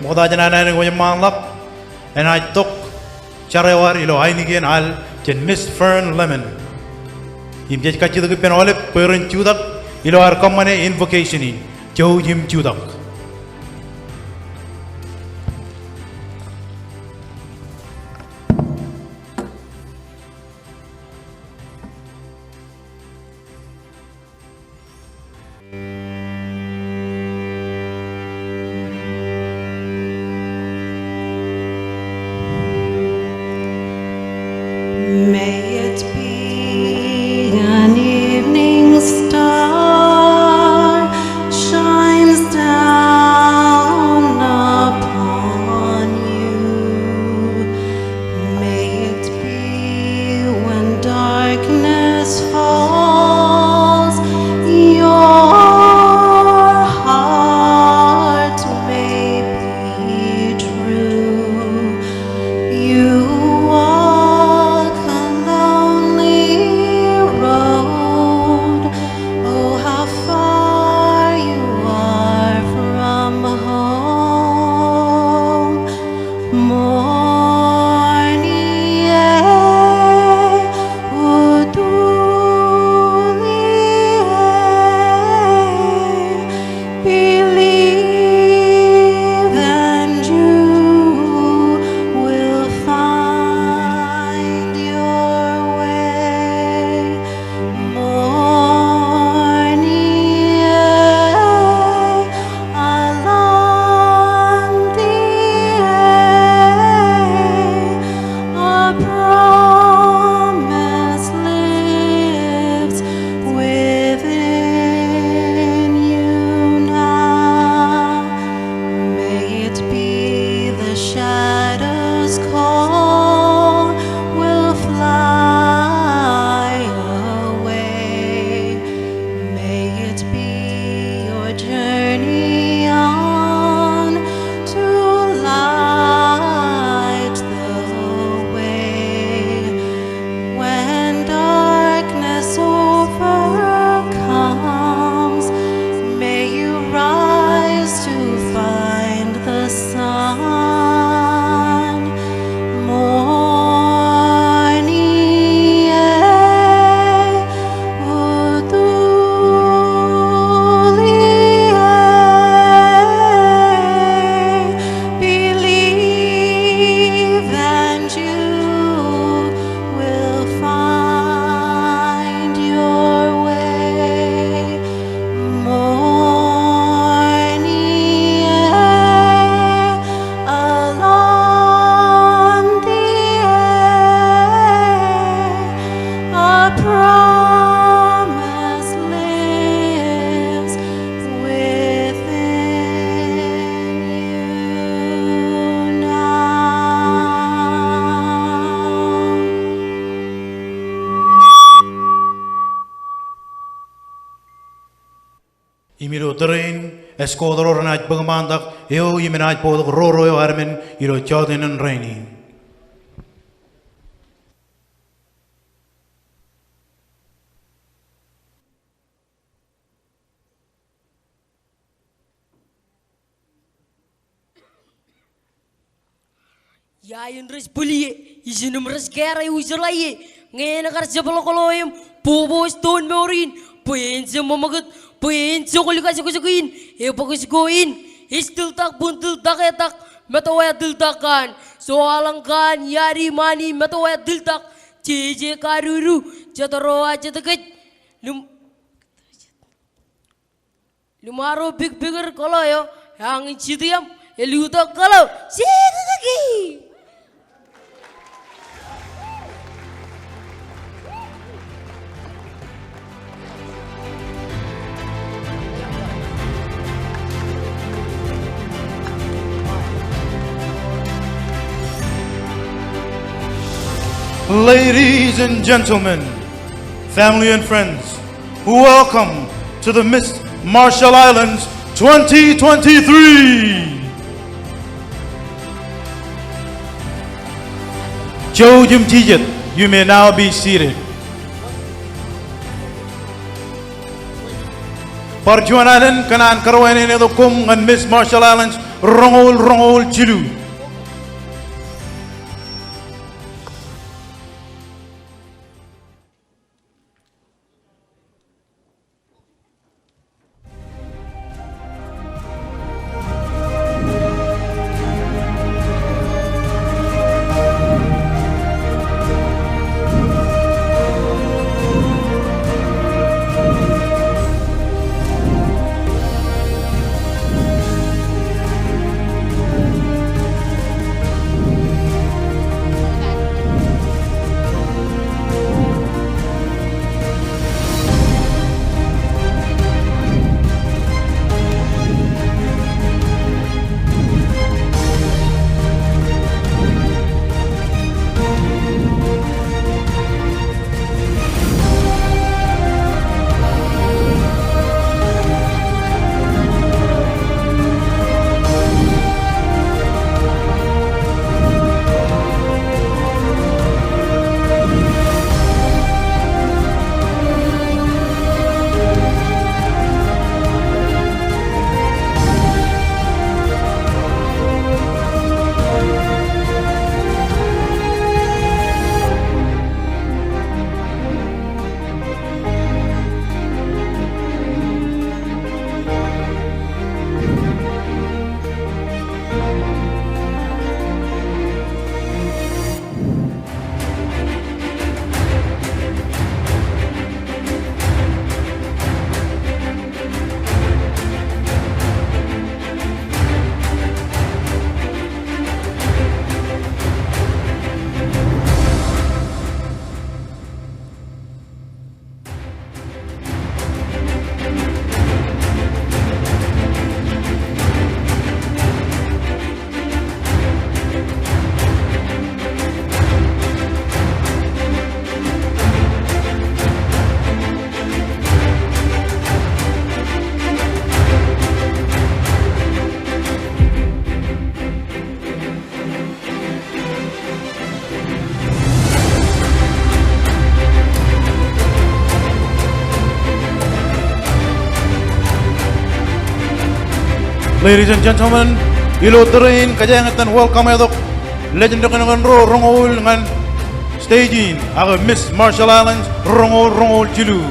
Modajanana Wayamalak, and I took Charewar Ilo Heinigen Al Chen Miss Fern Lemon. Him just catch the penolip, Perin Chudak, Ilo are common invocation in Joe Jim Chudak. Imiro terrain, escodor night bagamandak, eo iminaj podok roro armen, iro chodin and rainy. Ya Indris buliye, izinum res kera uzelaye, ngena kar jabal koloyem, bobo stone morin, puense mamagat, puense kulikasikuin, epakasikuin, istil tak buntil tak etak, metawaya diltakan, soalangkan yari mani metawaya diltak, jeje karuru, jataro aja deket, lumaro bigger koloyo, yang citiam, elutak kalau, sih. Ladies and gentlemen, family and friends, welcome to the Miss Marshall Islands 2023. Joe Jim Tijet, you may now be seated. Perjuangan kanan karwain ini dokum and Miss Marshall Islands rongol chilu. Ladies and gentlemen, ilo terin kajangatan welcome edok legend dengan rongol dengan staging aga Miss Marshall Islands rongol jilu.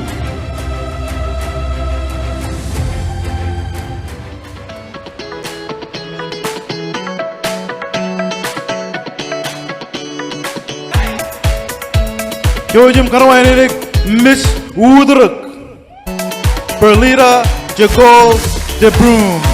Jojum karwa ini Miss LADDRIK Perlita Jagol de Broom.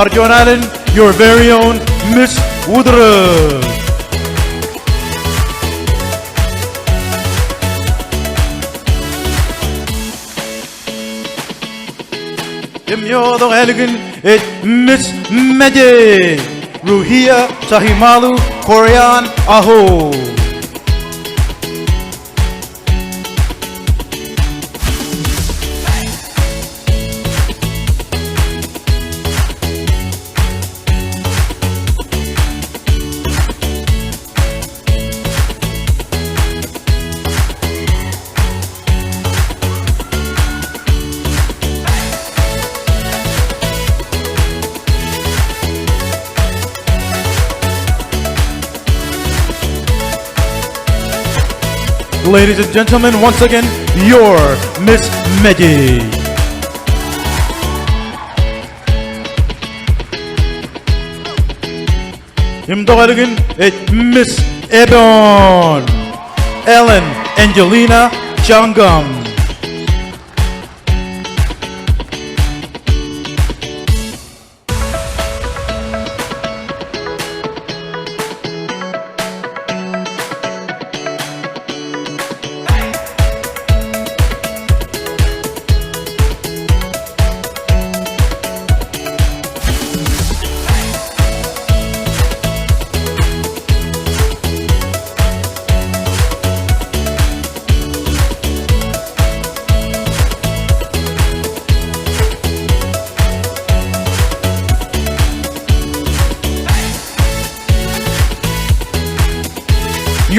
Parjon Island, your very own Miss LADDRIK. Imyodo elegant it Miss Magic. Ruhia Tahimalu Korean Aho. Ladies and gentlemen, once again, your Miss Maggie. Imdogalagin at Miss Ebon, Ellen Angelina Changam.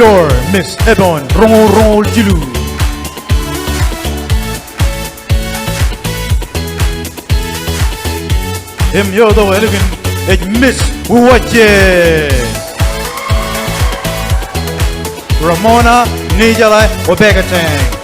your Miss Ebon Rongol Jilu. Yo do elegant et Miss Uwache Ramona Nijala Obegatang.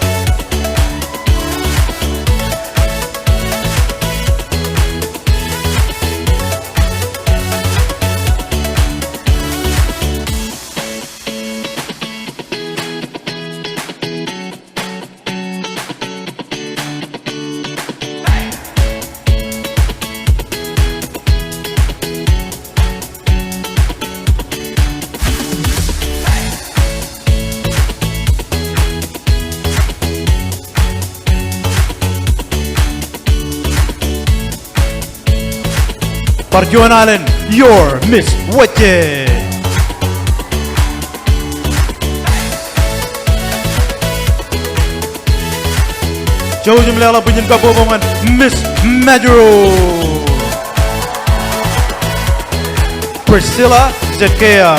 Parjuan Allen, your Miss Wache. Jauh Melala bunyin kabobongan Miss Majuro. Priscilla Zekea.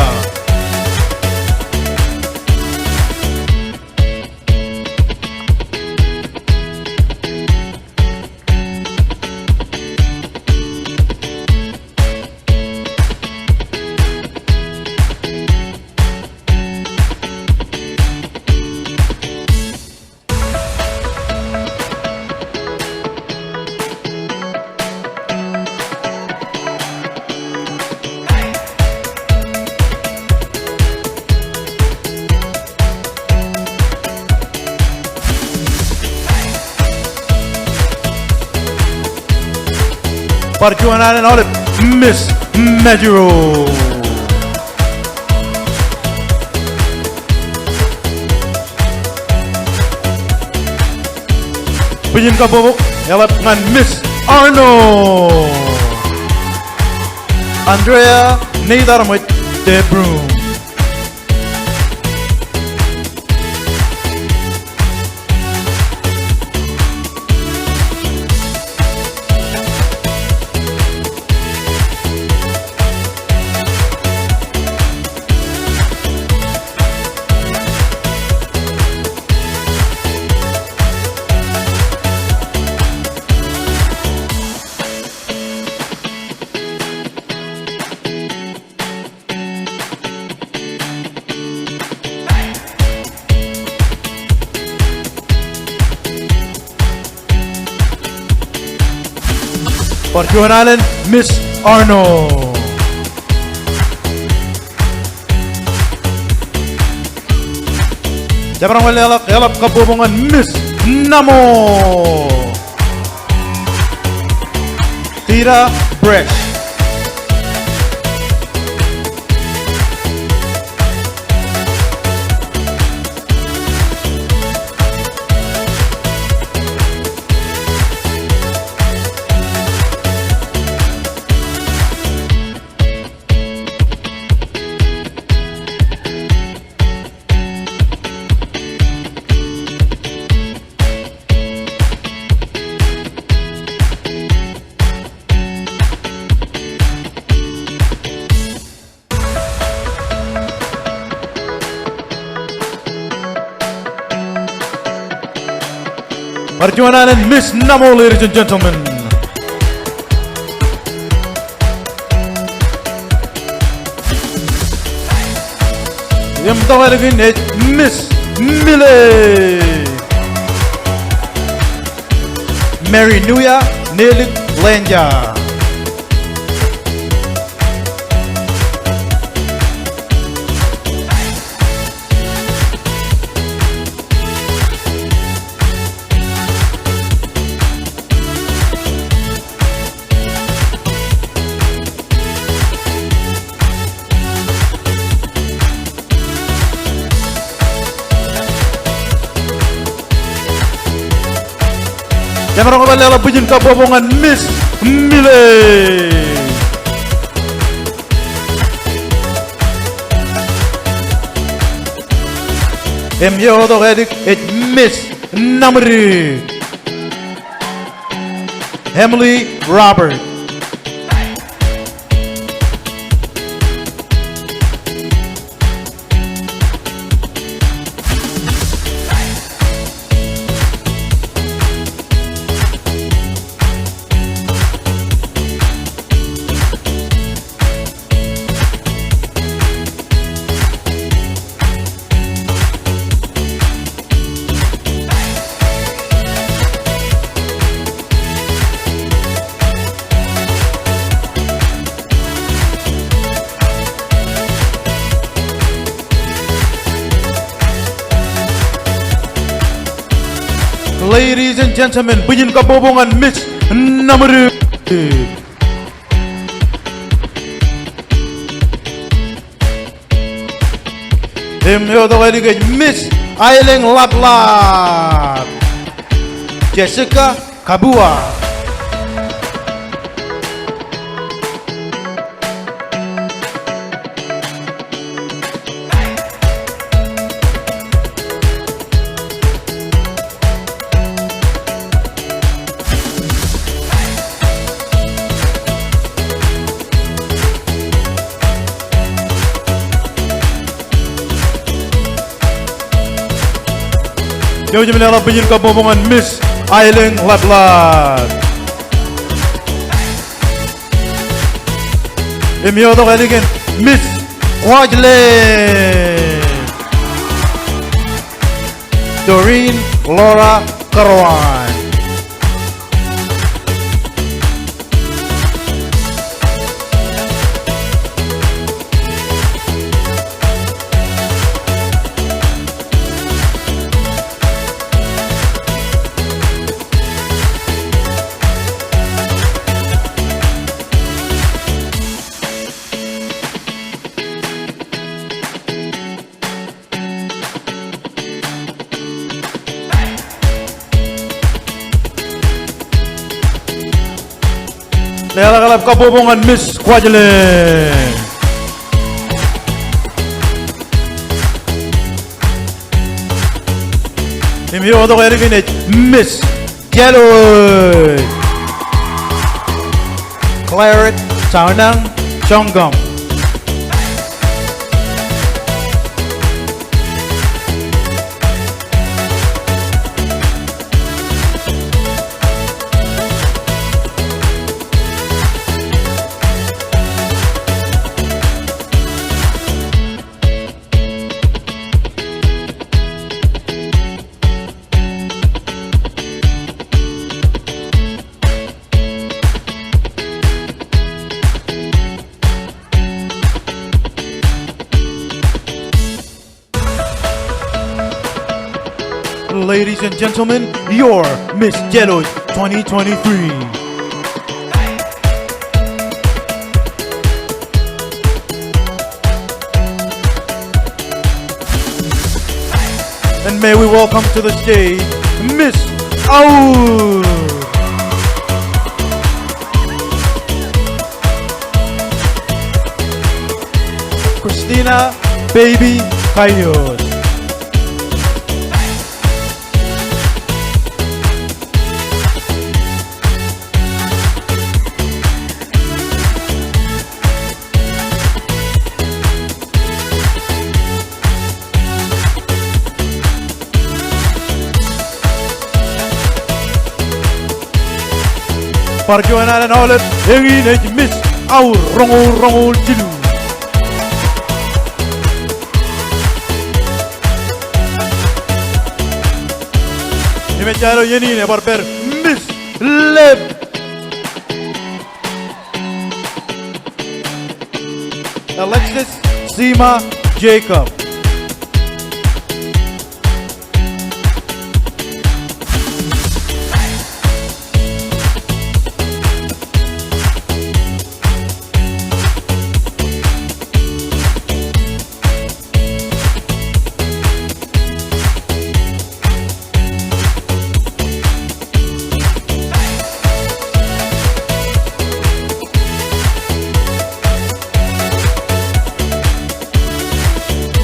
Parjuan Allen oleh Miss Majuro. Bunyin kabobok elap dengan Miss Arno. Andrea Neidarmut De Broom. Parjuan Allen, Miss Arno. Jabarang wala elap kabobongan Miss Namo. Tira Bresh. Parjuan Allen, Miss Namo, ladies and gentlemen. Yang tahu lagi ni Miss Mille. Mary Nuya Nelik Lenja. Yang orang kembali adalah bunyin kabobongan Miss Mille. MJ Otogedik et Miss Namri. Emily Robert. Ladies and gentlemen, bigyan kabobongan Miss number 2. Miss Ailing Lat Jessica Kabua. Jauh jemela penyin kabobongan Miss Ailing Lat. Emiodo kaligen Miss Quadlen. Doreen Laura Karawan. Kalap kabobongan Miss Quadlen. Emiodo kaligen Miss Yellow. Claret Saunang Chonggong. Ladies and gentlemen, your Miss Yellow 2023. And may we welcome to the stage Miss ALWAL. Christina Baby Kayos. Perjuangan oleh yang ini Miss ALWAL rongol jilu. Ini jalo ini berper Miss Leb. Alexis Sima Jacob.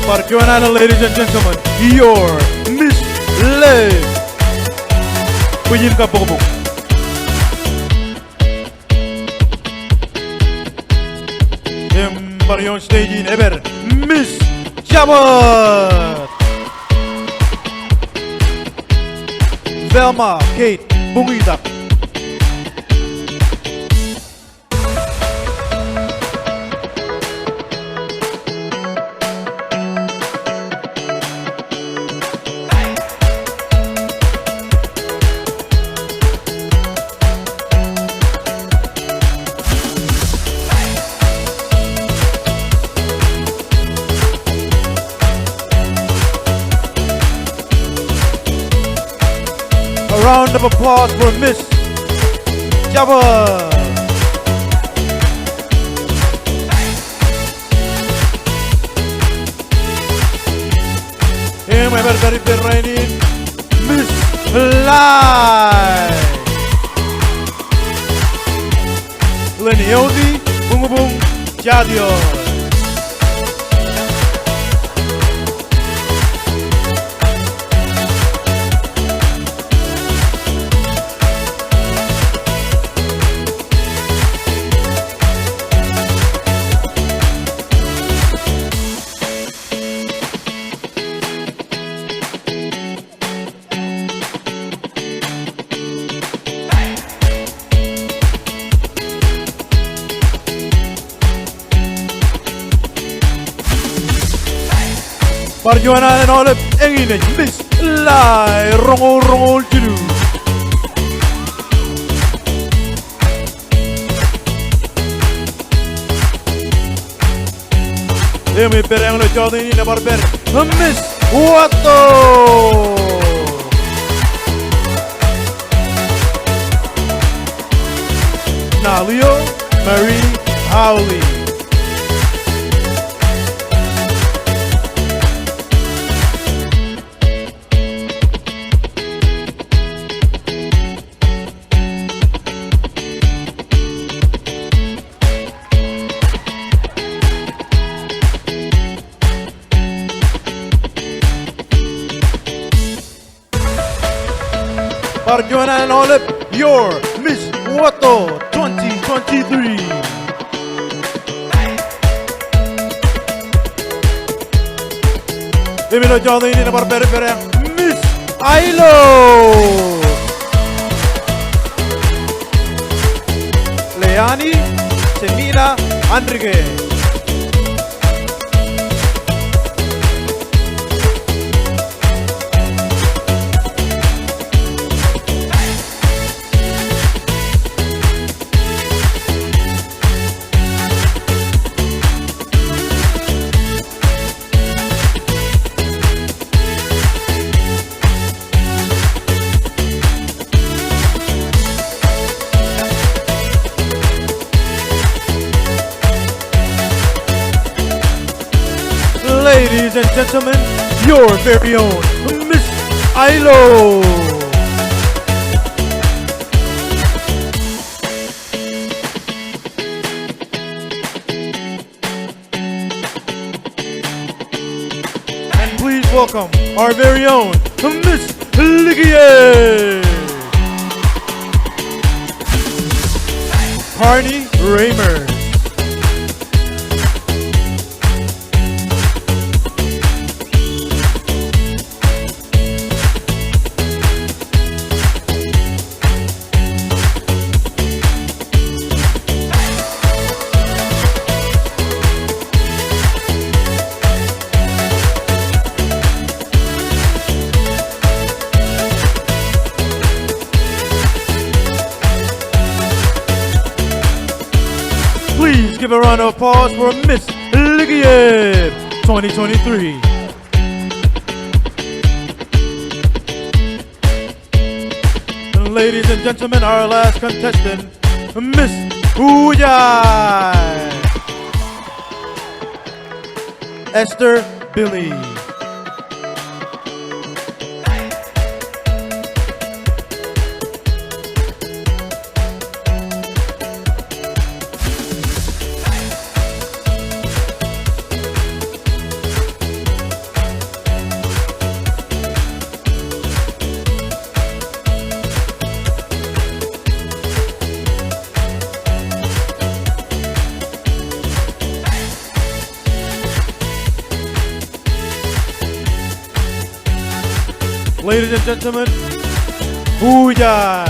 Perjuangan, ladies and gentlemen, your Miss Leb. Puyin ka bobok. Embaryon stage in ever Miss Jabat. BILLMA Kate Bungidak. Round of applause for Miss Java. Yang dari Berlin, Miss Lai. Lenny Eldi, Bungubung Jadion. Perjuangan oleh ingin Miss Lai rongol julu. Demi perang lo jauh ini lebar ber Miss Wato. Nalio Marie Howley. Perjuangan oleh your Miss Wato 2023. Demi lo jauh ini nomor perang Miss Ailo. Leani Semina Andrige. Ladies and gentlemen, your very own Miss Ailo. And please welcome our very own Miss Ligie. Carney Raymer. Please give a round of applause for Miss Ligie 2023. And ladies and gentlemen, our last contestant, Miss Uyai Esther Billy. Ladies and gentlemen, Uyai.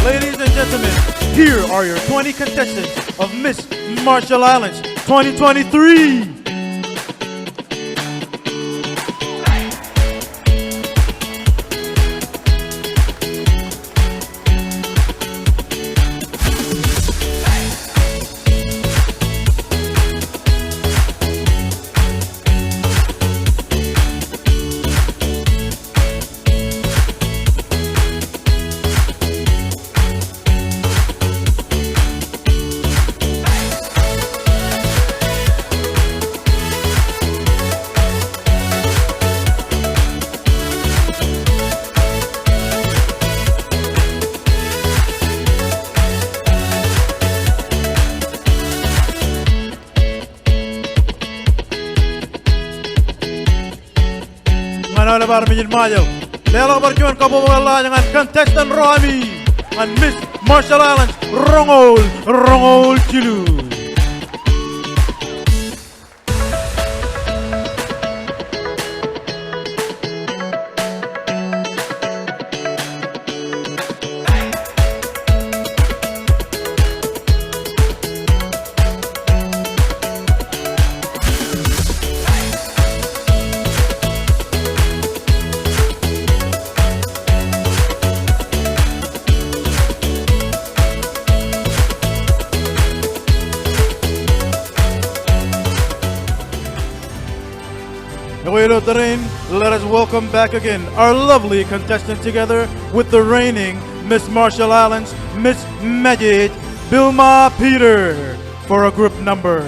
Ladies and gentlemen, here are your 20 contestants of Miss Marshall Islands 2023. Manila Barmijin Mayo. Lela Barjuan Kabawala dengan contestant Rohami and Miss Marshall Islands Rongol Chilu. Let us welcome back again our lovely contestant together with the reigning Miss Marshall Islands, Miss Magic BILLMA Peter for a group number.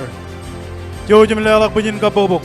Jojim lelak bunyin kabobok.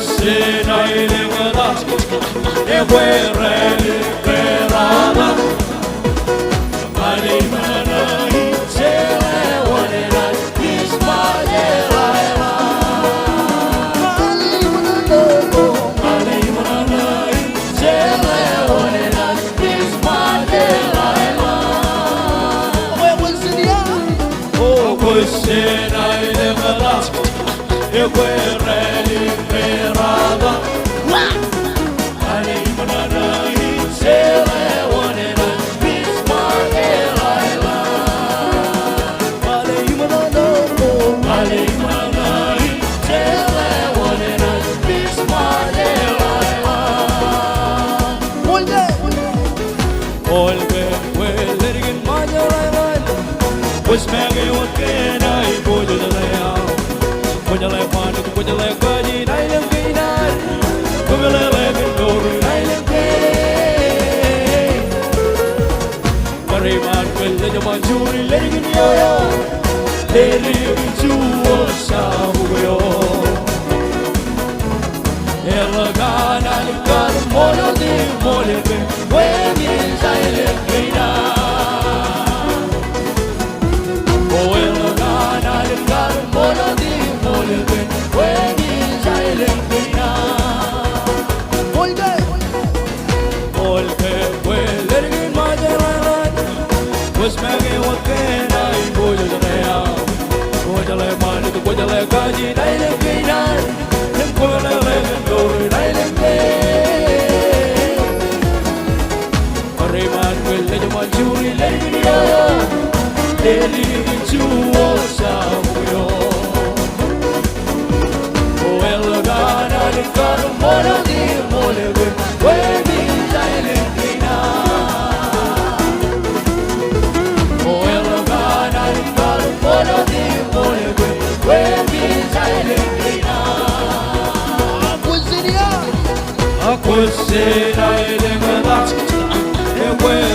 Say, was making what can I go to the layout? When you let one, when you let go, I don't get that. When you let go, I don't get. Very much will let you Majuro, let it go. Let it to us, Elagana, you got more of the more when is I let me down. Oh, Elagana, you got more of the more when is I let me down. All day, well, let it in my daylight. Was making what can I go to the layout? Go to the money, go to the garden, I let me down. Majuro, let it go. Let it to us, oh, Elagana, the God of more of the more where is I living now? Oh, Elagana, the God of more of the more where is I living now? Acquisition, I live with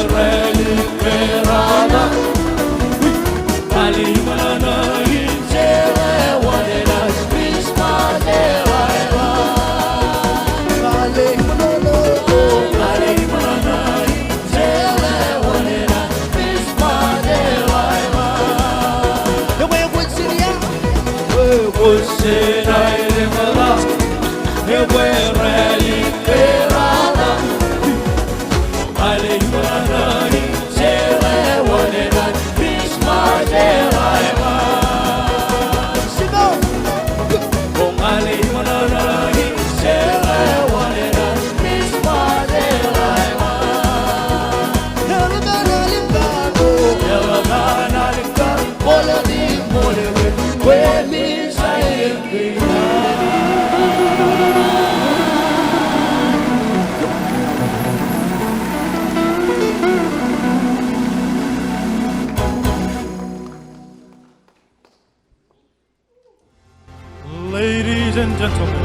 Ladies and gentlemen,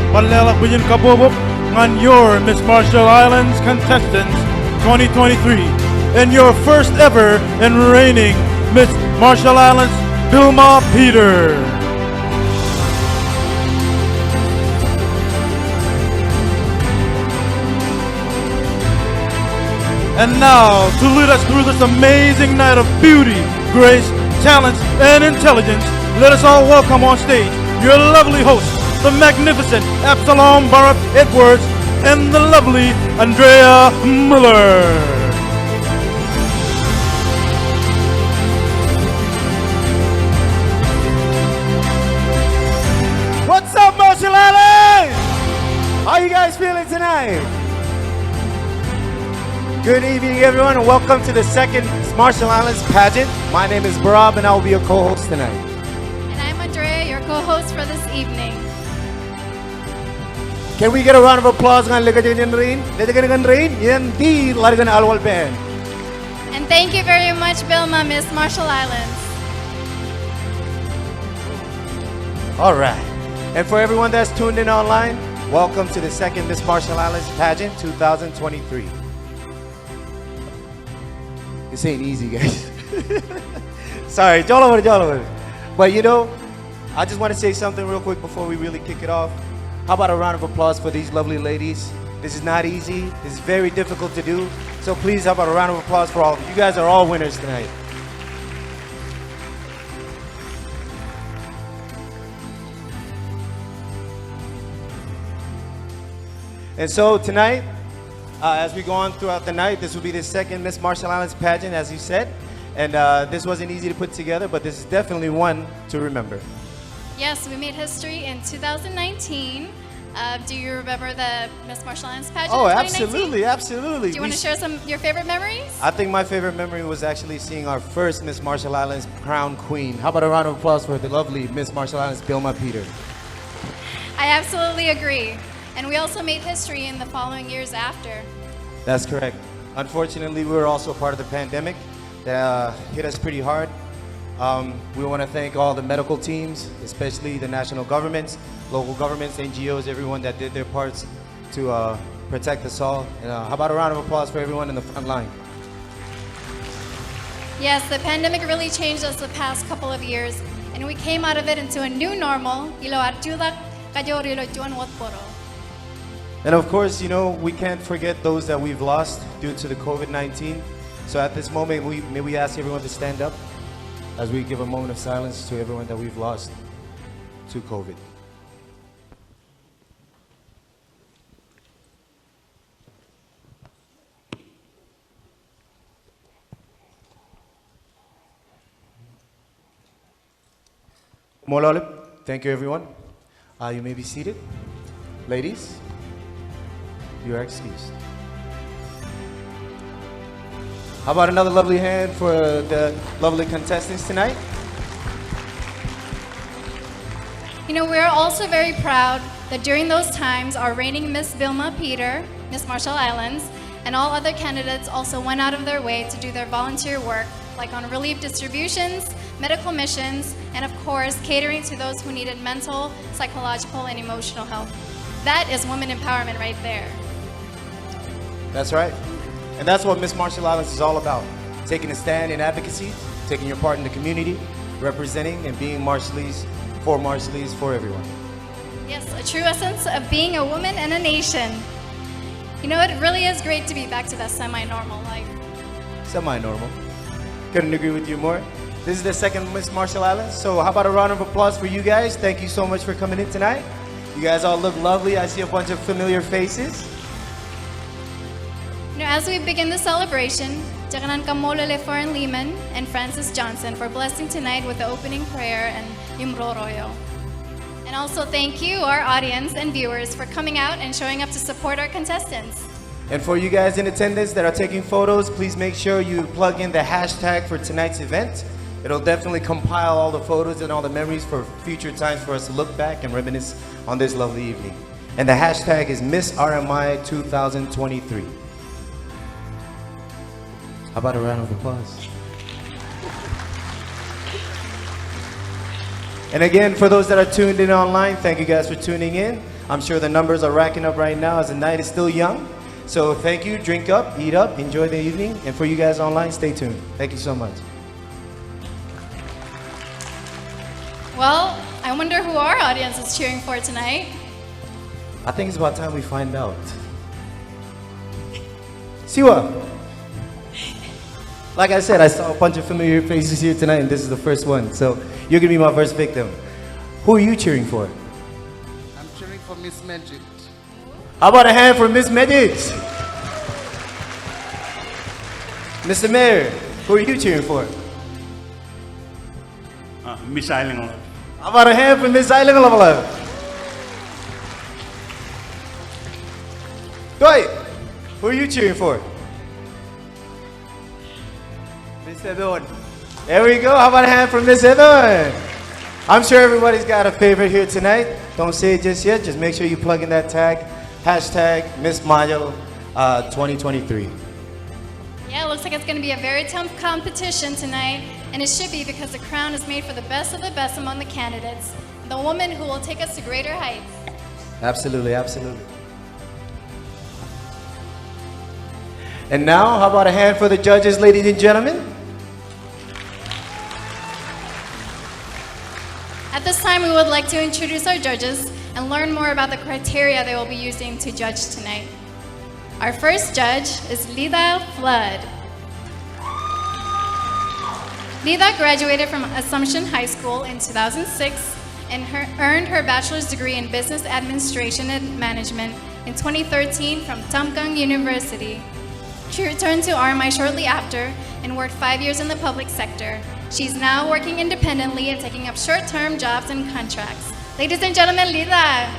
Palalak Bijan Kabobok on your Miss Marshall Islands Contestants 2023 and your first ever and reigning Miss Marshall Islands BILLMA Peter. And now, to lead us through this amazing night of beauty, grace, talents, and intelligence, let us all welcome on stage your lovely host, the magnificent Absalom Baruch Edwards, and the lovely Andrea Miller. What's up, Marshall Islands? How you guys feeling tonight? Good evening, everyone, and welcome to the second Marshall Islands pageant. My name is Barab, and I will be your co-host tonight. And I'm Andrea, your co-host for this evening. Can we get a round of applause ng Ligagan Rain? Ligagan Rain, yan di LADDRIK ALWAL Band. And thank you very much, BILLMA, Miss Marshall Islands. All right. And for everyone that's tuned in online, welcome to the second Miss Marshall Islands pageant 2023. This ain't easy, guys. Sorry, jollover. But you know, I just want to say something real quick before we really kick it off. How about a round of applause for these lovely ladies? This is not easy. This is very difficult to do. So please, how about a round of applause for all of you? You guys are all winners tonight. And so tonight, as we go on throughout the night, this will be the second Miss Marshall Islands pageant, as you said. And this wasn't easy to put together, but this is definitely one to remember. Yes, we made history in 2019. Do you remember the Miss Marshall Islands pageant Oh, in 2019? absolutely. Do you want to share some of your favorite memories? I think my favorite memory was actually seeing our first Miss Marshall Islands crown queen. How about a round of applause for the lovely Miss Marshall Islands BILLMA Peter? I absolutely agree. And we also made history in the following years after. That's correct. Unfortunately, we were also part of the pandemic that hit us pretty hard. We want to thank all the medical teams, especially the national governments, local governments, NGOs, everyone that did their parts to protect us all. And how about a round of applause for everyone in the front line? Yes, the pandemic really changed us the past couple of years, and we came out of it into a new normal. And of course, you know, we can't forget those that we've lost due to the COVID-19. So at this moment, may we ask everyone to stand up as we give a moment of silence to everyone that we've lost to COVID. Mololip, thank you everyone. You may be seated. Ladies, you are excused. How about another lovely hand for the lovely contestants tonight? You know, we're also very proud that during those times, our reigning Miss BILLMA Peter, Miss Marshall Islands, and all other candidates also went out of their way to do their volunteer work, like on relief distributions, medical missions, and of course, catering to those who needed mental, psychological, and emotional help. That is women empowerment right there. That's right. And that's what Miss Marshall Islands is all about. Taking a stand in advocacy, taking your part in the community, representing and being Marshallese for everyone. Yes, a true essence of being a woman and a nation. You know, it really is great to be back to that semi-normal life. Semi-normal. Couldn't agree with you more. This is the second Miss Marshall Islands, so how about a round of applause for you guys? Thank you so much for coming in tonight. You guys all look lovely. I see a bunch of familiar faces. You know, as we begin the celebration, Jakanan Kamolele Foreign Lehman and Francis Johnson for blessing tonight with the opening prayer and Imroroyo. And also thank you, our audience and viewers, for coming out and showing up to support our contestants. And for you guys in attendance that are taking photos, please make sure you plug in the hashtag for tonight's event. It'll definitely compile all the photos and all the memories for future times for us to look back and reminisce on this lovely evening. And the hashtag is Miss RMI 2023. How about a round of applause? And again, for those that are tuned in online, thank you guys for tuning in. I'm sure the numbers are racking up right now as the night is still young. So thank you, drink up, eat up, enjoy the evening. And for you guys online, stay tuned. Thank you so much. Well, I wonder who our audience is cheering for tonight. I think it's about time we find out. Siwa. Like I said, I saw a bunch of familiar faces here tonight, and this is the first one. So you're gonna be my first victim. Who are you cheering for? I'm cheering for Miss Magic. How about a hand for Miss Magic? Mr. Mayor, who are you cheering for? Miss Island. How about a hand for Miss Island Level? Dwight, who are you cheering for? Miss Edwin. There we go. How about a hand from Miss Edwin? I'm sure everybody's got a favorite here tonight. Don't say it just yet. Just make sure you plug in that tag. Hashtag Miss Mayo 2023. Yeah, it looks like it's going to be a very tough competition tonight, and it should be because the crown is made for the best of the best among the candidates, the woman who will take us to greater heights. Absolutely, absolutely. And now, how about a hand for the judges, ladies and gentlemen? At this time, we would like to introduce our judges and learn more about the criteria they will be using to judge tonight. Our first judge is Lida Flood. Lida graduated from Assumption High School in 2006 and earned her bachelor's degree in business administration and management in 2013 from Tamkang University. She returned to RMI shortly after and worked 5 years in the public sector. She's now working independently and taking up short-term jobs and contracts. Ladies and gentlemen, Lida.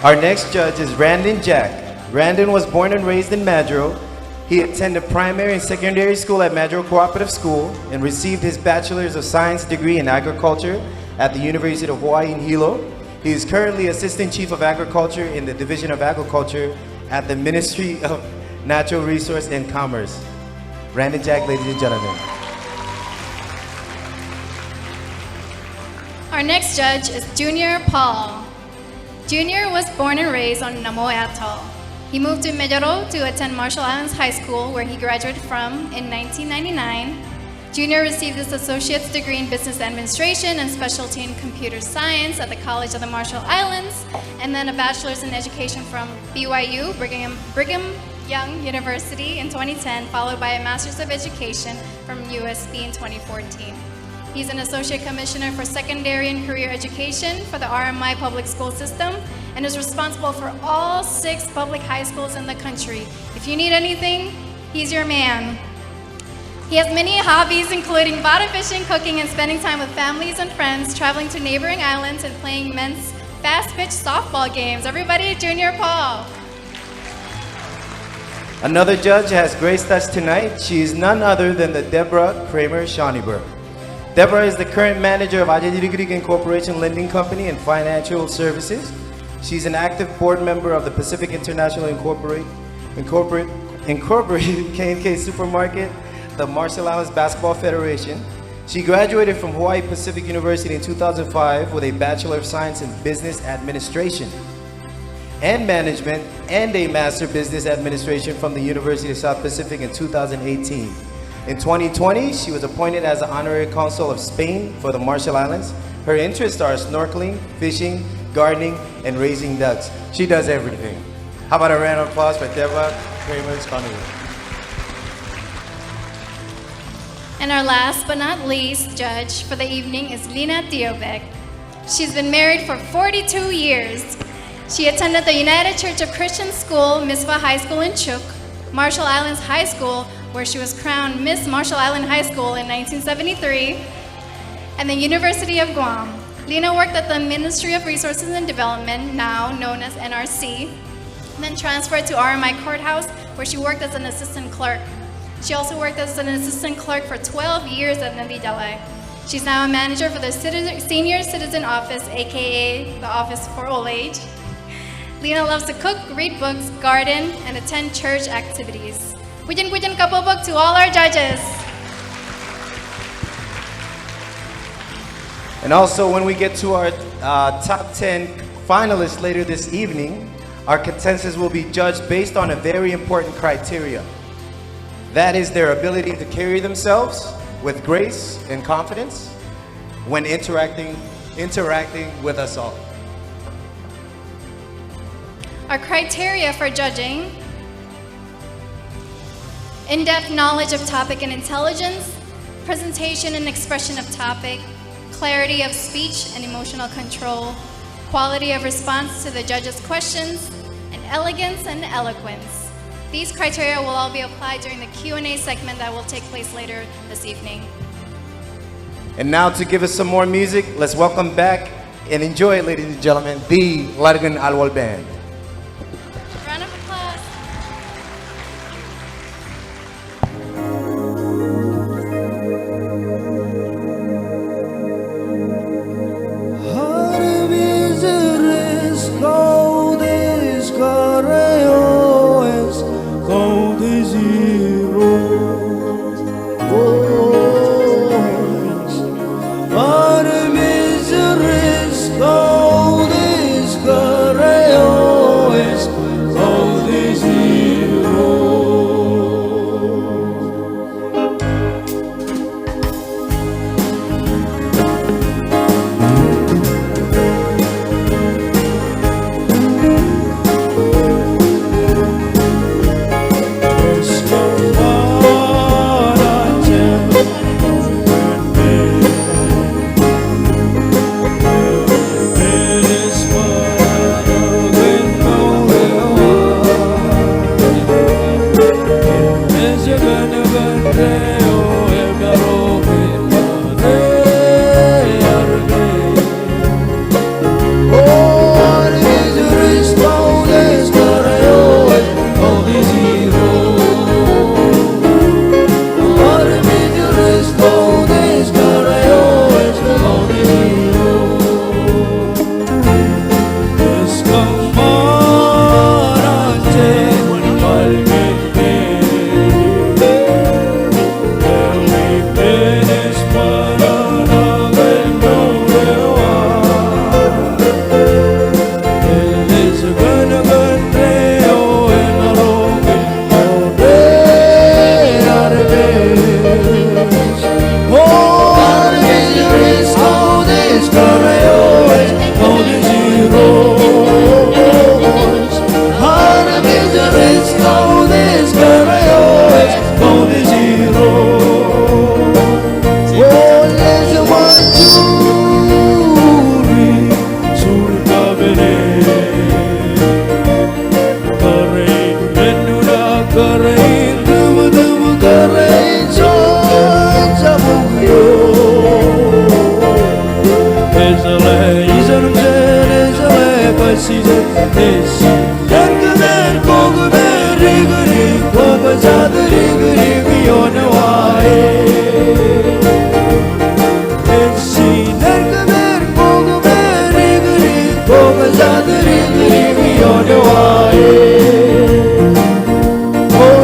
Our next judge is Randon Jack. Randon was born and raised in Majuro. He attended primary and secondary school at Majuro Cooperative School and received his Bachelor's of Science degree in agriculture at the University of Hawaii in Hilo. He is currently Assistant Chief of Agriculture in the Division of Agriculture at the Ministry of Natural Resource and Commerce. Randon Jack, ladies and gentlemen. next judge is Junior Paul. Junior was born and raised on Namoy Atoll. He moved to Majuro to attend Marshall Islands High School, where he graduated from in 1999. Junior received his associate's degree in business administration and specialty in computer science at the College of the Marshall Islands, and then a bachelor's in education from BYU, Brigham Young University in 2010, followed by a master's of education from USB in 2014. He's an associate commissioner for secondary and career education for the RMI public school system and is responsible for all 6 public high schools in the country. If you need anything, he's your man. He has many hobbies, including bottom fishing, cooking, and spending time with families and friends, traveling to neighboring islands, and playing men's fast-pitch softball games. Everybody, Junior Paul. Another judge has graced us tonight. She is none other than the Deborah Kramer Schoniber. Deborah is the current manager of LADDRIK Incorporation Lending Company and Financial Services. She's an active board member of the Pacific International Incorporated K&K Supermarket, the Marshall Islands Basketball Federation. She graduated from Hawaii Pacific University in 2005 with a Bachelor of Science in Business Administration and Management and a Master Business Administration from the University of South Pacific in 2018. In 2020, she was appointed as the Honorary Consul of Spain for the Marshall Islands. Her interests are snorkeling, fishing, gardening, and raising ducks. She does everything. How about a round of applause for Deborah Kramer Schoniber? And our last but not least judge for the evening is Lina Tiobek. She's been married for 42 years. She attended the United Church of Christian School, Misva High School in Chuuk, Marshall Islands High School, where she was crowned Miss Marshall Island High School in 1973, and the University of Guam. Lina worked at the Ministry of Resources and Development, now known as NRC, and then transferred to RMI Courthouse, where she worked as an assistant clerk. She also worked as an assistant clerk for 12 years at Nandidalai. She's now a manager for the Senior Citizen Office, aka the Office for Old Age. Lina loves to cook, read books, garden, and attend church activities. Pujan kapobog to all our judges. And also, when we get to our top 10 finalists later this evening, our contestants will be judged based on a very important criteria. That is their ability to carry themselves with grace and confidence when interacting with us all. Our criteria for judging: in-depth knowledge of topic and intelligence, presentation and expression of topic, clarity of speech and emotional control, quality of response to the judges' questions, and elegance and eloquence. These criteria will all be applied during the Q&A segment that will take place later this evening. And now to give us some more music, let's welcome back and enjoy it, ladies and gentlemen, the LADDRIK ALWAL Band. Round of applause. 랭그맨 고그맨 리그리 고그자드 리그리 요네와에 랭그맨 고그맨 리그리 고그자드 리그리 요네와에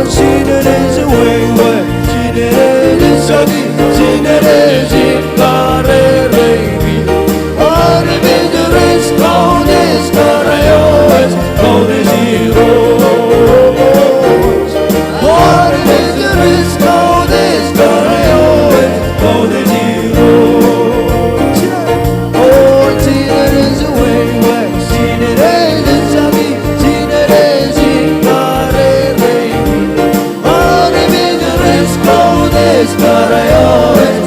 시내레지 웨이웨이 시내레지 저기 시내레지 가레 레이비 아르베드레스 코데스 가라요스 코데지로 아르베드레스 코데스 가라요스 코데지로 오 시내레지 웨이웨이 시내레지 저기 시내레지 가레 레이비 Escarayoes,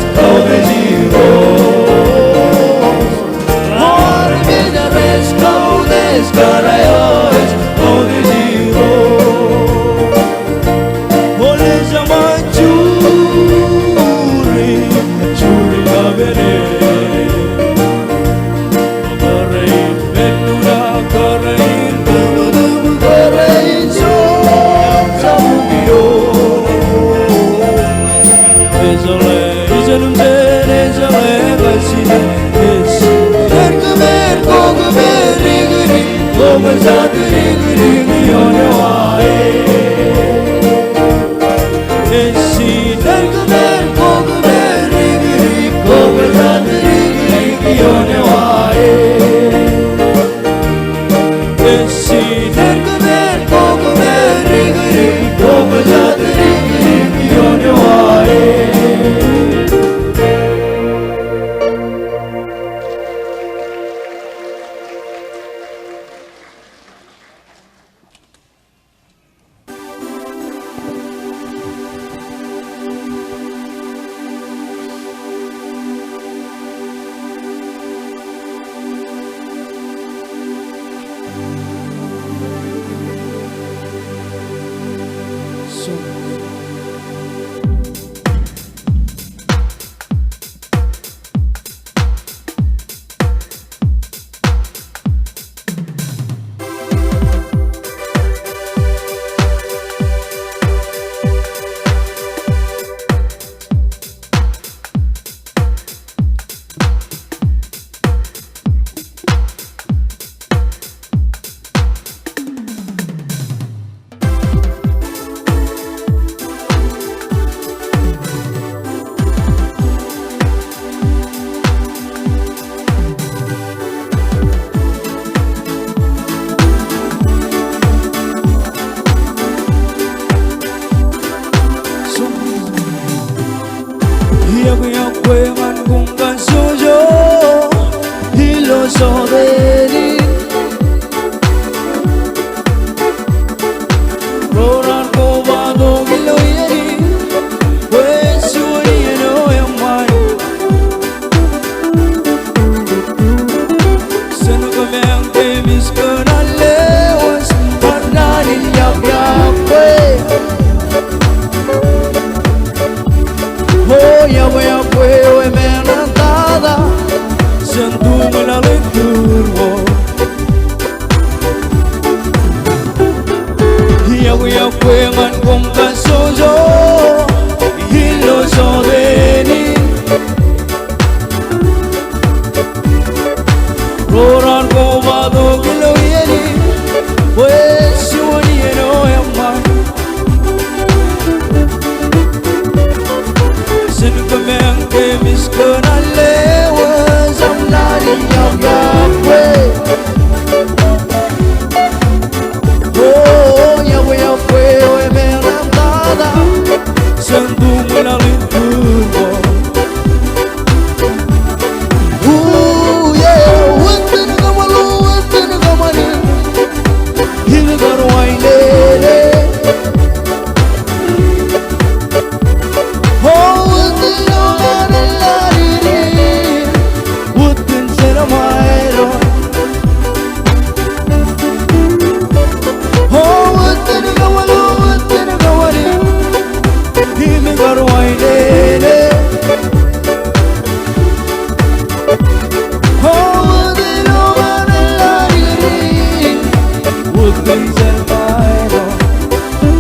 please and mine.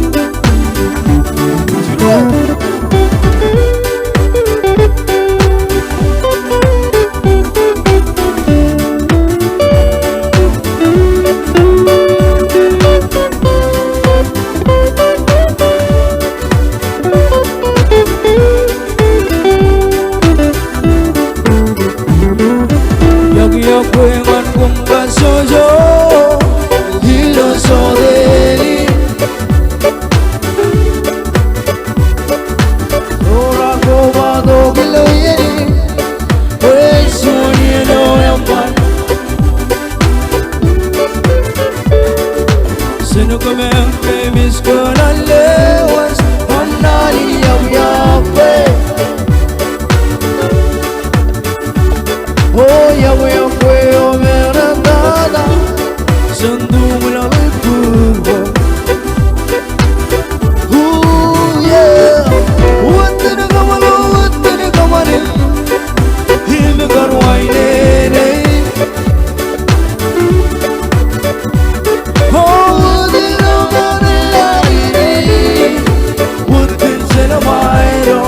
Yakiakwe man kumba sojo hilo sodeli Ora goba do kilo yeri Wesuni no yampan Sinu kumeng ke miskona lewas Manali yakiakwe Oh yakiakwe o merandada Sandumula purwa Ooh yeah Wattana kamane Hime karwaine Oh dilo mane laire Wattin sena mairo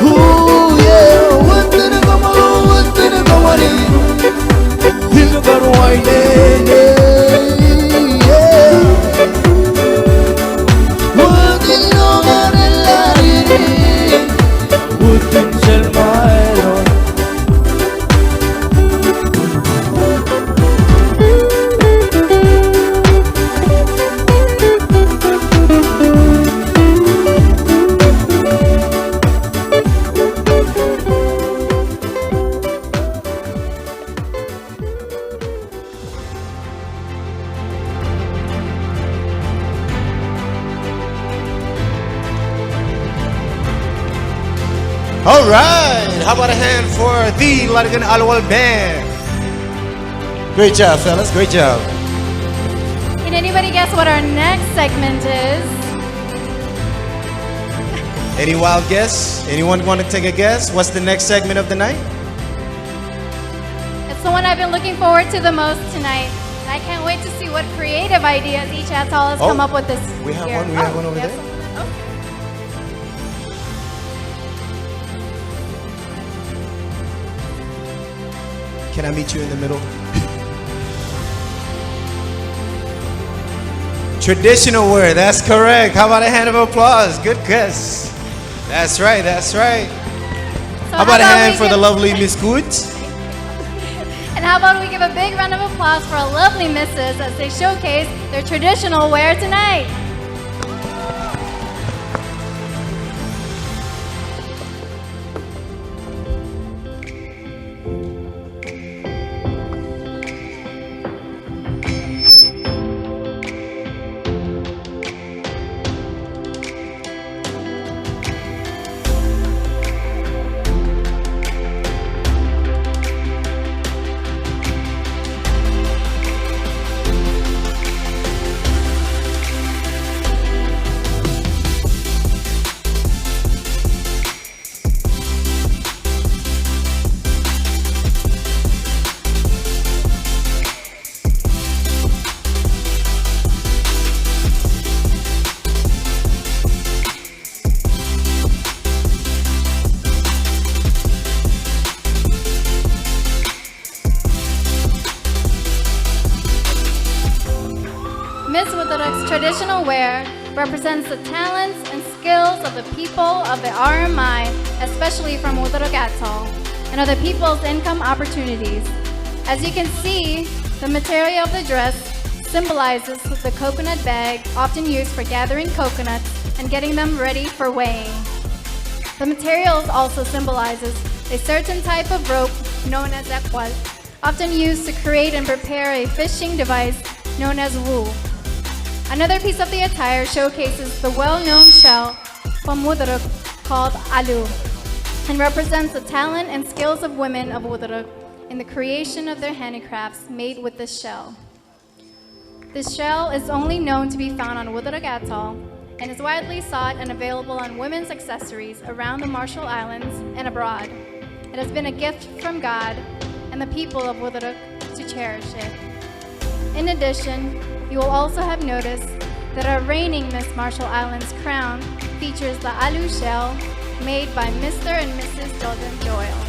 Ooh yeah Wattana kamane Hime karwaine yeah Wattin mane laire Wattin sena mairo All right, how about a hand for the LADDRIK ALWAL band? Great job, fellas, great job. Can anybody guess what our next segment is? Any wild guess? Anyone want to take a guess? What's the next segment of the night? It's the one I've been looking forward to the most tonight. And I can't wait to see what creative ideas each atoll has come up with this we have year. one, we have one over you have there. something? Okay. Can I meet you in the middle? Traditional wear, that's correct. How about a hand of applause? Good guess. That's right, that's right. So How about a hand we for the give- lovely Miss Good? And how about we give a big round of applause for our lovely misses as they showcase their traditional wear tonight. Miss LADDRIK's traditional wear represents the talents and skills of the people of the RMI, especially from LADDRIK Atoll, and other people's income opportunities. As you can see, the material of the dress symbolizes the coconut bag often used for gathering coconuts and getting them ready for weighing. The materials also symbolizes a certain type of rope known as ALWAL, often used to create and prepare a fishing device known as wool. Another piece of the attire showcases the well-known shell from LADDRIK called alu and represents the talent and skills of women of LADDRIK in the creation of their handicrafts made with this shell. This shell is only known to be found on LADDRIK Atoll and is widely sought and available on women's accessories around the Marshall Islands and abroad. It has been a gift from God and the people of LADDRIK to cherish it. In addition, you will also have noticed that our reigning Miss Marshall Islands crown features the alu shell made by Mr. and Mrs. Jordan Doyle.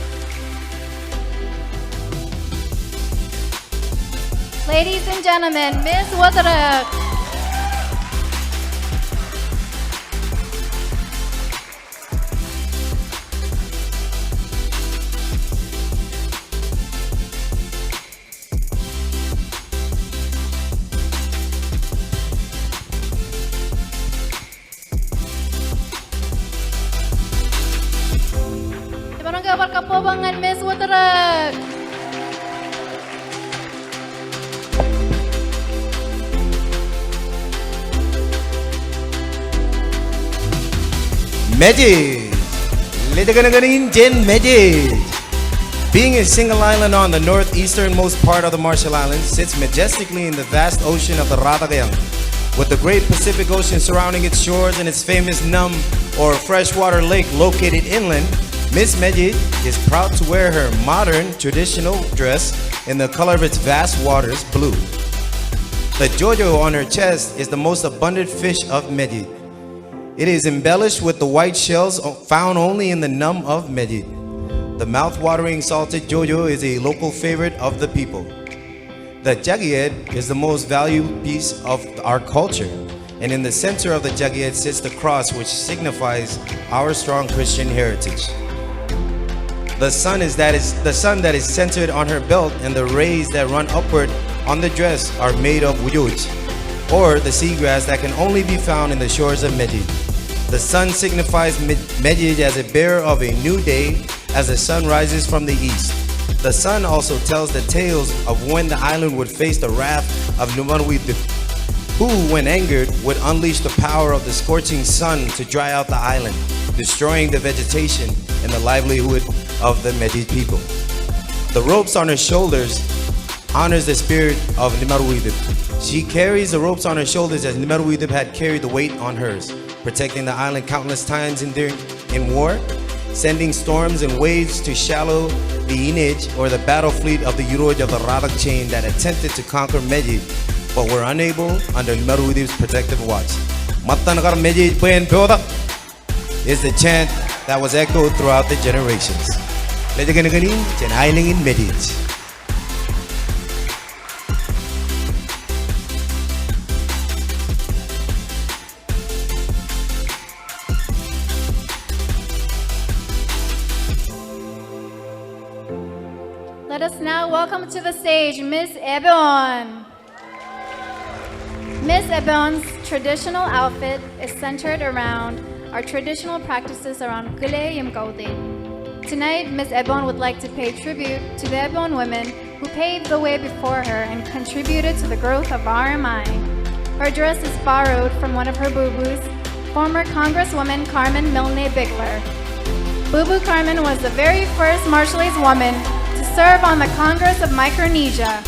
Ladies and gentlemen, Miss LADDRIK. Barangay Barkapobangan, Miss LADDRIK. Majid. Lidaganaganin Jen Majid. Being a single island on the northeasternmost part of the Marshall Islands, sits majestically in the vast ocean of the Ratagayang. With the great Pacific Ocean surrounding its shores and its famous Num or freshwater lake located inland, Miss Majid is proud to wear her modern traditional dress in the color of its vast waters, blue. The jojo on her chest is the most abundant fish of Majid. It is embellished with the white shells found only in the Num of Majid. The mouth-watering salted jojo is a local favorite of the people. The jagied is the most valued piece of our culture, and in the center of the jagied sits the cross, which signifies our strong Christian heritage. The sun that is centered on her belt, and the rays that run upward on the dress are made of wuyuj, or the seagrass that can only be found in the shores of Majid. The sun signifies Majid as a bearer of a new day as the sun rises from the east. The sun also tells the tales of when the island would face the wrath of Numaruidip, who, when angered, would unleash the power of the scorching sun to dry out the island, destroying the vegetation and the livelihood of the Majid people. The ropes on her shoulders honors the spirit of Nimaruidip. She carries the ropes on her shoulders as Nimaruidip had carried the weight on hers, protecting the island countless times in war, sending storms and waves to shallow the Inage or the battle fleet of the Uroj of the Radak chain that attempted to conquer Majid, but were unable under Nimaruidip's protective watch. Matanakar Majid Puyen Pyodak is the chant that was echoed throughout the generations. Ledaganaganin, Janailing in Majid. Let us now welcome to the stage Miss Ebon. Miss Ebon's traditional outfit is centered around our traditional practices around Kule Yimkaudin. Tonight, Miss Ebon would like to pay tribute to the Ebon women who paved the way before her and contributed to the growth of RMI. Her dress is borrowed from one of her boo-boos, former Congresswoman Carmen Milne Bigler. Boo-boo Carmen was the very first Marshallese woman to serve on the Congress of Micronesia.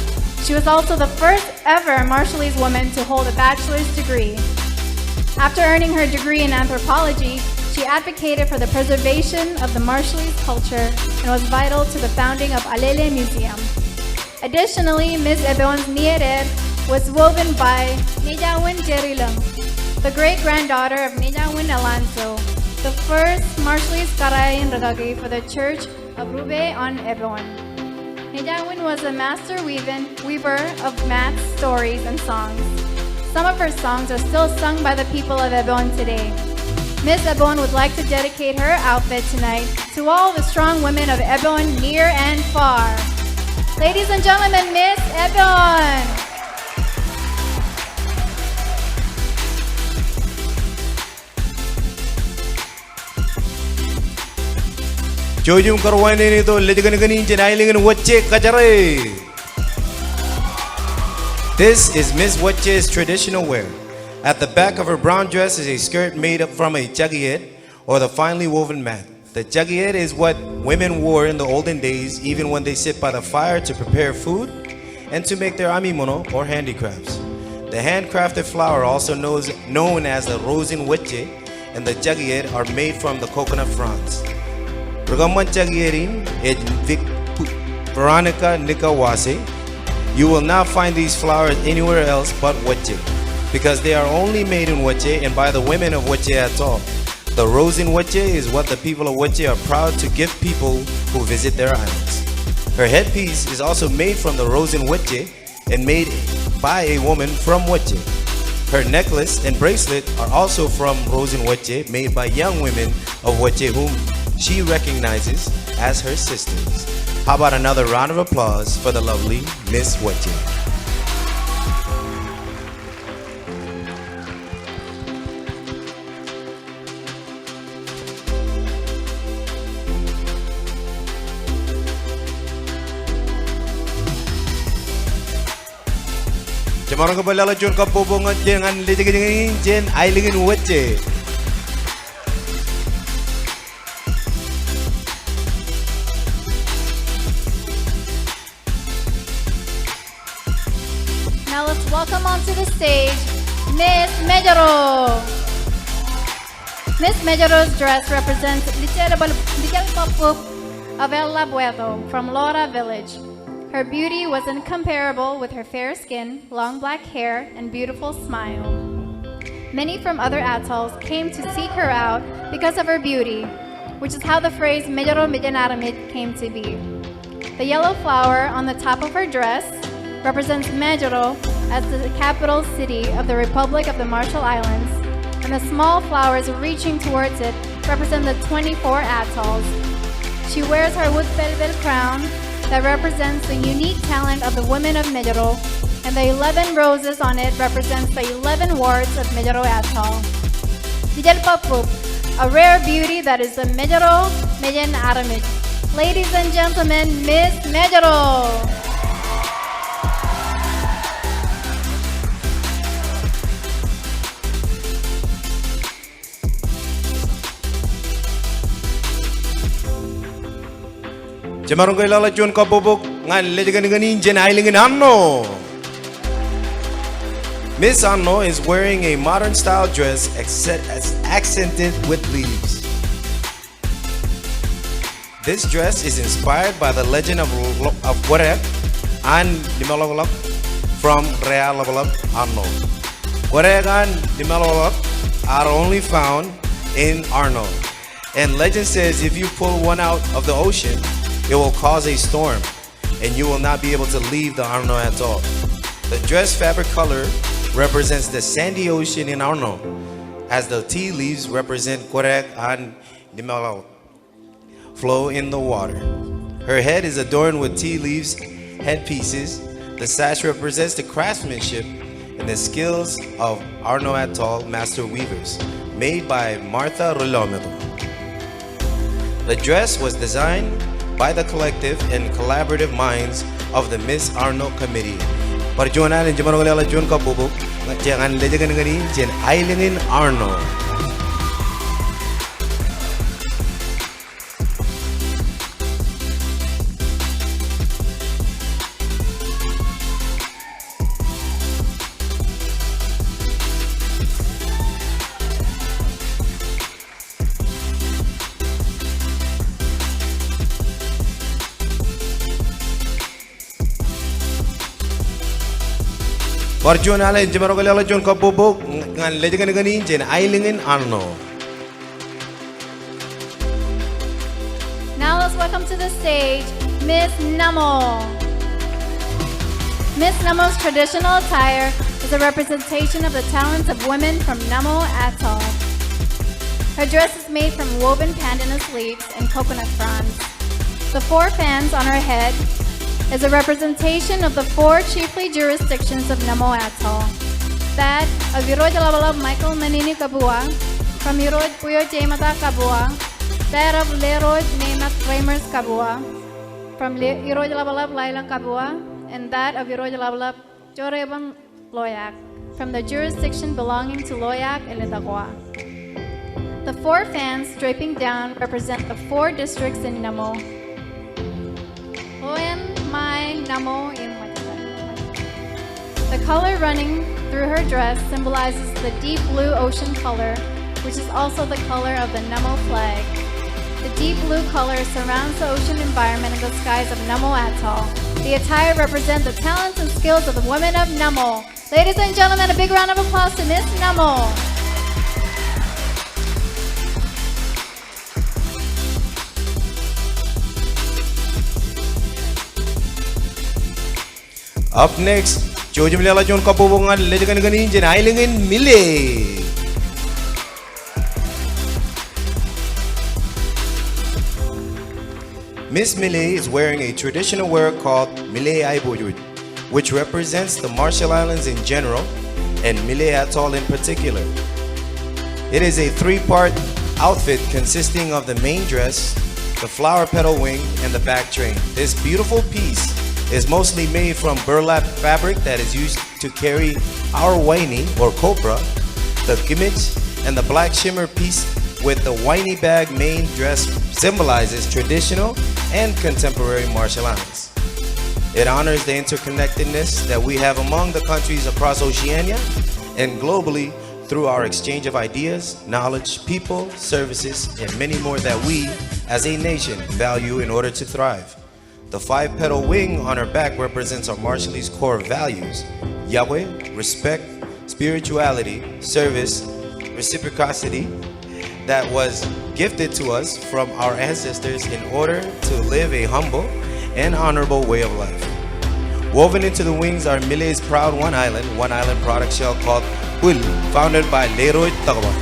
She was also the first ever Marshallese woman to hold a bachelor's degree. After earning her degree in anthropology, she advocated for the preservation of the Marshallese culture and was vital to the founding of Alele Museum. Additionally, Ms. Ebon's Nierer was woven by Nijawin Jerilang, the great-granddaughter of Nijawin Alonso, the first Marshallese Karayan Ragagi for the Church of Rube on Ebon. Nijawin was a master weaver of math, stories, and songs. Some of her songs are still sung by the people of Ebon today. Miss Ebon would like to dedicate her outfit tonight to all the strong women of Ebon near and far. Ladies and gentlemen, Miss Ebon! Jojum karwane nito ledaganaganin janailingan wache kajare. This is Miss Wache's traditional wear. At the back of her brown dress is a skirt made up from a jagiet or the finely woven mat. The jagiet is what women wore in the olden days, even when they sit by the fire to prepare food and to make their amimono or handicrafts. The handcrafted flower, also known as the rosin wache, and the jagiet are made from the coconut fronds. Ragaman jagierin ed Veronica Nikawase, You will not find these flowers anywhere else but Wache, because they are only made in Wache and by the women of Wache at all. The rose in Wache is what the people of Wache are proud to give people who visit their islands. Her headpiece is also made from the rose in Wache and made by a woman from Wache. Her necklace and bracelet are also from rose in Wache, made by young women of Wache whom she recognizes as her sisters. How about another round of applause for the lovely Miss Wache? Jamarang kabalala Jun kapubungan jangan litigin jen ailingin Wache. Now let's welcome onto the stage Miss Majuro. Miss Majuro's dress represents Lichel Papup of El Labueto from Lora Village. Her beauty was incomparable with her fair skin, long black hair, and beautiful smile. Many from other atolls came to seek her out because of her beauty, which is how the phrase Majuro Midjanaramid came to be. The yellow flower on the top of her dress represents Majuro as the capital city of the Republic of the Marshall Islands, and the small flowers reaching towards it represent the 24 atolls. She wears her wood velvet crown that represents the unique talent of the women of Majuro, and the 11 roses on it represents the 11 wards of Majuro Atoll. Dijal Papup, a rare beauty that is the Majuro Mejan Aramid. Ladies and gentlemen, Miss Majuro. Jamarong kailala Jun kapubuk ngan litigin jen ailingin Anno. Miss Anno is wearing a modern style dress accented with leaves. This dress is inspired by the legend of Warek and Dimalolok from Realolok Anno. Warek and Dimalolok are only found in Arno. And legend says if you pull one out of the ocean, it will cause a storm and you will not be able to leave the Arno at all. The dress fabric color represents the sandy ocean in Arno, as the tea leaves represent Korek and Dimalo flow in the water. Her head is adorned with tea leaves headpieces. The sash represents the craftsmanship and the skills of Arno Atoll master weavers, made by Martha Rolomero. The dress was designed by the collective and collaborative minds of the Miss Arno Committee. Perjuangan yang jaman oleh Jun kapubuk, jangan lejakan ngani jen ailingin Arno. Perjuangan yang jaman oleh Jun kapubuk, ngan lejakan ngani jen ailingin Arno. Now let's welcome to the stage Miss Namo. Miss Namo's traditional attire is a representation of the talents of women from Namo Atoll. Her dress is made from woven pandanus leaves and coconut fronds. The 4 fans on her head is a representation of the 4 chiefly jurisdictions of Namo Atoll. That of Iroj Labalab Michael Manini Kabua, from Iroj Puyo Jemata Kabua, that of Leroj Nemat Reimers Kabua, from Iroj Labalab Laila Kabua, and that of Iroj Labalab Jorebang Loyak, from the jurisdiction belonging to Loyak and Itagua. The 4 fans draping down represent the 4 districts in Namo. Loyan Mai Namo in The color running through her dress symbolizes the deep blue ocean color, which is also the color of the Namo flag. The deep blue color surrounds the ocean environment and the skies of Namo Atoll. The attire represents the talents and skills of the women of Namo. Ladies and gentlemen, a big round of applause to Miss Namo. Up next, Jojo Milala John Kapobongan, Ledagan Jen Island in Mille. Miss Mille is wearing a traditional wear called Mille Aiboyud, which represents the Marshall Islands in general and Mille Atoll in particular. It is a three-part outfit consisting of the main dress, the flower petal wing, and the back train. This beautiful piece is mostly made from burlap fabric that is used to carry our waini or copra, the gimmick, and the black shimmer piece with the waini bag main dress symbolizes traditional and contemporary Marshall Islands. It honors the interconnectedness that we have among the countries across Oceania and globally through our exchange of ideas, knowledge, people, services, and many more that we, as a nation, value in order to thrive. The five-petal wing on her back represents our Marshallese core values: Yahweh, respect, spirituality, service, reciprocity, that was gifted to us from our ancestors in order to live a humble and honorable way of life. Woven into the wings are Mille's proud One Island product shell called Bull, founded by Leroy Tagawa.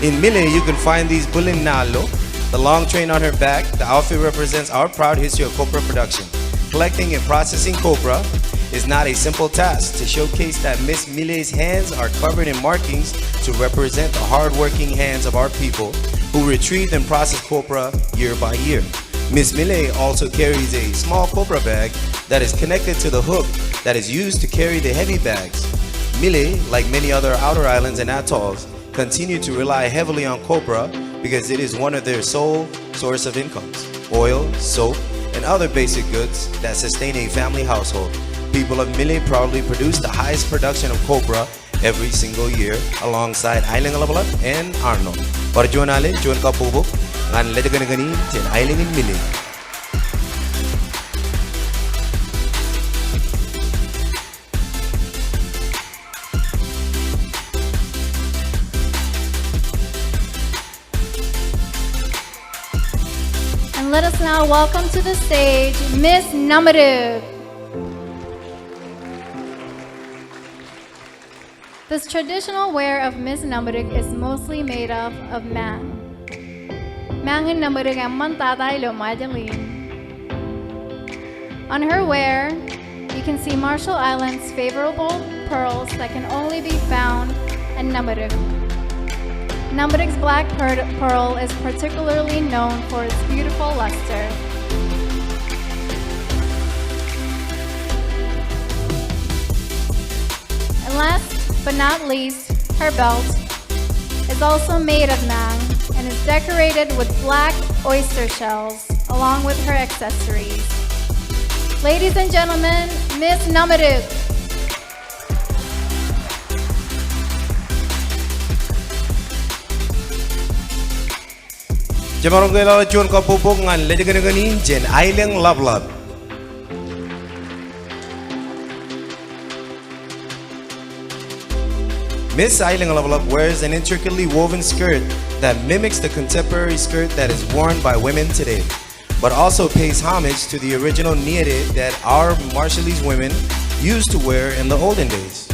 In Mille, you can find these Bullin Nalo, the long train on her back. The outfit represents our proud history of copra production. Collecting and processing copra is not a simple task. To showcase that Miss Mille's hands are covered in markings to represent the hard-working hands of our people who retrieve and process copra year by year. Miss Mille also carries a small copra bag that is connected to the hook that is used to carry the heavy bags. Mille, like many other outer islands and atolls, continue to rely heavily on copra because it is one of their sole source of incomes. Oil, soap, and other basic goods that sustain a family household. People of Mille proudly produce the highest production of copra every single year alongside Island Alabalat and Arno. Parjonale, John Kapubok, and Ledaganagani, Ten Island in Mille. And let us now welcome to the stage Miss Namadub. This traditional wear of Miss Namadub is mostly made up of mang. Mang and Namadub ang mantatay lo madalin. On her wear, you can see Marshall Islands' favorable pearls that can only be found in Namadub. Namadub's black pearl is particularly known for its beautiful luster. And last but not least, her belt is also made of mang and is decorated with black oyster shells along with her accessories. Ladies and gentlemen, Miss Namadub. Jamarong kailala John Kapubok ngan Ledaganaganin Jen Island Love. Miss Island Love wears an intricately woven skirt that mimics the contemporary skirt that is worn by women today, but also pays homage to the original niere that our Marshallese women used to wear in the olden days.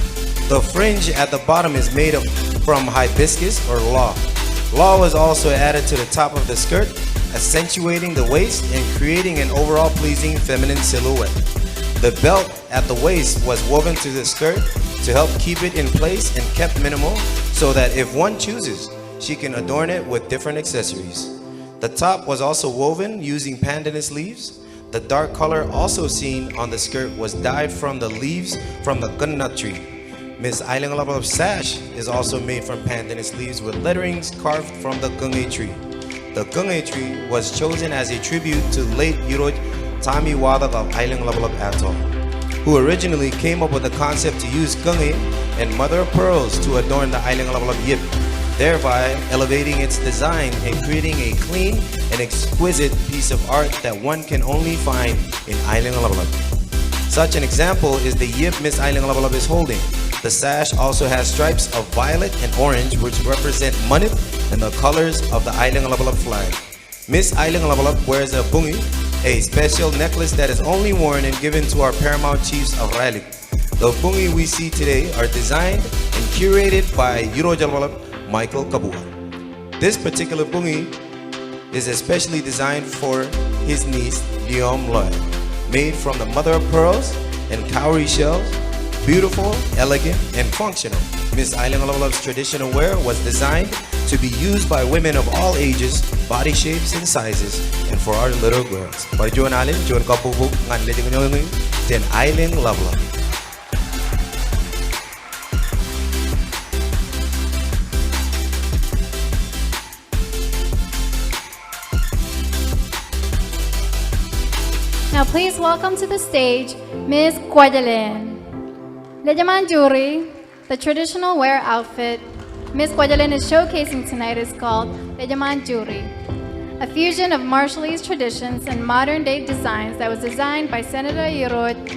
The fringe at the bottom is made from hibiscus or law. Law was also added to the top of the skirt, accentuating the waist and creating an overall pleasing feminine silhouette. The belt at the waist was woven to the skirt to help keep it in place and kept minimal so that if one chooses, she can adorn it with different accessories. The top was also woven using pandanus leaves. The dark color also seen on the skirt was dyed from the leaves from the gunna tree. Miss Island Love sash is also made from pandanus leaves with letterings carved from the gunge tree. The gunge tree was chosen as a tribute to late Yuroj Tommy Wadak of Island Love Atoll, who originally came up with the concept to use gunge and mother of pearls to adorn the Island Love Yip. thereby elevating its design and creating a clean and exquisite piece of art that one can only find in Island Labalab. Such an example is the yip Miss Island Labalab is holding. The sash also has stripes of violet and orange, which represent manip and the colors of the Island Labalab flag. Miss Island Labalab wears a bungi, a special necklace that is only worn and given to our paramount chiefs of LADDRIK. The bungi we see today are designed and curated by Labalab Michael Kabua. This particular bungi is especially designed for his niece, Liam Lloyd, made from the mother of pearls and cowrie shells, beautiful, elegant, and functional. Miss Island Labalab's traditional wear was designed to be used by women of all ages, body shapes, and sizes, and for our little girls. Parjuan alin, juan kapubuk, ngan leting nyo ten Island Labalab. Now please welcome to the stage Miss Gwendolyn. Manjuro, the traditional wear outfit Miss Gwendolyn is showcasing tonight is called Manjuro, a fusion of Marshallese traditions and modern-day designs that was designed by Senator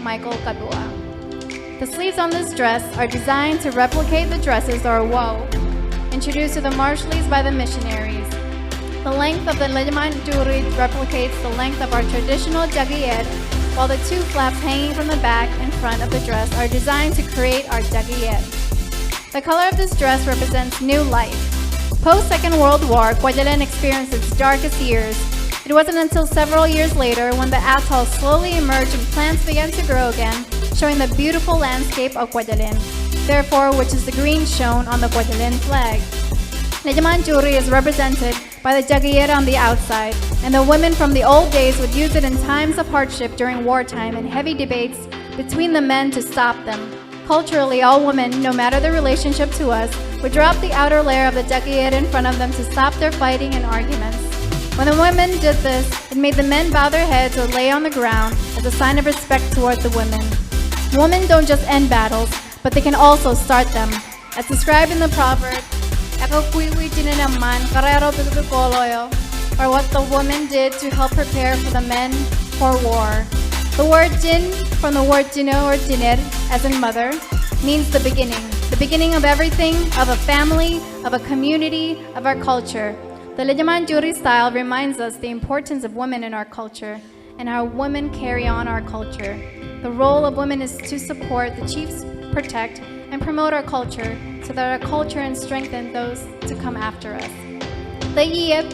Michael Kabua. The sleeves on this dress are designed to replicate the dresses or woe introduced to the Marshallese by the missionaries. The length of the Manjuro replicates the length of our traditional jagiyet, while the two flaps hanging from the back and front of the dress are designed to create our jagiyet. The color of this dress represents new life. Post-Second World War, Gwendolyn experienced its darkest years. It wasn't until several years later when the atoll slowly emerged and plants began to grow again, showing the beautiful landscape of Gwendolyn, therefore which is the green shown on the Gwendolyn flag. Manjuro is represented by the jagiyet on the outside, and the women from the old days would use it in times of hardship during wartime and heavy debates between the men to stop them. Culturally, all women, no matter their relationship to us, would drop the outer layer of the jagiyet in front of them to stop their fighting and arguments. When the women did this, it made the men bow their heads or lay on the ground as a sign of respect toward the women. Women don't just end battles, but they can also start them. As described in the proverb, "AAKWE tininaman karero bigukoloyo," or what the woman did to help prepare for the men for war. The word "tin" from the word "tino" or "tinir," as in mother, means the beginning of everything, of a family, of a community, of our culture. The Manjuro style reminds us the importance of women in our culture and how women carry on our culture. The role of women is to support the chiefs, protect, and promote our culture so that our culture and strengthen those to come after us. The yip,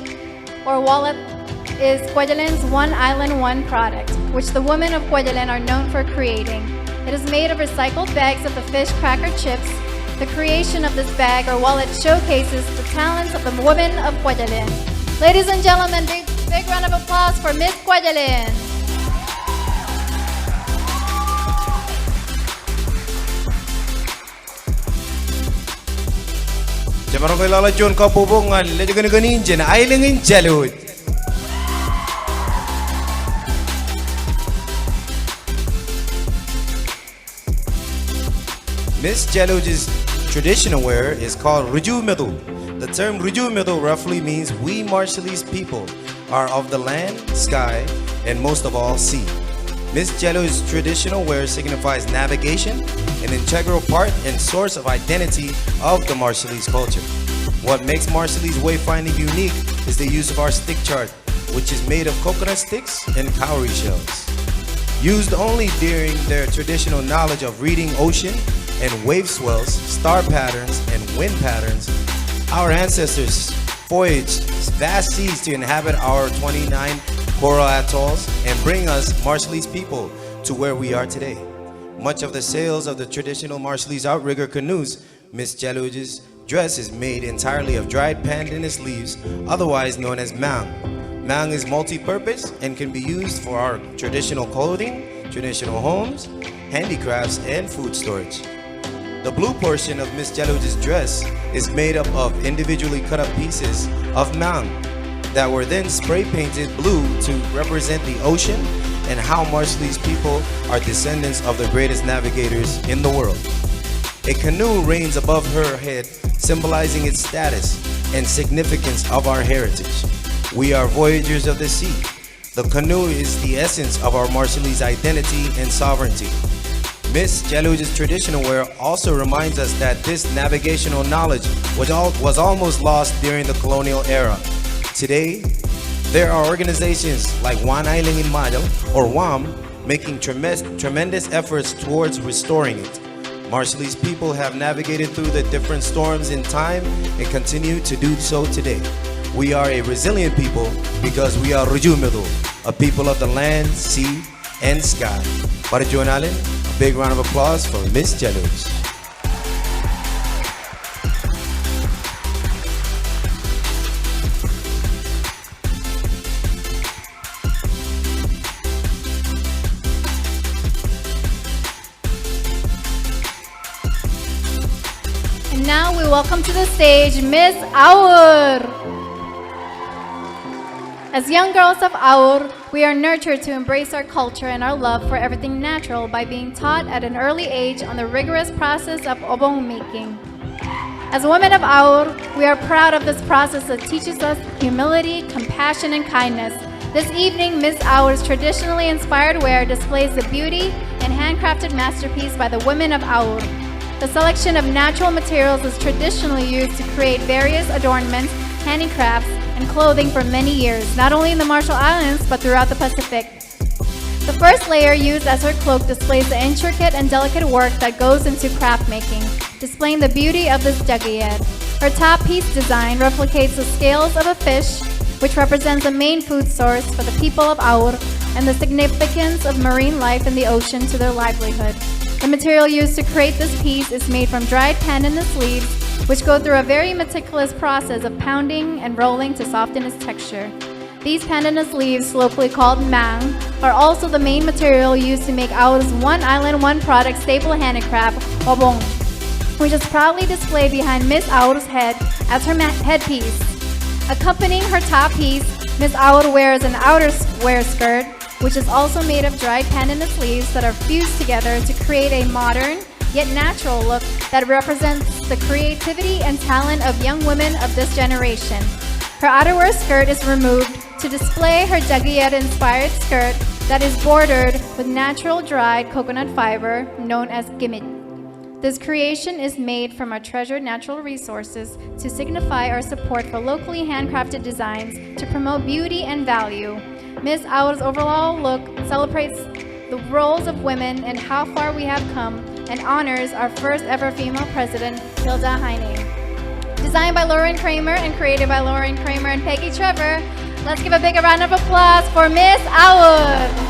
or wallet, is Gwendolyn's One Island One product, which the women of Gwendolyn are known for creating. It is made of recycled bags of the fish cracker chips. The creation of this bag or wallet showcases the talents of the women of Gwendolyn. Ladies and gentlemen, big round of applause for Miss Gwendolyn. Jaman ko ilala John kapubungan, lejo gani dyan, ailingin jalud. Miss Jalud's traditional wear is called Ruju Medu. The term Ruju Medu roughly means we Marshallese people are of the land, sky, and most of all sea. Miss Jalud's traditional wear signifies navigation, an integral part and source of identity of the Marshallese culture. What makes Marshallese wayfinding unique is the use of our stick chart, which is made of coconut sticks and cowrie shells. Used only during their traditional knowledge of reading ocean and wave swells, star patterns, and wind patterns, our ancestors voyaged vast seas to inhabit our 29 coral atolls and bring us Marshallese people to where we are today. Much of the sails of the traditional Marshallese outrigger canoes, Miss Jalud's dress is made entirely of dried pandanus leaves, otherwise known as mang. Mang is multi-purpose and can be used for our traditional clothing, traditional homes, handicrafts, and food storage. The blue portion of Miss Jalud's dress is made up of individually cut up pieces of mang that were then spray painted blue to represent the ocean and how Marshallese people are descendants of the greatest navigators in the world. A canoe reigns above her head, symbolizing its status and significance of our heritage. We are voyagers of the sea. The canoe is the essence of our Marshallese identity and sovereignty. Miss Jaluja's traditional wear also reminds us that this navigational knowledge was almost lost during the colonial era. Today, there are organizations like One Island in Mayo, or WAM, making tremendous efforts towards restoring it. Marshallese people have navigated through the different storms in time and continue to do so today. We are a resilient people because we are Rujumedu, a people of the land, sea, and sky. Para Joan Allen, a big round of applause for Miss Jaluj. And now we welcome to the stage Miss Aur. As young girls of Aur, we are nurtured to embrace our culture and our love for everything natural by being taught at an early age on the rigorous process of obong making. As women of Aur, we are proud of this process that teaches us humility, compassion, and kindness. This evening, Miss Aur's traditionally inspired wear displays the beauty and handcrafted masterpiece by the women of Aur. The selection of natural materials is traditionally used to create various adornments, handicrafts, and clothing for many years, not only in the Marshall Islands, but throughout the Pacific. The first layer used as her cloak displays the intricate and delicate work that goes into craft making, displaying the beauty of this jagayed. Her top piece design replicates the scales of a fish, which represents the main food source for the people of Aur, and the significance of marine life in the ocean to their livelihood. The material used to create this piece is made from dried pandanus leaves, which go through a very meticulous process of pounding and rolling to soften its texture. These pandanus leaves, locally called mang, are also the main material used to make Aur's One Island, One Product staple handicraft, obong, which is proudly displayed behind Miss Aur's head as her headpiece. Accompanying her top piece, Miss Aur wears an outerwear skirt, which is also made of dried pandanus leaves that are fused together to create a modern, yet natural look that represents the creativity and talent of young women of this generation. Her outerwear skirt is removed to display her Jagayed-inspired skirt that is bordered with natural dried coconut fiber known as gimit. This creation is made from our treasured natural resources to signify our support for locally handcrafted designs to promote beauty and value. Miss Aur's overall look celebrates the roles of women and how far we have come, and honors our first ever female president, Hilda Heine. Designed by Lauren Kramer and created by Lauren Kramer and Peggy Trevor, let's give a big round of applause for Miss Aur.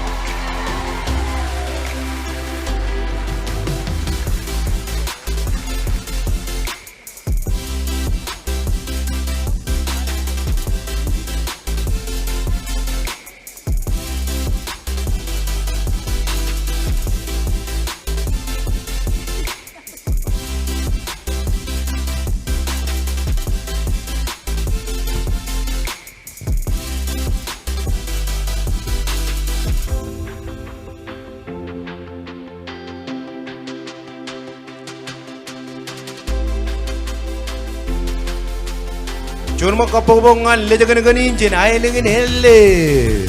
Jurma kapobongan lejagan jin ailingin helle.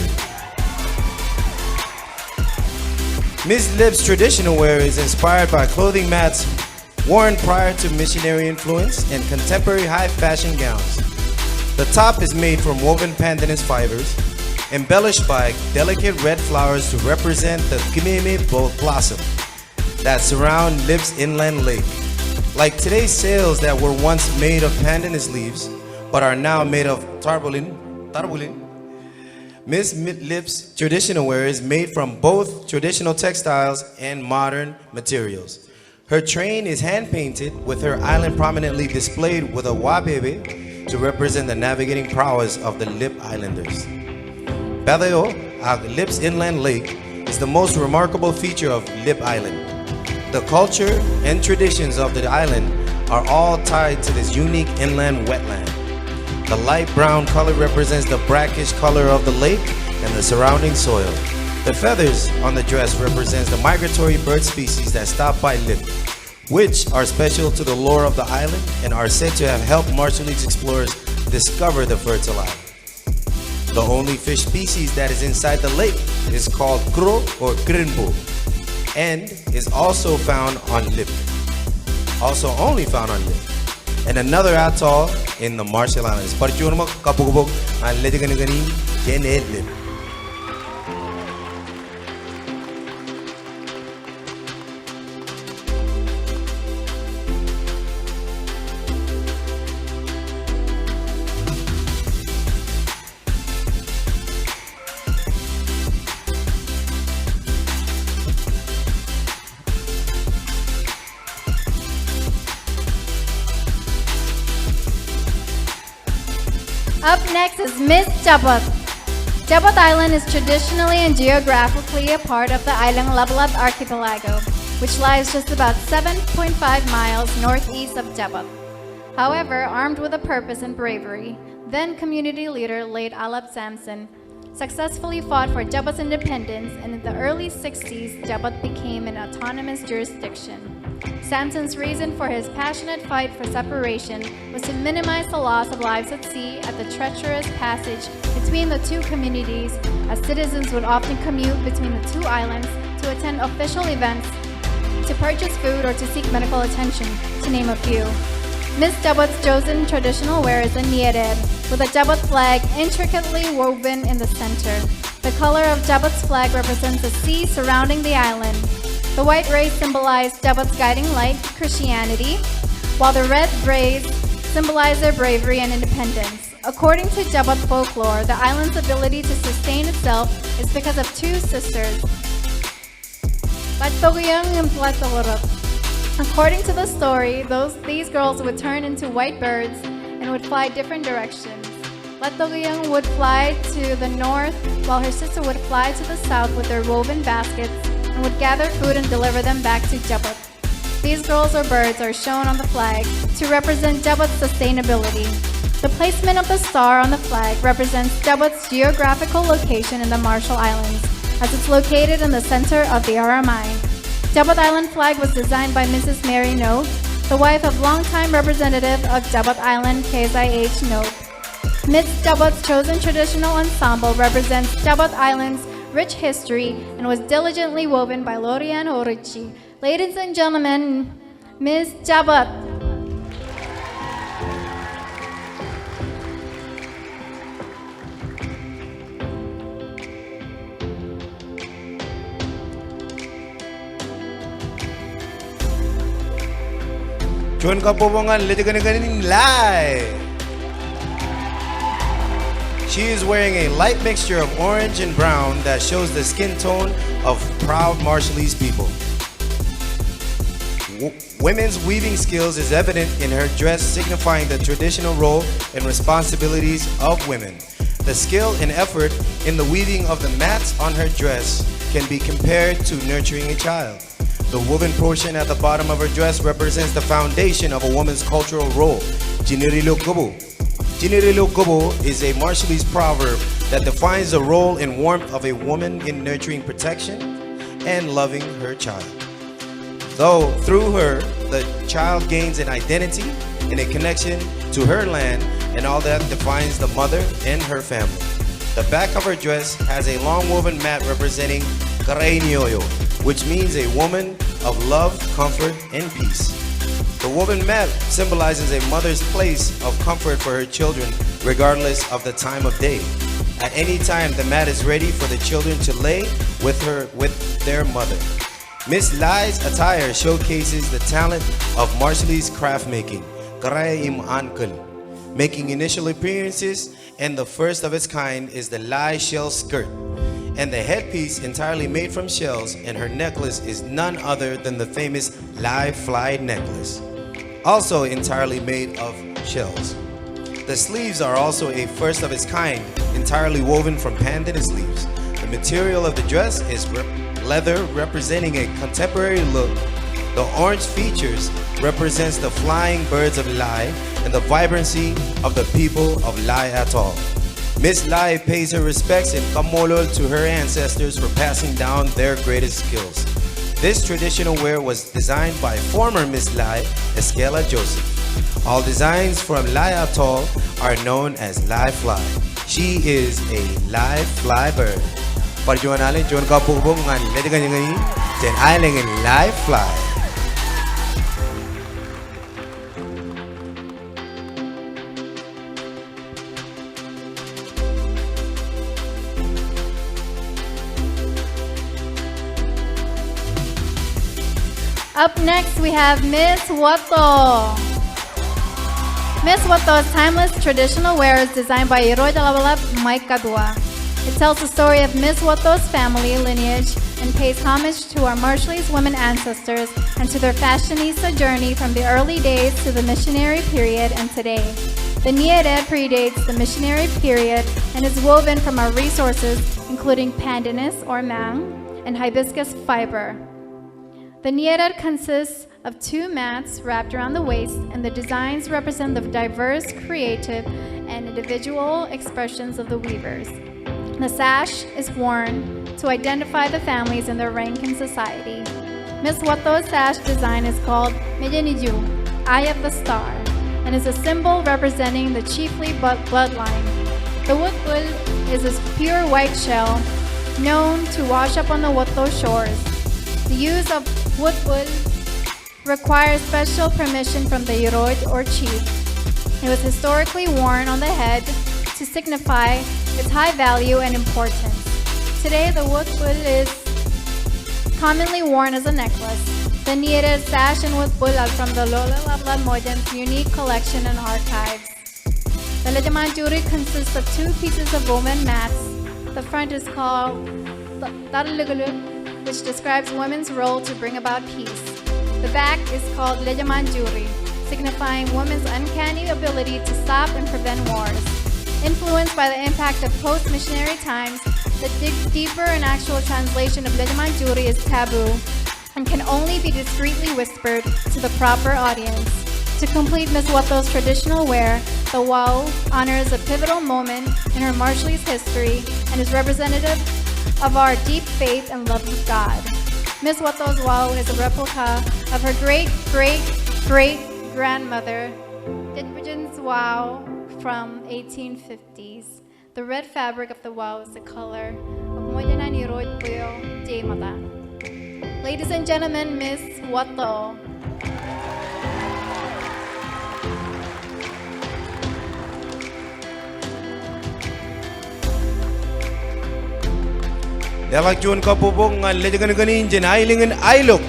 Miss Lip's traditional wear is inspired by clothing mats worn prior to missionary influence and contemporary high fashion gowns. The top is made from woven pandanus fibers, embellished by delicate red flowers to represent the Kimeme blossom that surround Lip's inland lake. Like today's sails that were once made of pandanus leaves, but are now made of tarbulin. Miss Lip's traditional wear is made from both traditional textiles and modern materials. Her train is hand-painted with her island prominently displayed with a wabebe to represent the navigating prowess of the Lip Islanders. Badeo, Lip's inland lake, is the most remarkable feature of Lip Island. The culture and traditions of the island are all tied to this unique inland wetland. The light brown color represents the brackish color of the lake and the surrounding soil. The feathers on the dress represents the migratory bird species that stop by Lip. which are special to the lore of the island and are said to have helped Marshallese explorers discover the fertile island. The only fish species that is inside the lake is called kro or grinbo and is also found on Lip. Also only found on Lip. And another atoll in the Marshall Islands. Parchurma kapugubog ang ledigani Lip. Up next is Miss Jabot. Jabot Island is traditionally and geographically a part of the Island Lablab archipelago, which lies just about 7.5 miles northeast of Jabot. However, armed with a purpose and bravery, then community leader late Alab Samson successfully fought for Jabot's independence, and in the early 60s, Jabot became an autonomous jurisdiction. Samson's reason for his passionate fight for separation was to minimize the loss of lives at sea at the treacherous passage between the two communities, as citizens would often commute between the two islands to attend official events, to purchase food, or to seek medical attention, to name a few. Miss Jabot's chosen traditional wear is a nieder, with a Jabot flag intricately woven in the center. The color of Jabot's flag represents the sea surrounding the island. The white rays symbolize Jabot's guiding light, Christianity, while the red rays symbolize their bravery and independence. According to Jabot folklore, the island's ability to sustain itself is because of two sisters. Latoguyang and Platogorot. According to the story, these girls would turn into white birds and would fly different directions. Latoguyang would fly to the north, while her sister would fly to the south with their woven baskets and would gather food and deliver them back to Jabot. These girls or birds are shown on the flag to represent Jabot's sustainability. The placement of the star on the flag represents Jabot's geographical location in the Marshall Islands, as it's located in the center of the RMI. Jabot Island flag was designed by Mrs. Mary Note, the wife of longtime representative of Jabot Island, KSIH Note. Miss Jabot's chosen traditional ensemble represents Jabot Island's rich history and was diligently woven by Lorian Orici. Ladies and gentlemen, Miss Jabot. Chun kapubongan litiganaganin live. She is wearing a light mixture of orange and brown that shows the skin tone of proud Marshallese people. Women's weaving skills is evident in her dress, signifying the traditional role and responsibilities of women. The skill and effort in the weaving of the mats on her dress can be compared to nurturing a child. The woven portion at the bottom of her dress represents the foundation of a woman's cultural role. Jinirilo Gobo. Jinirilo Gobo is a Marshallese proverb that defines the role and warmth of a woman in nurturing protection and loving her child. Though through her, the child gains an identity and a connection to her land and all that defines the mother and her family. The back of her dress has a long woven mat representing Kareñoyo, which means a woman of love, comfort, and peace. The woven mat symbolizes a mother's place of comfort for her children regardless of the time of day. At any time, the mat is ready for the children to lay with their mother. Miss Lai's attire showcases the talent of Marshallese craft making, Karaim Ankal, making initial appearances, and the first of its kind is the Lai shell skirt. And the headpiece entirely made from shells, and her necklace is none other than the famous Lai fly necklace, also entirely made of shells. The sleeves are also a first of its kind, entirely woven from pandan sleeves. The material of the dress is leather, representing a contemporary look. The orange features represents the flying birds of Lai and the vibrancy of the people of Lai Atoll. Miss Lai pays her respects in Kamolol to her ancestors for passing down their greatest skills. This traditional wear was designed by former Miss Lai, Esquela Joseph. All designs from Lai Atoll are known as Lai Fly. She is a Lai Fly bird. Parjuan alin John kapubong ngan ledi kanyangai jen ailing in Lai Fly. Up next, we have Miss Wato. Miss Wato's timeless traditional wear is designed by Iroy Dalabalab Mike Kadua. It tells the story of Miss Wato's family lineage and pays homage to our Marshallese women ancestors and to their fashionista journey from the early days to the missionary period and today. The Niere predates the missionary period and is woven from our resources, including pandanus or mang and hibiscus fiber. The Niere consists of 2 mats wrapped around the waist, and the designs represent the diverse, creative, and individual expressions of the weavers. The sash is worn to identify the families and their rank in society. Miss Wato's sash design is called Medeniju, Eye of the Star, and is a symbol representing the chiefly bloodline. The woodbull is a pure white shell known to wash up on the Wato shores. The use of woodbull requires special permission from the Yorod or chief. It was historically worn on the head to signify its high value and importance. Today, the woodbull is commonly worn as a necklace. The Niere sash and woodbull are from the Lola Labla Modern's unique collection and archives. The Lejamanjuri consists of 2 pieces of woven mats. The front is called Tarlugulu, which describes women's role to bring about peace. The back is called Lejamanjuri, signifying women's uncanny ability to stop and prevent wars. Influenced by the impact of post-missionary times, the deeper and actual translation of Lejamanjuri is taboo and can only be discreetly whispered to the proper audience. To complete Miss Wato's traditional wear, the WOW honors a pivotal moment in her Marshallese history and is representative of our deep faith and love of God. Miss Wato's WOW is a replica of her great-great-great-grandmother, Ditbujin's WOW from 1850s. The red fabric of the WOW is the color of Moyana ni Roy Puyo Mata. Ladies and gentlemen, Miss Wato. Dalak John kapubong ngan ledi kanyangai jen ailing in Ailuk.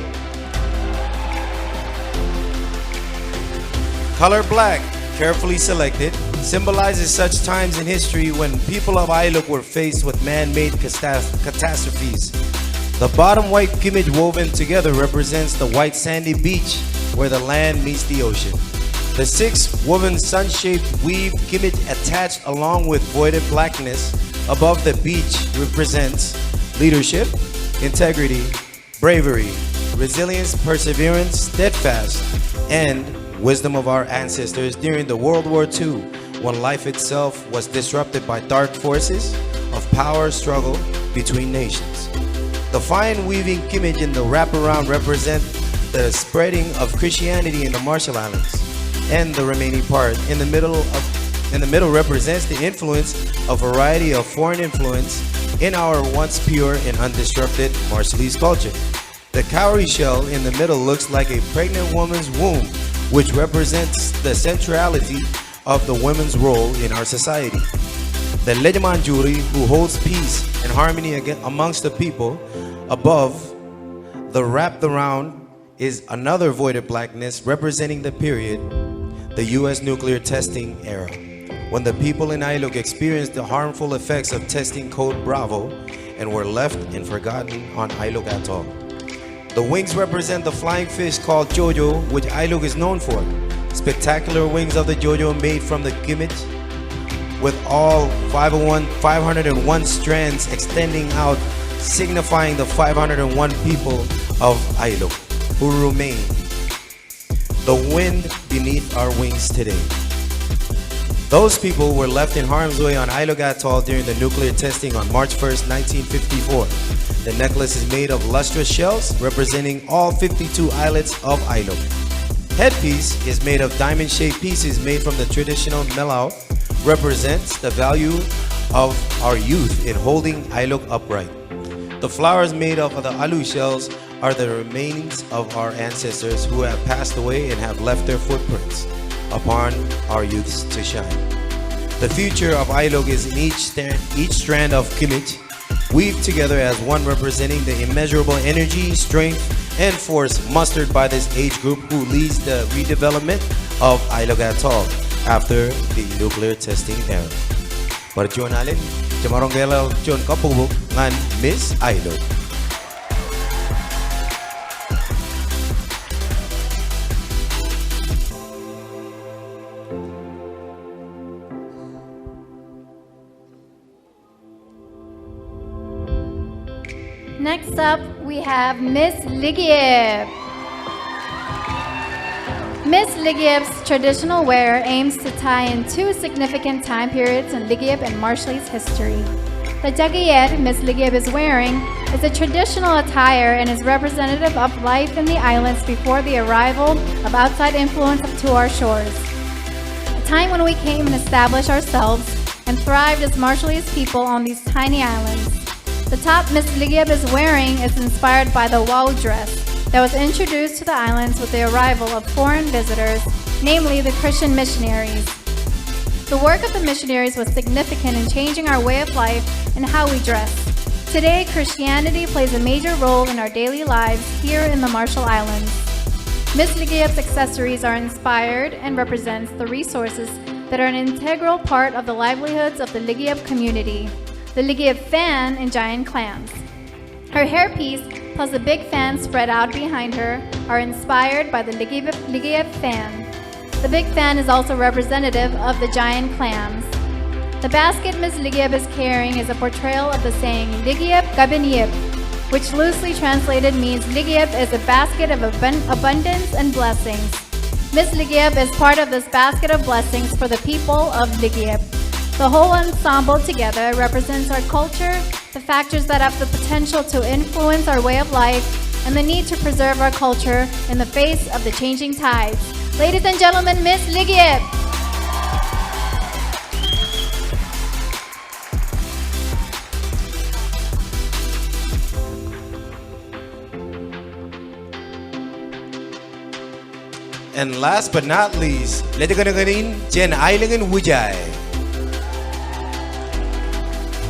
Color black, carefully selected, symbolizes such times in history when people of Ailuk were faced with man-made catastrophes. The bottom white kimage woven together represents the white sandy beach where the land meets the ocean. The 6 woven sun-shaped weave kimage attached along with voided blackness above the beach represents leadership, integrity, bravery, resilience, perseverance, steadfast, and wisdom of our ancestors during the World War II, when life itself was disrupted by dark forces of power struggle between nations. The fine weaving kimage in the wraparound represent the spreading of Christianity in the Marshall Islands, and the remaining part in the middle represents the influence of a variety of foreign influence in our once pure and undisrupted Marshallese culture. The cowrie shell in the middle looks like a pregnant woman's womb, which represents the centrality of the women's role in our society. The Lejamanjuri, who holds peace and harmony amongst the people. Above, the wrapped around is another voided blackness representing the period, the U.S. nuclear testing era, when the people in Ailuk experienced the harmful effects of testing Code Bravo and were left and forgotten on Ailuk Atoll. The wings represent the flying fish called Jojo, which Ailuk is known for. Spectacular wings of the Jojo made from the kimage with all 501 strands extending out, signifying the 501 people of Ailuk who remain the wind beneath our wings today. Those people were left in harm's way on Ilog Atoll during the nuclear testing on March 1st, 1954. The necklace is made of lustrous shells representing all 52 islets of Ilog. Headpiece is made of diamond-shaped pieces made from the traditional melau, represents the value of our youth in holding Ilog upright. The flowers made of the alu shells are the remains of our ancestors who have passed away and have left their footprints upon our youths to shine. The future of Ilog is in each strand of kimich, weaved together as one, representing the immeasurable energy, strength, and force mustered by this age group who leads the redevelopment of Ilog Atoll after the nuclear testing era. Perjuan alin, cemarong gelal John kapubuk ngan Miss Ilog. Next up, we have Miss Ligieb. Miss Ligieb's traditional wear aims to tie in two significant time periods in Ligieb and Marshallese history. The jacket Miss Ligieb is wearing is a traditional attire and is representative of life in the islands before the arrival of outside influence to our shores. A time when we came and established ourselves and thrived as Marshallese people on these tiny islands. The top Miss Ligieb is wearing is inspired by the wow dress that was introduced to the islands with the arrival of foreign visitors, namely the Christian missionaries. The work of the missionaries was significant in changing our way of life and how we dress. Today, Christianity plays a major role in our daily lives here in the Marshall Islands. Miss Ligieb's accessories are inspired and represents the resources that are an integral part of the livelihoods of the Ligieb community. The Ligieb fan and giant clams. Her hairpiece plus a big fan spread out behind her are inspired by the Ligieb fan. The big fan is also representative of the giant clams. The basket Ms. Ligieb is carrying is a portrayal of the saying Ligieb Gabinieb, which loosely translated means Ligieb is a basket of abundance and blessings. Ms. Ligieb is part of this basket of blessings for the people of Ligieb. The whole ensemble together represents our culture, the factors that have the potential to influence our way of life, and the need to preserve our culture in the face of the changing tides. Ladies and gentlemen, Miss Ligieb. And last but not least, Ledegananin Jen Ailingan Wujai.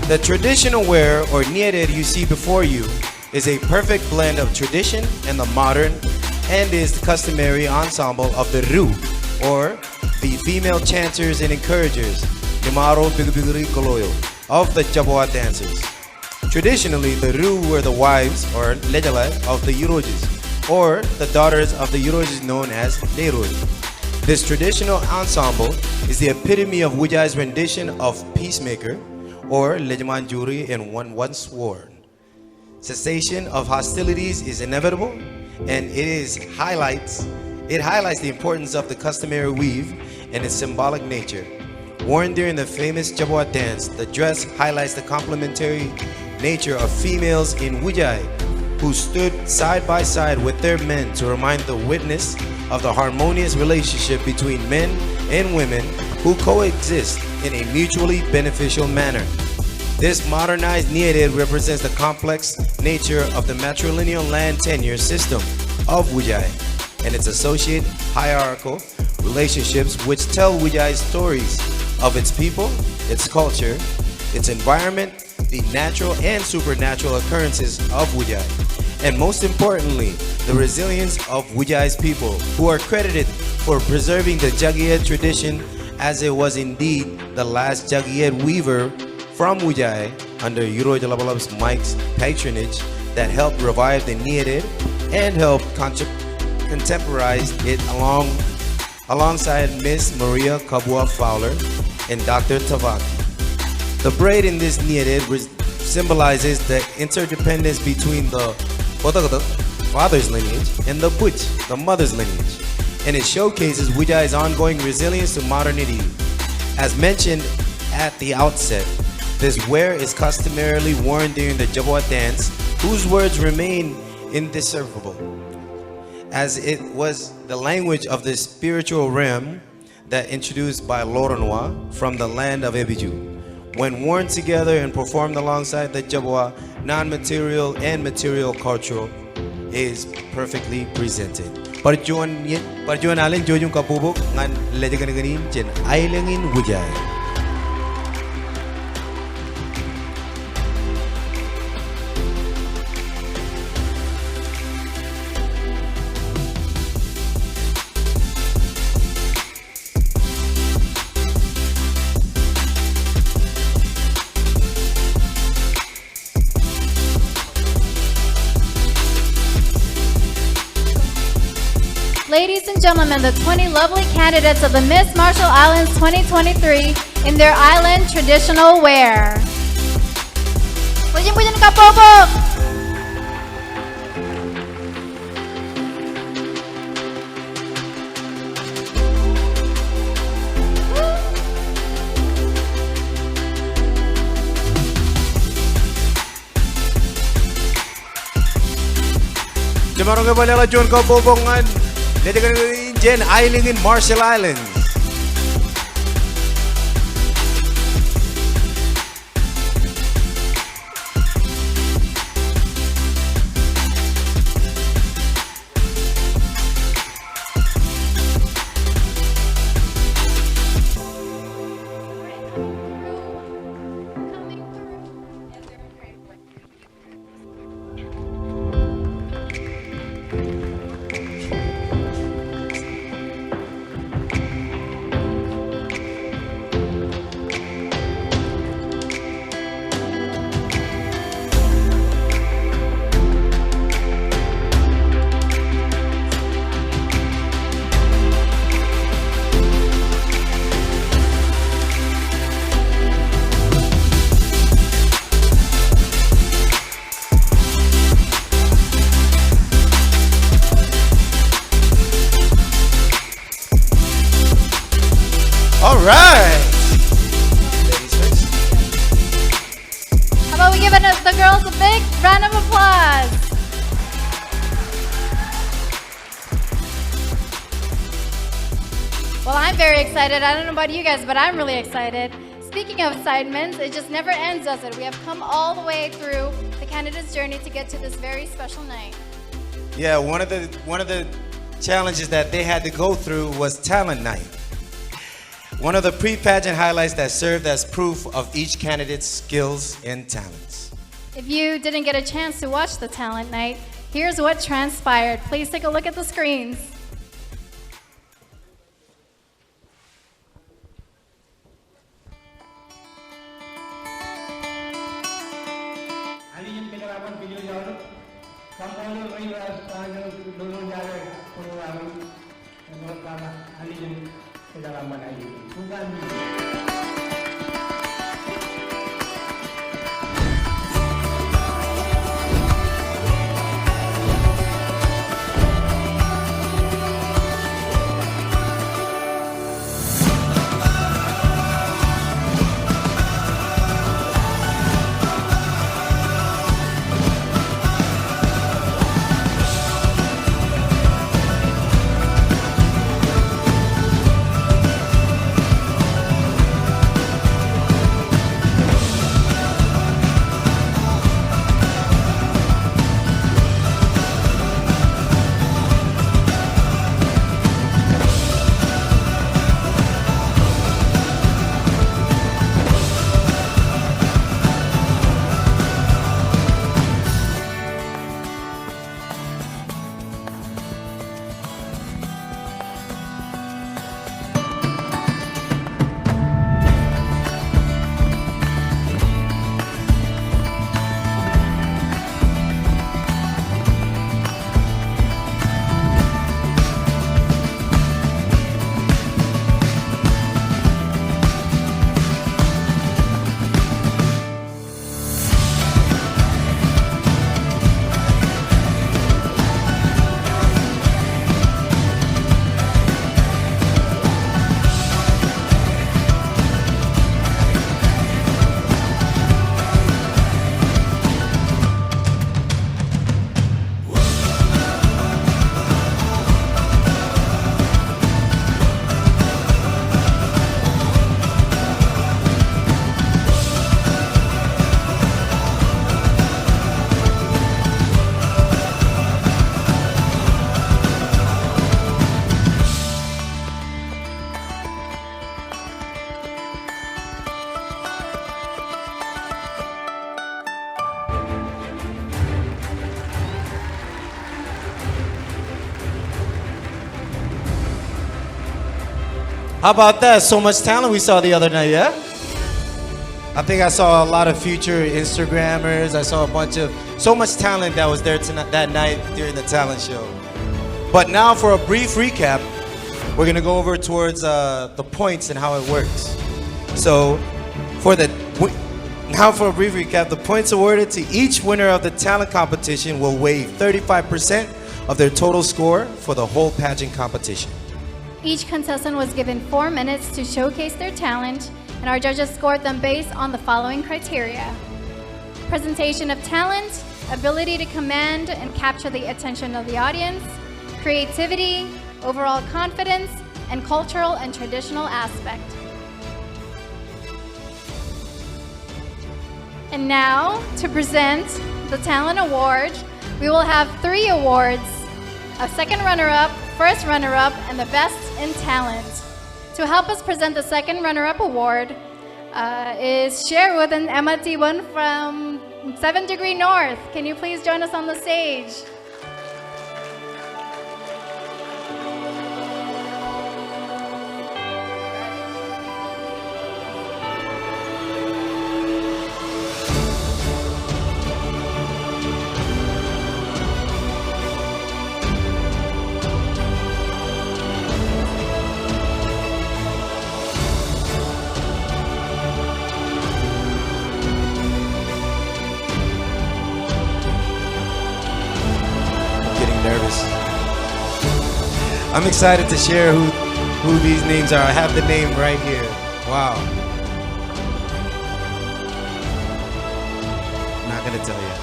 The traditional wear or niader you see before you is a perfect blend of tradition and the modern, and is the customary ensemble of the Ru, or the female chanters and encouragers, Nimaro Bigubiguri Koloyo, of the Jaboa dancers. Traditionally, the Ru were the wives or Lejala of the Urojis, or the daughters of the Urojis known as Leroy. This traditional ensemble is the epitome of Wujai's rendition of Peacemaker, or Lejamanjuri in One Once Sworn. Cessation of hostilities is inevitable, and it highlights the importance of the customary weave and its symbolic nature. Worn during the famous Jaboa dance, the dress highlights the complementary nature of females in Wujai, who stood side by side with their men to remind the witness of the harmonious relationship between men and women who coexist in a mutually beneficial manner. This modernized niader represents the complex nature of the matrilineal land tenure system of Wujai and its associated hierarchical relationships, which tell Wujai's stories of its people, its culture, its environment, the natural and supernatural occurrences of Wujai, and most importantly, the resilience of Wujai's people, who are credited for preserving the Jagiet tradition, as it was indeed the last Jagiet weaver from Wujai under Yuro Jalabalab's Mike's patronage that helped revive the niader and helped contemporize it alongside Miss Maria Kabua Fowler and Dr. Tavaki. The braid in this niader symbolizes the interdependence between the father's lineage and the Butch, the mother's lineage, and it showcases Wujai's ongoing resilience to modernity. As mentioned at the outset, this wear is customarily worn during the Jaboa dance, whose words remain indecipherable, as it was the language of the spiritual realm that introduced by Loronwa from the land of Ebiju. When worn together and performed alongside the Jaboa, non-material and material culture is perfectly presented. Perjuan alin jojung kapubuk ngan lejegan-ganin jen ailengin wujai. Ladies and gentlemen, the 20 lovely candidates of the Miss Marshall Islands 2023 in their island traditional wear. Pujan-pujan kapobok! Jamarong kebalala John kapobongan. Lejegan-ganin jen ailengin Marshall Islands. All right. Ladies first. How about we give the girls a big round of applause? Well, I'm very excited. I don't know about you guys, but I'm really excited. Speaking of excitement, it just never ends, does it? We have come all the way through the candidate's journey to get to this very special night. Yeah, one of the challenges that they had to go through was talent night. One of the pre-pageant highlights that served as proof of each candidate's skills and talents. If you didn't get a chance to watch the talent night, here's what transpired. Please take a look at the screens. How about that? So much talent we saw the other night, yeah? I think I saw a lot of future Instagrammers. I saw a bunch of, so much talent that was there tonight, that night during the talent show. But now for a brief recap, we're gonna go over towards the points and how it works. So now for a brief recap, the points awarded to each winner of the talent competition will weigh 35% of their total score for the whole pageant competition. Each contestant was given 4 minutes to showcase their talent, and our judges scored them based on the following criteria: presentation of talent, ability to command and capture the attention of the audience, creativity, overall confidence, and cultural and traditional aspect. And now, to present the Talent Award, we will have 3 awards: a second runner-up, first runner-up, and the best in talent. To help us present the second runner-up award is Sherwood and Emma T1 from 7 Degree North. Can you please join us on the stage? I'm excited to share who these names are. I have the name right here. Wow. Not gonna tell you.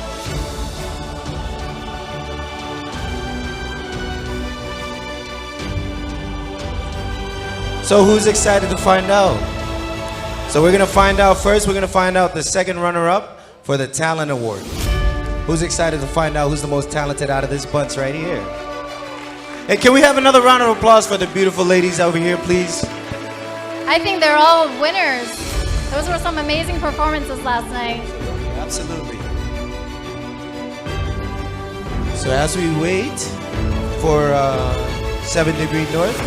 So who's excited to find out? So we're gonna find out first, we're gonna find out the second runner-up for the Talent Award. Who's excited to find out who's the most talented out of this bunch right here? Hey, can we have another round of applause for the beautiful ladies over here, please? I think they're all winners. Those were some amazing performances last night. Absolutely. So as we wait for 7 Degree North.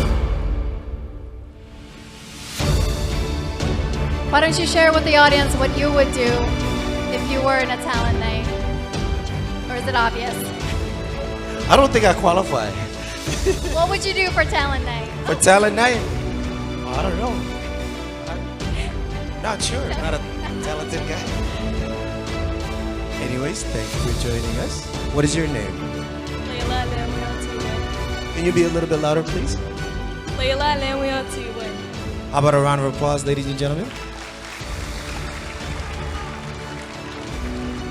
Why don't you share with the audience what you would do if you were in a talent night? Or is it obvious? I don't think I qualify. What would you do for talent night? For talent night? I don't know. Not sure. Not a talented guy. Anyways, thank you for joining us. What is your name? Layla Lamwion Can you be a little bit louder, please? Layla Lamwion T1. How about a round of applause, ladies and gentlemen?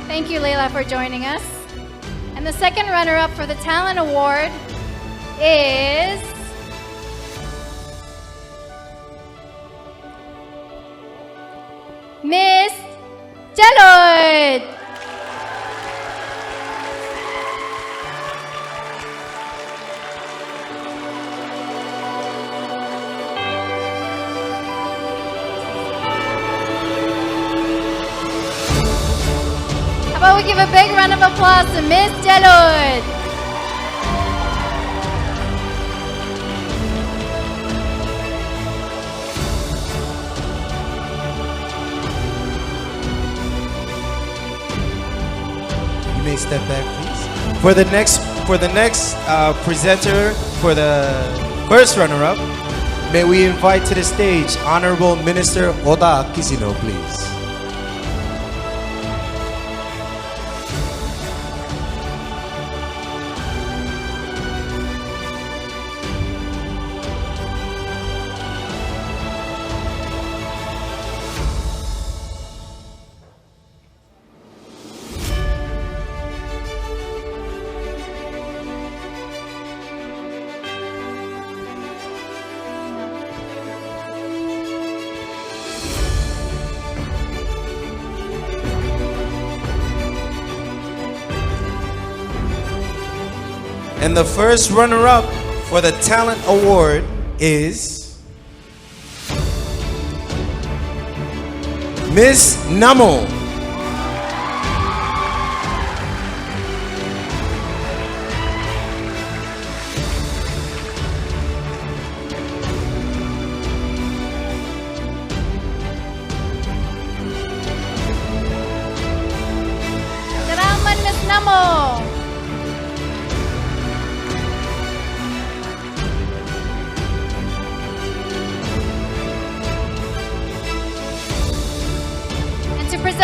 Thank you, Layla, for joining us. And the second runner-up for the Talent Award is Miss Jalod. How about we give a big round of applause to Miss Jalod. Step back, please. For the next presenter, for the first runner-up, may we invite to the stage Honorable Minister Oda Kisino, please. And the first runner-up for the Talent Award is Miss Namo.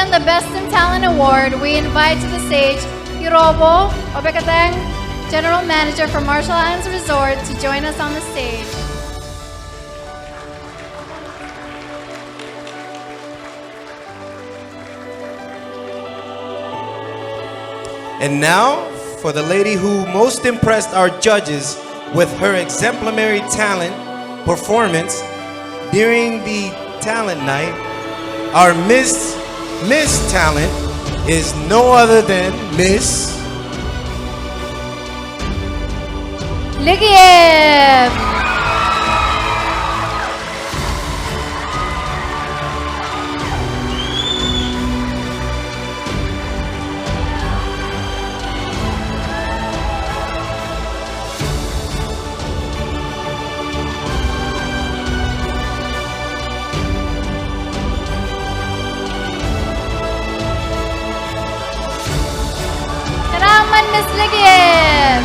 present the Best in Talent Award, we invite to the stage Hirobo Obekateng, General Manager for Marshall Islands Resort, to join us on the stage. And now, for the lady who most impressed our judges with her exemplary talent performance during the talent night, our Miss Talent is no other than Miss Ligiev. Salamat, Miss Ligiev.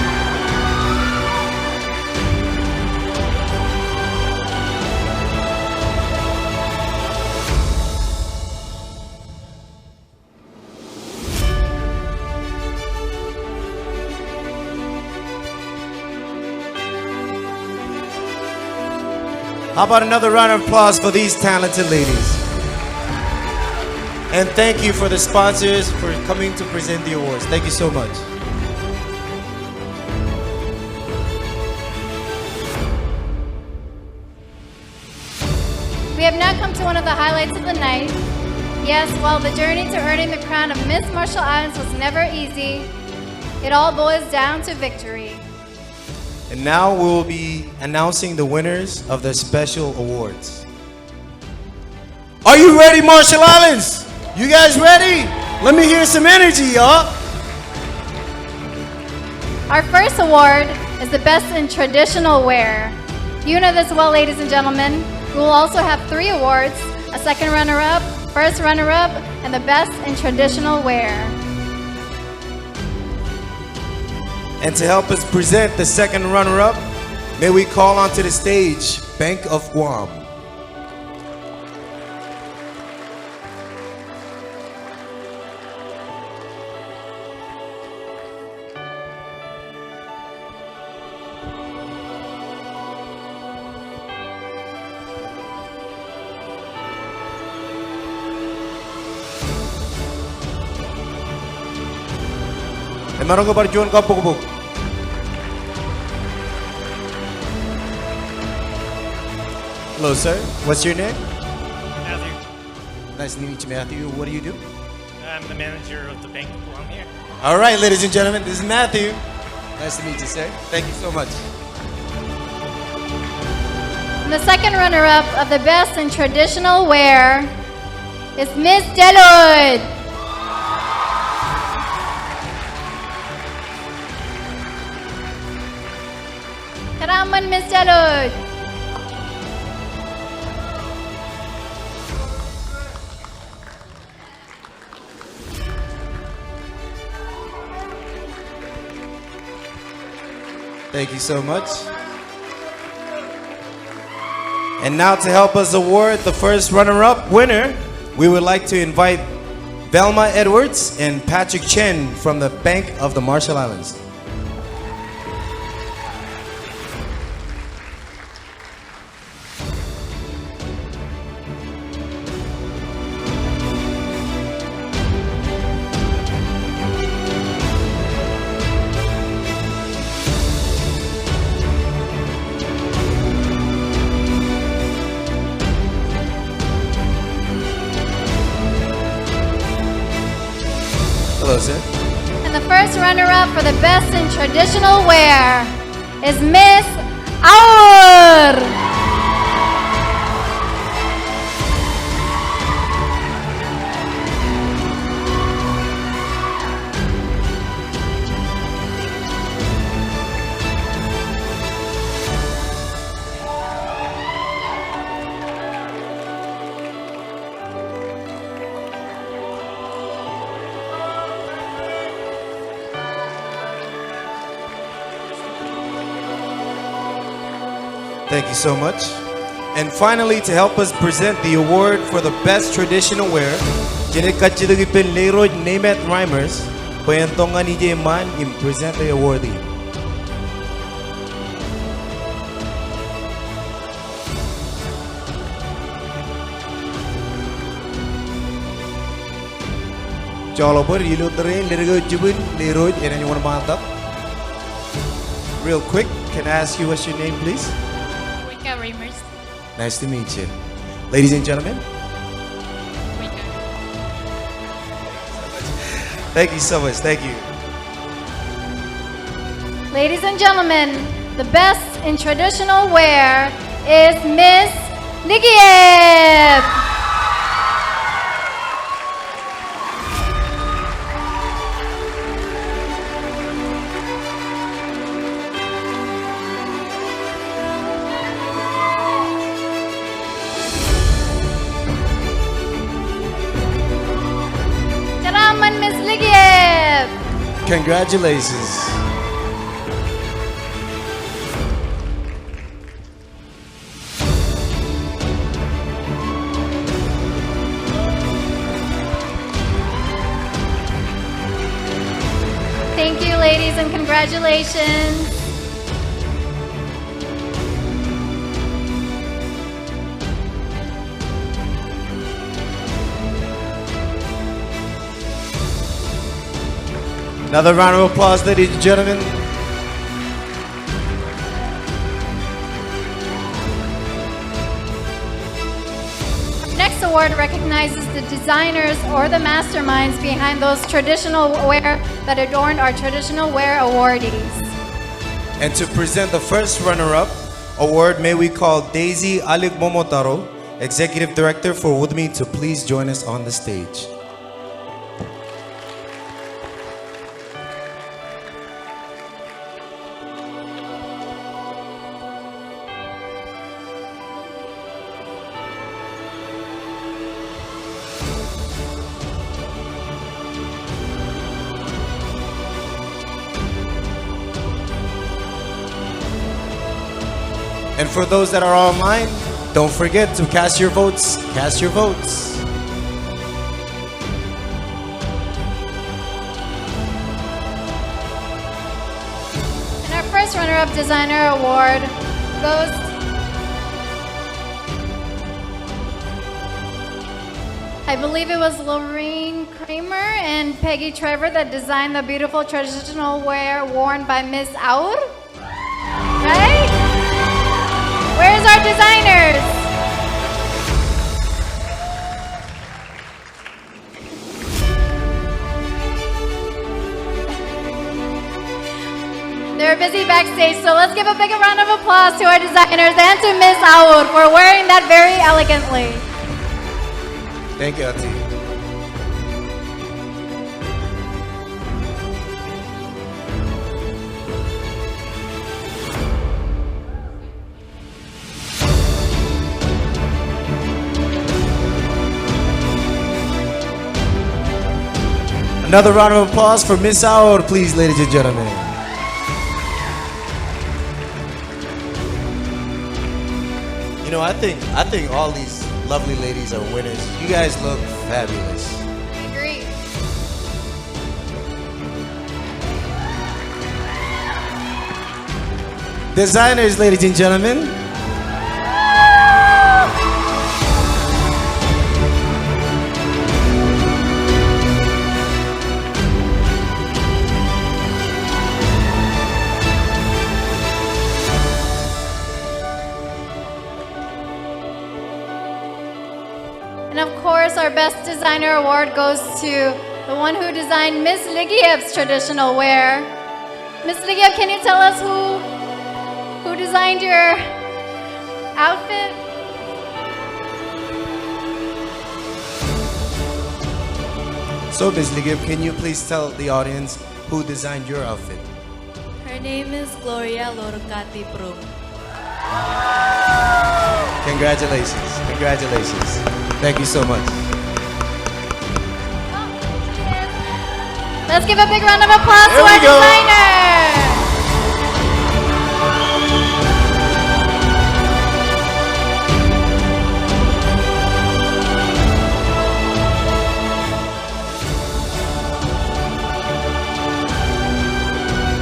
How about another round of applause for these talented ladies? And thank you for the sponsors for coming to present the awards. Thank you so much. We have now come to one of the highlights of the night. Yes, while the journey to earning the crown of Miss Marshall Islands was never easy, it all boils down to victory. And now we'll be announcing the winners of the special awards. Are you ready, Marshall Islands? You guys ready? Let me hear some energy, y'all. Our first award is the Best in Traditional Wear. You know this well, ladies and gentlemen. We will also have 3 awards, a second runner-up, first runner-up, and the Best in Traditional Wear. And to help us present the second runner-up, may we call onto the stage Bank of Guam. Meron ka ba John Kapukbuk? Hello, sir. What's your name? Matthew, Nice to meet you, Matthew. What do you do? I'm the manager of the bank of Guam here. All right, ladies and gentlemen, this is Matthew. Nice to meet you, sir. Thank you so much. And the second runner-up of the Best in Traditional Wear is Miss Deloyd. Karaman, Miss Deloyd. Thank you so much. And now to help us award the first runner-up winner, we would like to invite BILLMA Edwards and Patrick Chen from the Bank of the Marshall Islands. Hello, sir. And the first runner-up for the Best in Traditional Wear is Miss Aur. Thank you so much. And finally, to help us present the award for the Best Traditional Wear, Jenek kachidagi pen Leroy Nemet Rhymers, Payantonga ni man im present the awardee. Joloper, you look the rain, Leroy Jubin, Leroy, and anyone want up? Real quick, can I ask you what's your name, please? Wika Reimers. Nice to meet you. Ladies and gentlemen, Wika. thank you so much. Thank you. Ladies and gentlemen, the best in traditional wear is Miss Ligiev. Salamat, Miss Ligiev. Congratulations. Thank you, ladies, and congratulations. Another round of applause, ladies and gentlemen. Next award recognizes the designers or the masterminds behind those traditional wear that adorned our traditional wear awardees. And to present the first runner-up award, may we call Daisy Alik Momotaro, Executive Director for Woodme, to please join us on the stage. And for those that are online, don't forget to cast your votes. Cast your votes. And our first runner-up designer award goes I believe it was Lorraine Kramer and Peggy Trevor that designed the beautiful traditional wear worn by Miss Aur. Right? Where's our designers? They're busy backstage, so let's give a big round of applause to our designers and to Miss Aur for wearing that very elegantly. Thank you, Ati. Another round of applause for Miss Aur, please, ladies and gentlemen. You know, I think all these lovely ladies are winners. You guys look fabulous. I agree. Designers, ladies and gentlemen. And of course, our Best Designer Award goes to the one who designed Miss Ligiev's traditional wear. Miss Ligiev, can you tell us who designed your outfit? So, Ms. Ligiev, can you please tell the audience who designed your outfit? Her name is Gloria Lorcati Pro. Congratulations. Congratulations. Thank you so much. Let's give a big round of applause There to we our go. designer.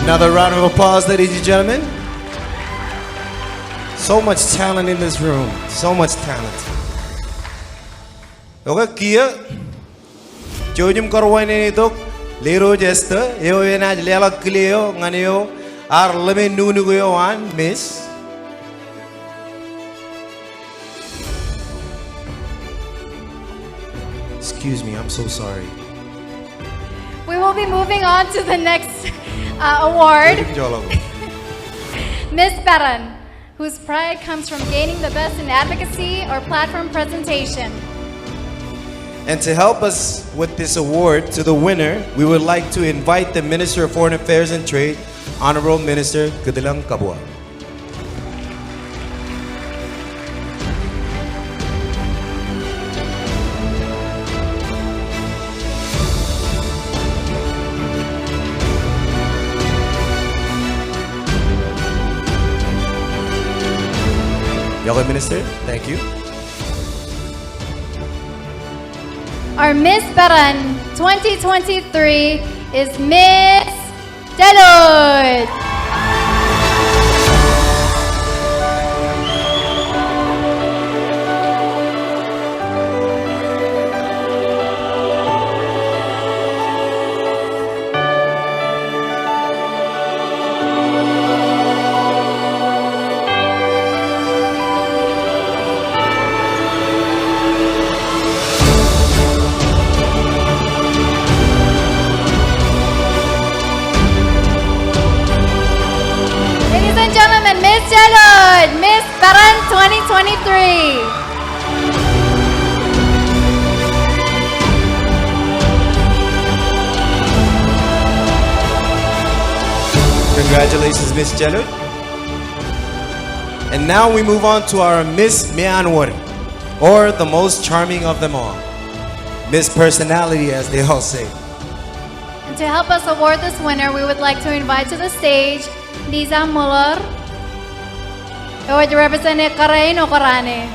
Another round of applause, ladies and gentlemen. So much talent in this room. So much talent. Okay, kia. Jojum korwan ini tok lero jesta. Eo ena lela kleo nganeo ar leme nunu goyo an miss. Excuse me, I'm so sorry. We will be moving on to the next award. Miss Baran, whose pride comes from gaining the best in advocacy or platform presentation. And to help us with this award to the winner, we would like to invite the Minister of Foreign Affairs and Trade, Honorable Minister Kadilang Kabua. Yoga Minister, thank you. Our Miss Baran 2023 is Miss Deloitte. Ladies and gentlemen, Miss Deloitte, Miss Baran 2023. Congratulations, Miss Jello. And now we move on to our Miss Myanmar, or the most charming of them all. Miss Personality, as they all say. And to help us award this winner, we would like to invite to the stage Lisa Muller, who would represent Karain o Karane.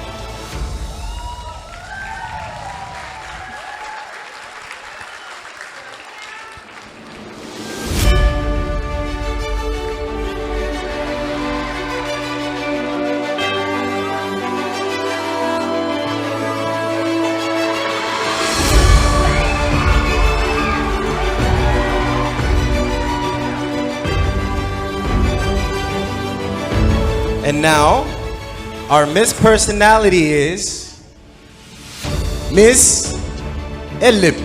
And now, our Miss Personality is Miss Elip.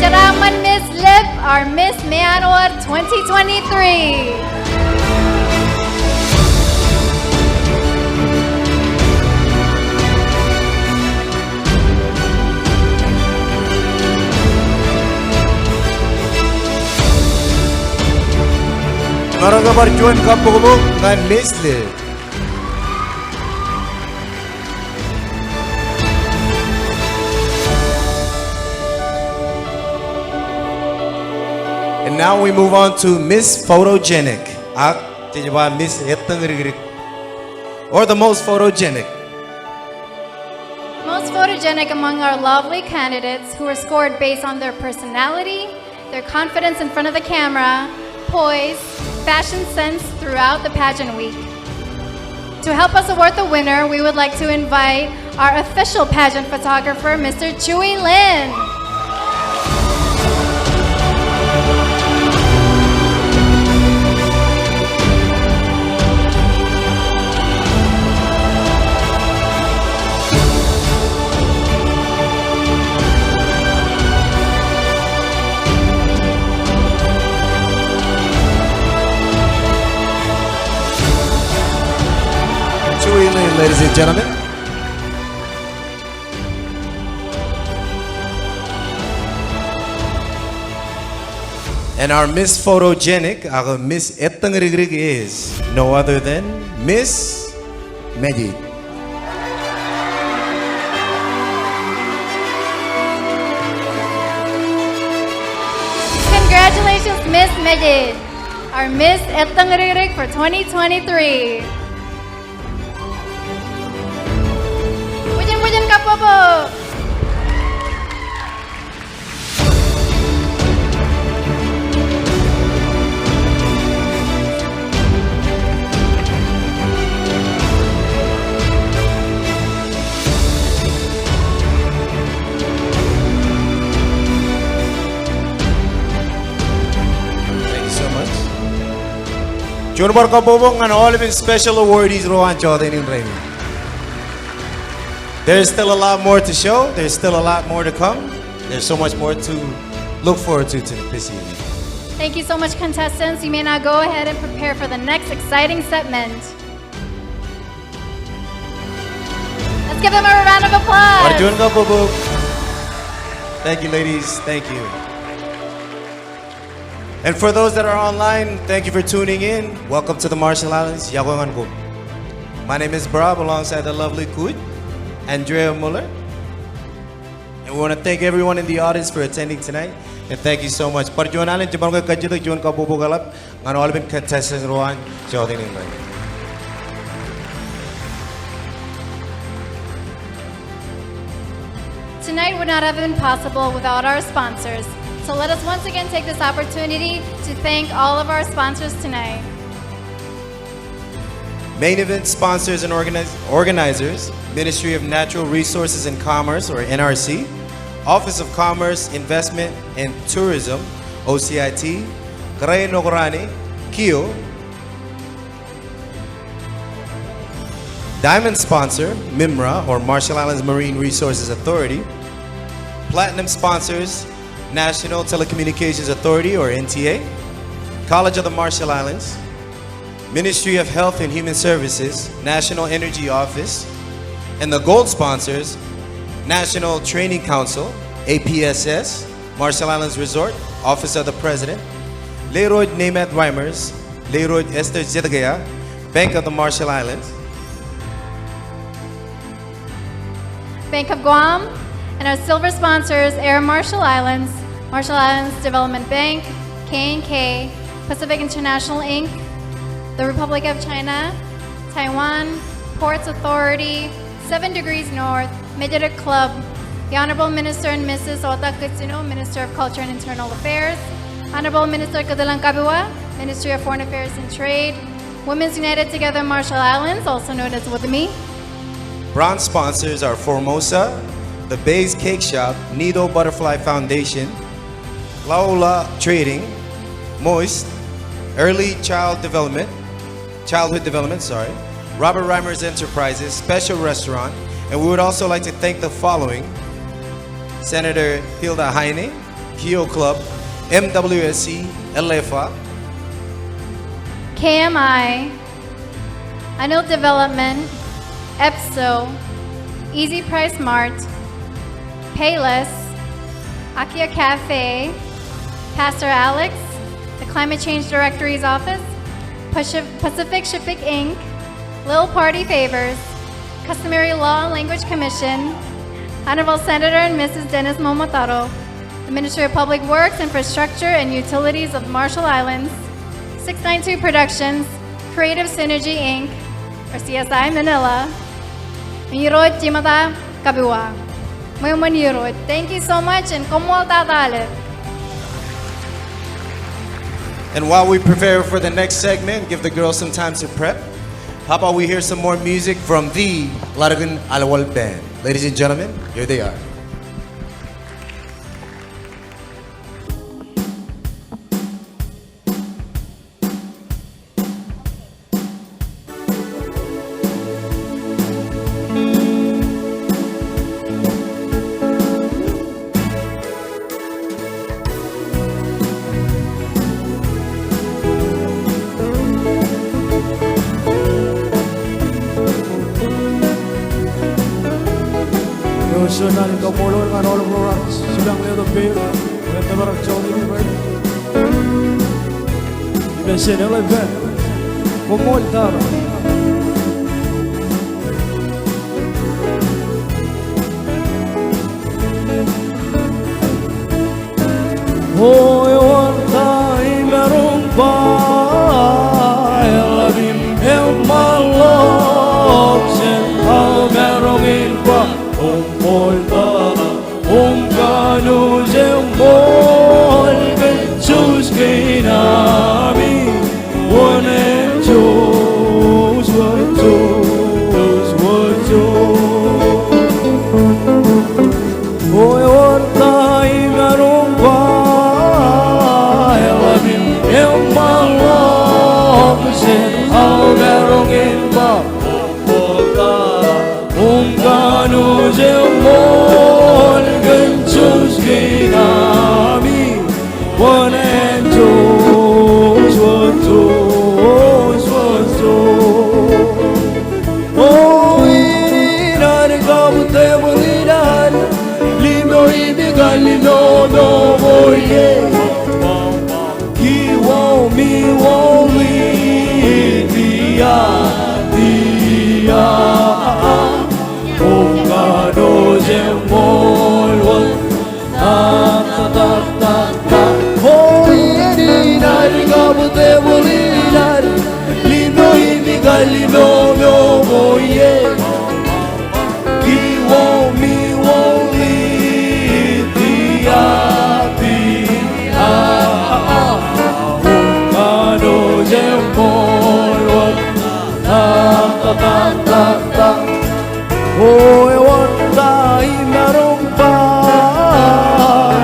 Jaraman Miss Lip, our Miss Myanmar 2023. Maranga barjuan kapugubog ngan Miss Lip. And now we move on to Miss Photogenic. Miss or the most photogenic. Most photogenic among our lovely candidates who are scored based on their personality, their confidence in front of the camera, poise, fashion sense throughout the pageant week. To help us award the winner, we would like to invite our official pageant photographer, Mr. Chewy Lin. Chewy Lin, ladies and gentlemen. And our Miss Photogenic, our Miss Etangrig is no other than Miss Majid. Congratulations, Miss Majid, our Miss Etangrig for 2023. ALWAL po! Thank you so much. June Barkabobong and all of his special awardees Rohan Choudhury and Remy. There's still a lot more to show. There's still a lot more to come. There's so much more to look forward to this evening. Thank you so much, contestants. You may now go ahead and prepare for the next exciting segment. Let's give them a round of applause. June Barkabobong. Thank you, ladies. Thank you. And for those that are online, thank you for tuning in. Welcome to the Marshall Islands. Yagongan ko. My name is Brab, alongside the lovely Kuit, Andrea Muller. And we want to thank everyone in the audience for attending tonight. And thank you so much. Parjuanan jumpa ko kajido June ka bubugalap ngan all bin contestants Rohan Choudhury and Remy. Tonight would not have been possible without our sponsors. So let us once again take this opportunity to thank all of our sponsors tonight. Main event sponsors and organizers, Ministry of Natural Resources and Commerce, or NRC, Office of Commerce, Investment and Tourism, OCIT, Karay Nokorani, KIO. Diamond sponsor, MIMRA, or Marshall Islands Marine Resources Authority. Platinum sponsors, National Telecommunications Authority, or NTA, College of the Marshall Islands, Ministry of Health and Human Services, National Energy Office, and the gold sponsors, National Training Council, APSS, Marshall Islands Resort, Office of the President, Leroy Namath Reimers, Leroy Esther Zedagaya, Bank of the Marshall Islands, Bank of Guam, and our silver sponsors, Air Marshall Islands Development Bank, K&K, Pacific International Inc., the Republic of China, Taiwan, Ports Authority, 7 Degrees North, Majuro Club, the Honorable Minister and Mrs. Ota Kutsuno, Minister of Culture and Internal Affairs, Honorable Minister Kadalang Kabiwa, Ministry of Foreign Affairs and Trade, Women's United Together Marshall Islands, also known as WUTHMI. Bronze sponsors are Formosa, the Bay's Cake Shop, Nido Butterfly Foundation, Laola Trading, Moist, Early Childhood Development, Robert Reimers Enterprises, Special Restaurant, and we would also like to thank the following: Senator Hilda Heine, KIO Club, MWSC, LFA, KMI, Anil Development, EPSO, Easy Price Mart, Payless, Akia Cafe, Pastor Alex, the Climate Change Directory's Office, Pacific Shipping Inc., Lil Party Favors, Customary Law and Language Commission, Honorable Senator and Mrs. Dennis Momotaro, the Ministry of Public Works, Infrastructure, and Utilities of Marshall Islands, 692 Productions, Creative Synergy Inc., or CSI Manila, Manirod Jimata Kabiwa. May Manirod. Thank you so much, and kumwal tatalit. And while we prepare for the next segment, give the girls some time to prep, how about we hear some more music from the LADDRIK ALWAL Band. Ladies and gentlemen, here they are. National Kamulon and all of our silang little beer and the Barak Johnny River. Even said, "Eleven, Kumul Tara." Hoy warta imerong ba Elavim el malok Sen al merong ilba Ungkanujem molgen suskinami Wanen Jos Oi ortai merumba Elabim emalak Sen al merungin ba Ungkanujem molgen suskinami Wanen Jos Oh inari kabute bulinan Limo ibigan lino no boye He won't me won't leave Dia Ungkanujem molgen Oh inari kabute bulinan Limo ibigan lino no boye He won't me won't leave Dia Ungkanujem molgen Oh wanda imarumpa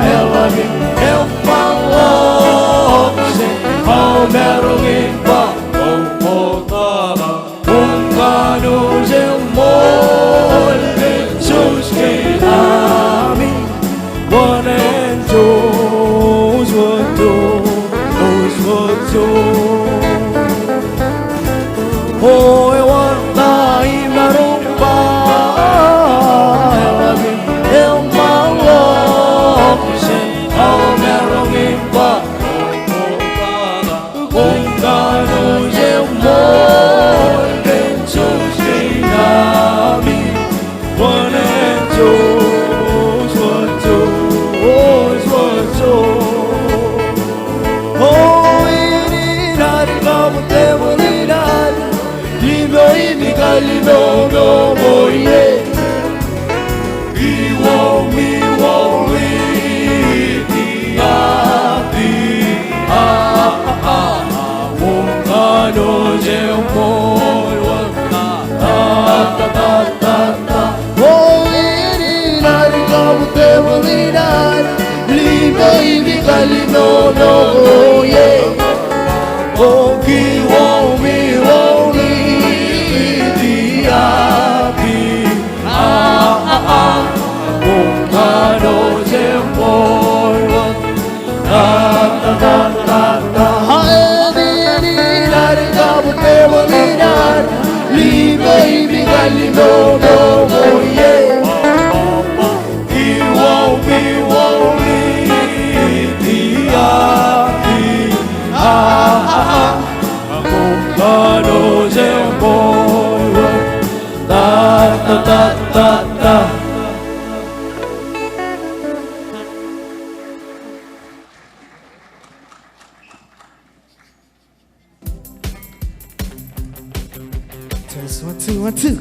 Elabim empalok Au merungin pa Ungkanujem molgen suskinami Wanen Jos Oh wanda imarumpa Elabim empalok Au merungin pa Ungkanujem molgen suskinami Wanen Jos Oh ini dari kamu temulinan Limo ini kali no boye He won't me won't leave Ungkanujem molgen Oh ini dari kamu temulinan Limo ini kali no boye Oh he won't me won't leave Ungkanujem molgen Ini dari kamu temulinan Limo ini kali no boye He won't me won't leave Ungkanujem molgen Test 1 2 1 2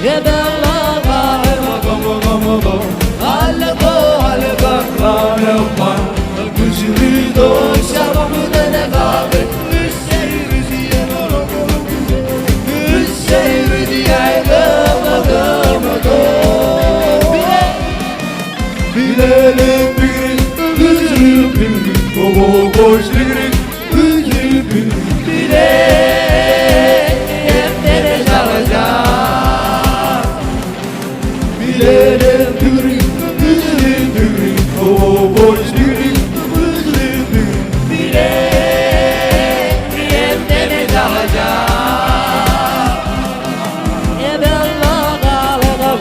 Yeah, boys lyric bile yemlere çalacak bilelim lyric oh boys lyric bile yemlere çalacak ebella gala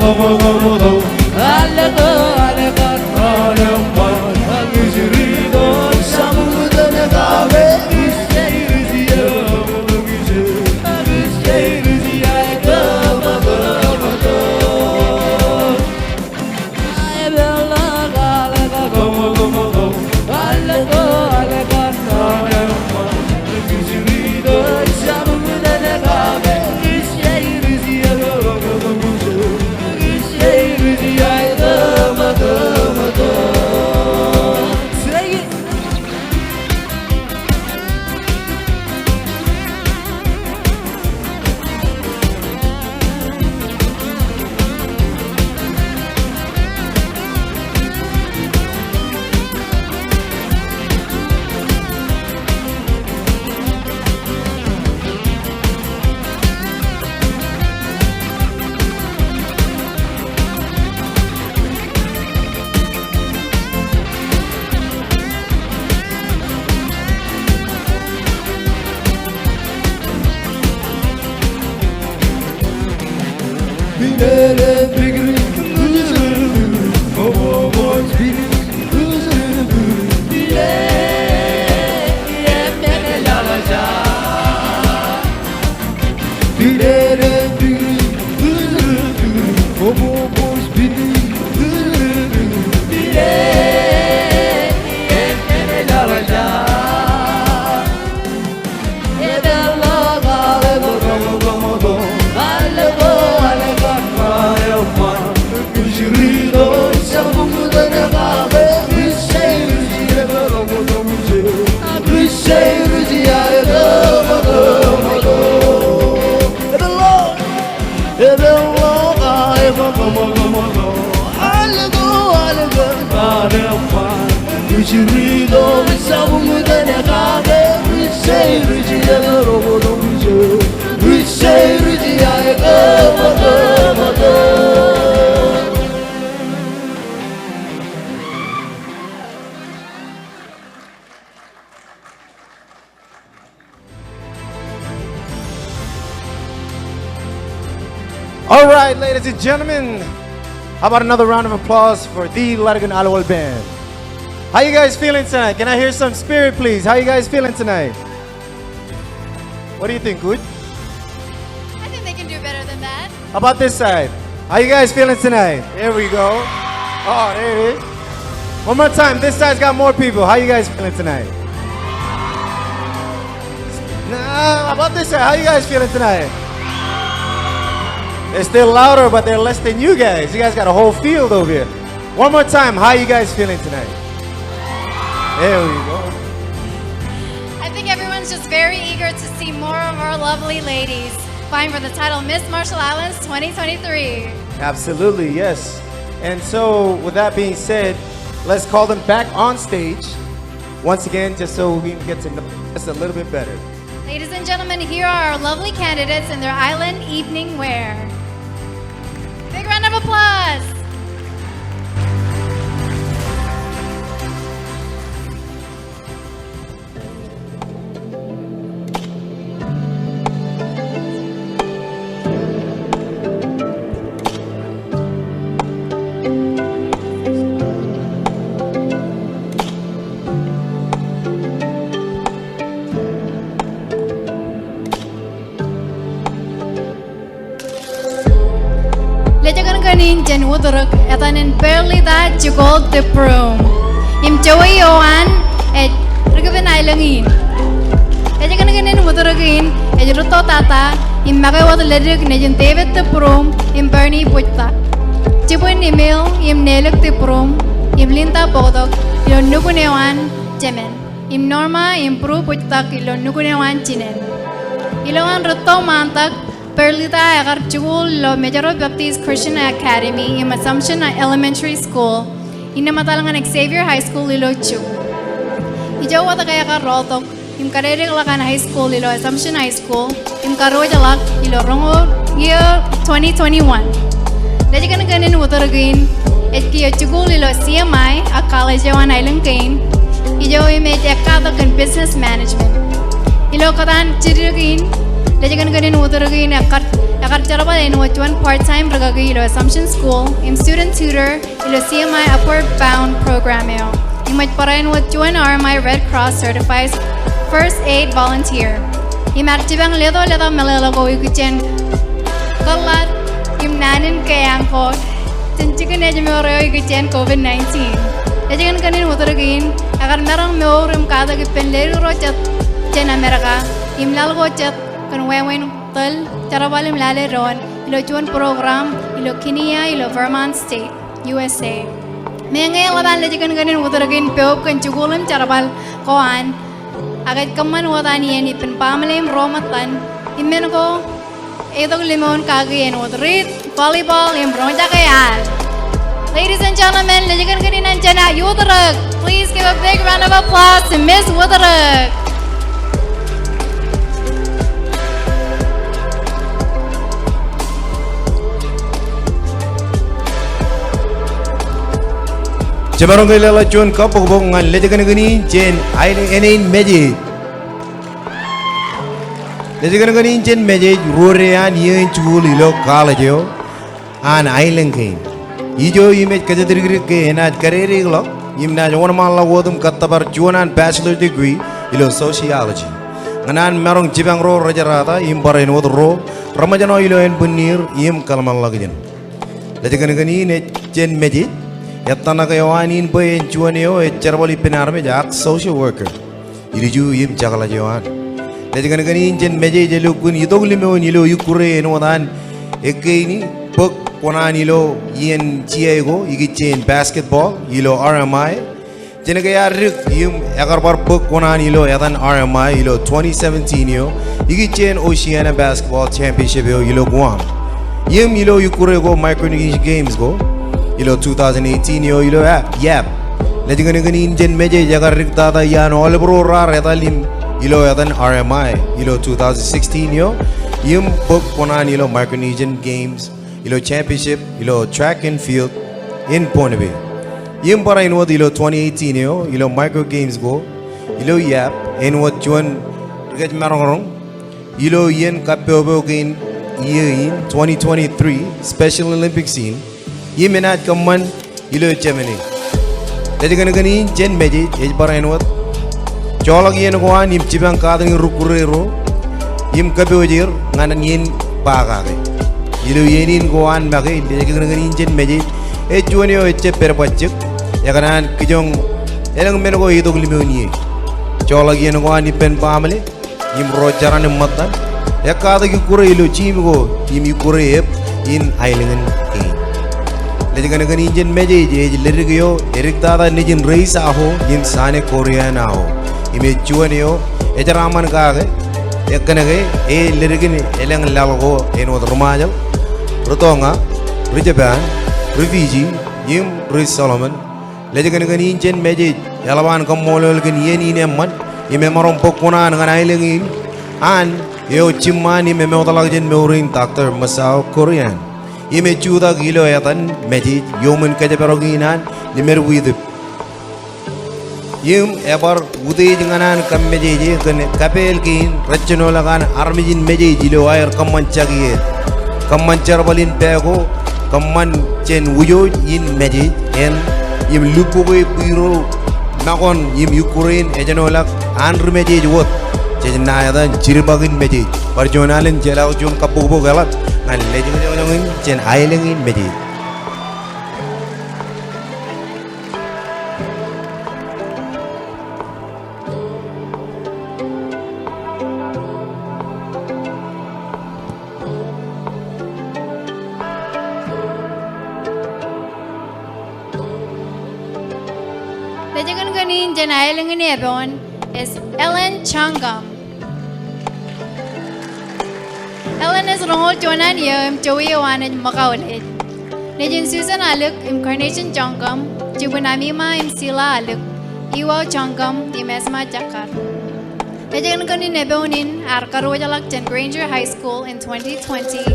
All right, ladies and gentlemen, how about another round of applause for the LADDRIK ALWAL band? How you guys feeling tonight? Can I hear some spirit, please? How you guys feeling tonight? What do you think, good? I think they can do better than that. How about this side? How you guys feeling tonight? There we go. Oh, there it is. One more time. This side's got more people. How you guys feeling tonight? Nah, how about this side? How you guys feeling tonight? They're still louder, but they're less than you guys. You guys got a whole field over here. One more time. How you guys feeling tonight? There we go. I think everyone's just very eager to see more of our lovely ladies vying for the title Miss Marshall Islands 2023. Absolutely, yes. And so, with that being said, let's call them back on stage once again, just so we can get to know us a little bit better. Ladies and gentlemen, here are our lovely candidates in their island evening wear. Big round of applause. Lejakan jen uduruk etanin barely that jugol the prom. Im Chewy oan ragavan ailangin. Lejakan udurukin ruto tata im magawad LADDRIK nejen tevet the prom im Bernie putta. Chipun email im neluk the prom im linta bodok ilon nukunewan jemen. Im Norma im pro putta ilon nukunewan chinen. Iloan ruto mantak Perlita agar jugul lo Majuro Baptist Christian Academy in Assumption Elementary School. Ina matalangan Xavier High School ilo chuk. Ijo wata kaya ka rotok im karere lakan high school ilo Assumption High School im karo jalak ilo rongo year 2021. Daji kan ganin utaragin etki chugul ilo CMI a college wan island kain ijo ime ekada kan business management ilo kadan chirigin daji kan ganin utaragin akar charaba in one part-time ragagi ilo Assumption School im student tutor ilo CMI upward bound program ilo imaj parain what join RMI Red Cross certifies first aid volunteer imartibang ledo melelo go ikuchen kalat im nanin kayang ko tinchikan aja meoro ikuchen COVID-19 aja kan kanin utaragin agar merang meor im kada ki penleru rochat chen Amerika im lal gochat kan wewen tal charabal im lale ron ilo chuan program ilo Kenya ilo Vermont State USA Mengay laban leji kan kanin utaragin peop kan chugulim charabal koan agad kaman wadani yani pen pamalim romatan imen ko edog limon kagayan utrit volleyball im bronja kayal. Ladies and gentlemen, leji kan kanin nanjana Udarag. Please give a big round of applause to Miss Udarag. Jabarong kailala chun kapok ngan leje kan gani chen enain meje leje kan gani chen meje rorean yen chul ilo college an island kain ijo image kajadirgri ke enaj karere glo imna jona malla wodum kattabar chuanan bachelor degree ilo sociology nganan merong jibang ro rajarata im parain wod ro ramajano ilo en bunir im kalmal lagjen leje kan gani ne chen meje Yatana kayawanin po yung chuan niyo charabali pinarme jak social worker. Iliju yim chakala jawan. Leji kan kanin jen meje jelu kun itog limo nilo yukure no dan ekini pok kona nilo yen chiego igi chen basketball ilo RMI. Jen kaya rik yim agar bar pok kona nilo yadan RMI ilo 2017 yo igi chen Oceania basketball championship yo ilo Guam. Yim ilo yukure go Micronesian Games go. Ilo 2018 yo ilo yap leji kan ganin jen meje jagar rikta da yan olbro ra retalim ilo yadan RMI ilo 2016 yo yim pok konan ilo Micronesian Games ilo championship ilo track and field in Ponebe yim para in what ilo 2018 yo ilo micro games go ilo yap in what juan rikaj marong ilo yen kapyo gain year in 2023 Special Olympic scene Yimenat kaman ilo Germany. Jadi kan gani jen meje ej parain wat. Colok yen ko an im cibang kadang rukurero. Yim kabojir nganan yen baga ke. Ilo yenin ko an bage jadi kan gani jen meje ej juanio ej perpacik. Ya kanan kijong elang men ko idog limoni. Colok yen ko an pen pamale yim rojaran matan. Ya kadang kure ilo chim go yim kure in ailengan ke. Leji kan gani jen meje je lerigiyo erik tada nijin reis aho yim sane korean aho ime chuanio ejaraman kaage ekkanage e lerigin elang lalgo eno rumajal rutonga rijaban refugee yim ris solomon leji kan gani jen meje yalawan kammolol gen yeni nemman ime marom pokona ngan ailengin an yo chimman ime meotalag jen meurin doctor masao korean Ime chuda gilo yatan meji yomen kaja peroginan nimer widip. Yim ebar udai janganan kam meji je kan kapel kin rachno lagan armijin meji jilo air kamman chagiye. Kamman charbalin pego kamman chen wujo yin meji en yim lupuwe piro nakon yim Ukraine ejano lak anr meji wot. Chen nayadan chirbagin meji. Parjonalin jelau jum kapubo galat. Ngan leji ngajongin chen ailengin meji. Leji ganin chen ailengin ebon is Ellen Changam. Ellen is rongol chonan yam Chewy wanaj makaulit. Nejin Susan aluk im Carnation Jongam, Jibunami ma im Sila aluk. Iwa Changam di Mesma Jakar. Ejan kani nebeunin arkaru jalak Jen Granger High School in 2020.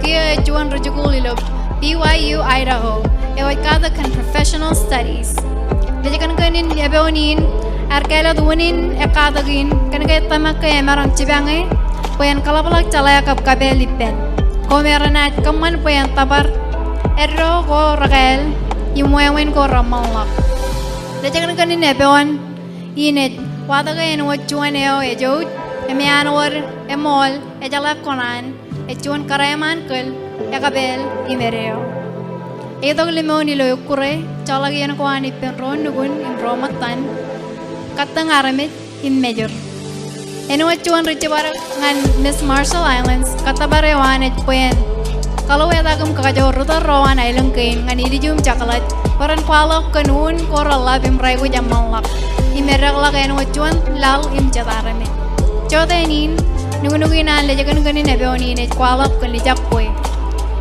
Kia juan rujugulilo BYU Idaho. Ewat kada kan professional studies. Ejan kani nebeunin arkela duanin ekadagin kan kaya tamak kaya marang cibangai. Puyan kalapalak calaya kap kabelipen. Komeranat kaman puyan tabar. Erro ko rakel imuewen ko ramalak. Ejan kani nebeun inet. Wada kayan wajuan eo ejod, emianwar, emol, ejalak konan, ejuan karayaman kel, ekabel, imereo. Edog limon ilo yukure, chalagyan ko ani penron nugun imromatan, katang aramit in major. Eno wajuan richibar ngan Miss Marshall Islands, katabarewan et puyen. Kalau edagum kakajaw rutar rawan island kain ngan idijum chakalat, paran kwalok kanun korala bimraigo jamalak. Imeragla kayan wajuan lal im jatarame. Chota inin nugunuginan lejakan gani nebeoni ne kwalap kan lijakwe.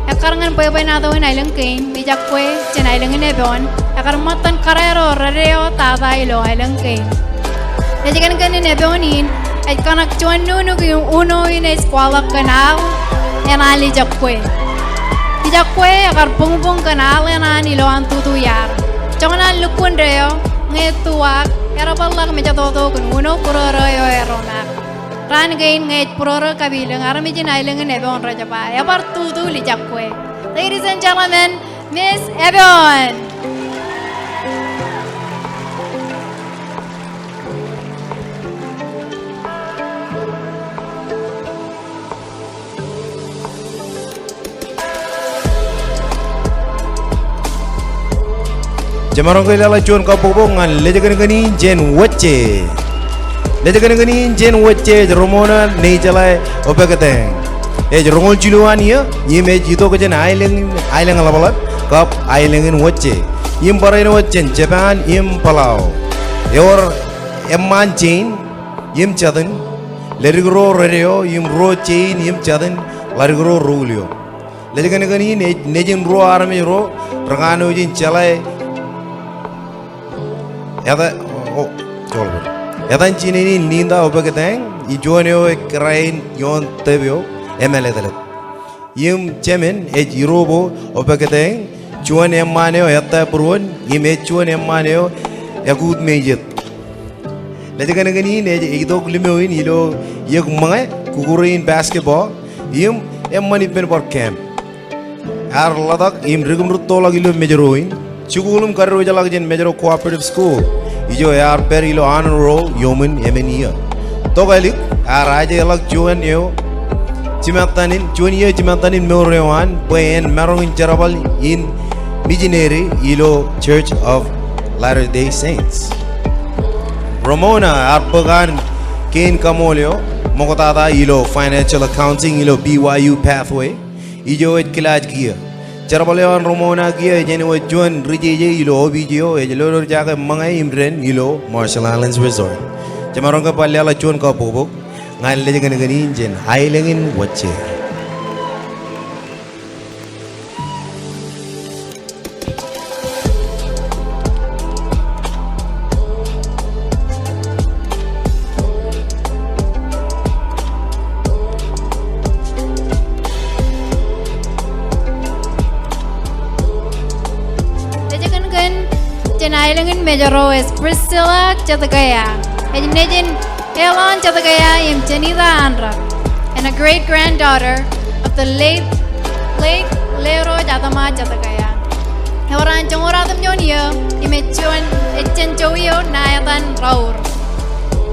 Akarangan poy nato in island kain lijakwe chen island nebeon. Akar matan karero rareo tata ilo island kain. Lejakan gani nebeonin at kanak chuan nunugi uno in es kwalap kanal ena lijakwe. Lijakwe akar pungpung kanal ena nilo antutuyar. Chongan lukun reo ngetuak. Era balak meja todo kun uno puroro yo erona. Ran gain ngait puroro kabilang arami jin ailang nebon raja pa. Ebar tutu lijakwe. Ladies and gentlemen, Miss Ebon. Jamarong ko ilala chuan ka pubongan lejakan gani jen wache. Lejakan gani jen wache Romona nei jalai opekateng. Rongol jiluan ya yime jito ke jen ailing alabalat kap ailingin wache. Yim parain wachen Japan yim Palau. Yor emman chain yim chadan. Lerigro radio yim ro chain yim chadan larigro rulio. Lejakan gani nejin ro arami ro rangano jin jalai. Yadan chini ni linda opekateng ijoneo krain yon tebio emeletelet yim chemen jirobo opekateng chuan emmaneo yatta purun yime chuan emmaneo yakut mejet lejakan gani ne idok limeoin ilo yek mange kukurin basketball yim emmani pen por camp ar ladak yim rigum rutolak ilo mejeroin Chugulum karro jalak jen Majuro cooperative school. Ijo yar per ilo honor roll yomen emenia. Togalik araja jalak juan yo. Cimatanin junia cimatanin meorewan poen marongin jarabal in Missionary ilo Church of Latter-day Saints. Ramona arpagan Kane Camolio Mokotata ilo financial accounting ilo BYU pathway. Ijo et kilaj kia. Charabalewan Romona kia jenwa juan rije ilo obijio ejelo jaga mangai imren ilo Marshall Islands Resort. Jamarongka palyala juan ka bobok ngal leje gani jen ailengin wache. Island Majuro is Priscilla Chatagaya, and Nejin Elon Chatagaya im Janita Andra, and a great granddaughter of the late Lero Jatama Chatagaya. Horan Chomoratam Jonia, Imechuan Echenchoyo Nayatan Raur.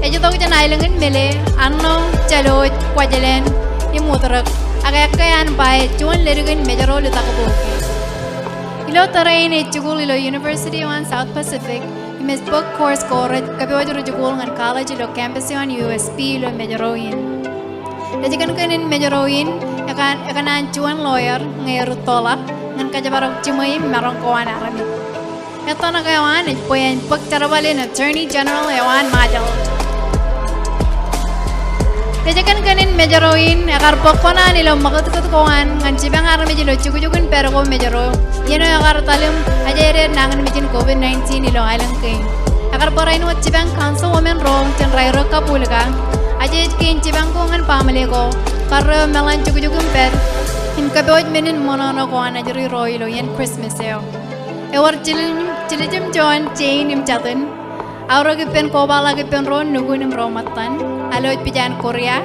Ejutokan Island in Mille, Anno, Chalo, Quajalen, Imutrak, Agakayan by Chuan Lerigan Majuro Lutakaboki. Ilo terrain at Jugul University on South Pacific, Miss book course cored, Kabiojo Jugul and College ilo campus on USP ilo Majuroin. Lejikan in Majuroin, Ekanan Juan lawyer, Ngarutola, and Kajabarok Jimmy Marongkoan Arami. Etonagawan at Poyan Book Tarabalin Attorney General Ewan Majal. Lejakan in Majuroin, Akarpokona nilo Makatukuan, and Chibang Army ilo Chukujukan Pergo Majuro. Yeno agar talum ajere nangan mijin COVID-19 ilo island kain. Agar para ini cibang councilwoman ro jen rairo kapulga. Aja kain cibang ko ngan pamilya ko. Karena melan cukup ber. Him kaboj menin monono ko ana jeri roilo yen Christmas eo. Ewar cilim John chain im chatin. Aura gipen ko bala gipen ro nugunim ro matan. Aloy pijan Korea.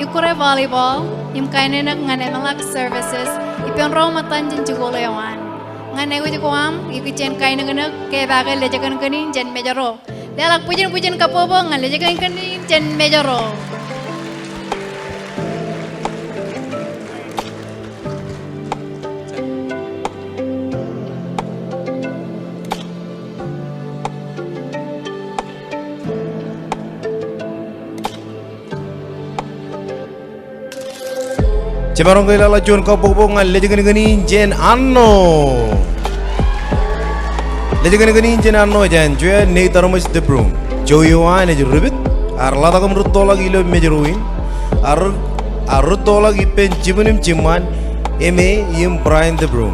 Ikure volleyball. Im kainen ngane malak services. Ipen ro matan jen cukup lewan. Ngane ko jukuam ikichen kainen ngane ke bagai lejakan kini jen Majuro. Dalak pujen kapobo ngan lejakan kini jen Majuro. Cemarong kay lala John kapobongan lejakan gani jen anno. Lejakan gani jen anno jen joya nei taramas de brum. Joyuan ej rubit arla takam rutola gilo mejeruin ar rutola gipen jibunim jiman eme yim Brian de brum.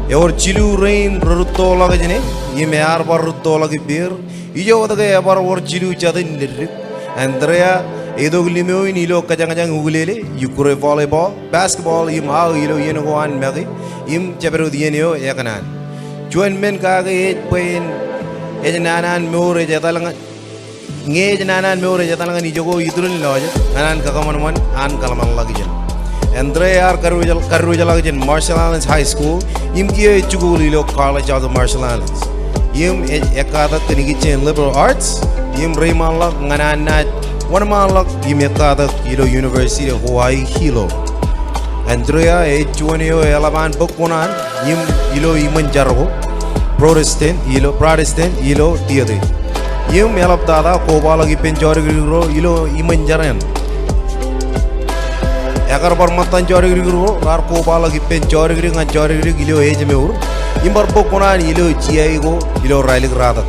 Yor chilu rain rutola gajene yim ar bar rutola gibir ijo wadaga bar war chilu chadin nirrip Andrea Edo limeo in ilo kajang ugulele, Ukure volleyball, basketball, im how ilo yenuan magi, im chaperu dienio yakanan. Chuan men kaga eight pain, ejanan more jatalangan, ngejanan more jatalangan ijogo idrun lodge, anan kakaman an kalaman lagijan. Andrea Karujal lagijan Marshall Islands High School, im kia chugulilo College of the Marshall Islands. Im ekata tinigichin liberal arts, im Rayman lag nganan one malak Yimekada Kilo University of Hawaii Hilo. Andrea Juanio Elaban Bokunan Yim Ilo Imanjaro Protestant Ilo Tiade. Yim Elaptada Kobala Gipenjorigro Ilo Imanjaran. Agar Barmatan Jorigro, Kobala Gipenjorigring and Jorigrig Ilo Ejamur, Imbar Bokunan Ilo Chiago Ilo Riley Rada.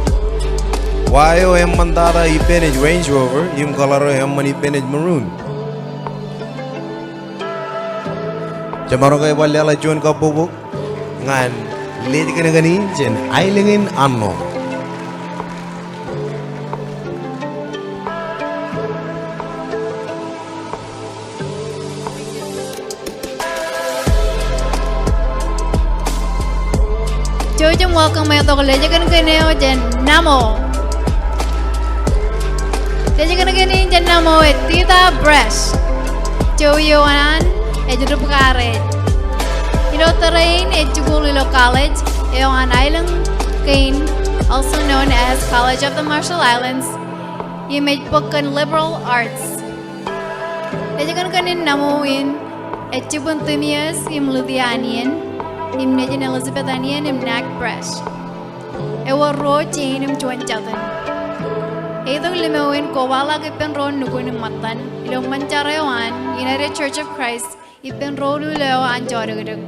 Wayo em mandada ipenage Range Rover, im color em mani penage maroon. Jamaro kay wala John kapubuk ngan lady ka na gani jen ailingin anno. Jojo welcome my dog lady kan kaneo jen namo. Jadi kena gini jenna mo Tita Bresh, Joyoan, ejurup karet. Ilo terrain ejugulilo college, on Island Kane, also known as College of the Marshall Islands. You made book on liberal arts. Jadi kena gini namoin ejubuntunias im Ludianian, im Nejan Elizabethanian im Nack Bresh. Ewa ro chain im Chuan Chatan. Edong limawin ko wala gipen ron nugunim matan ilong mancharayawan United Church of Christ ipen ro lulaw an jorigig.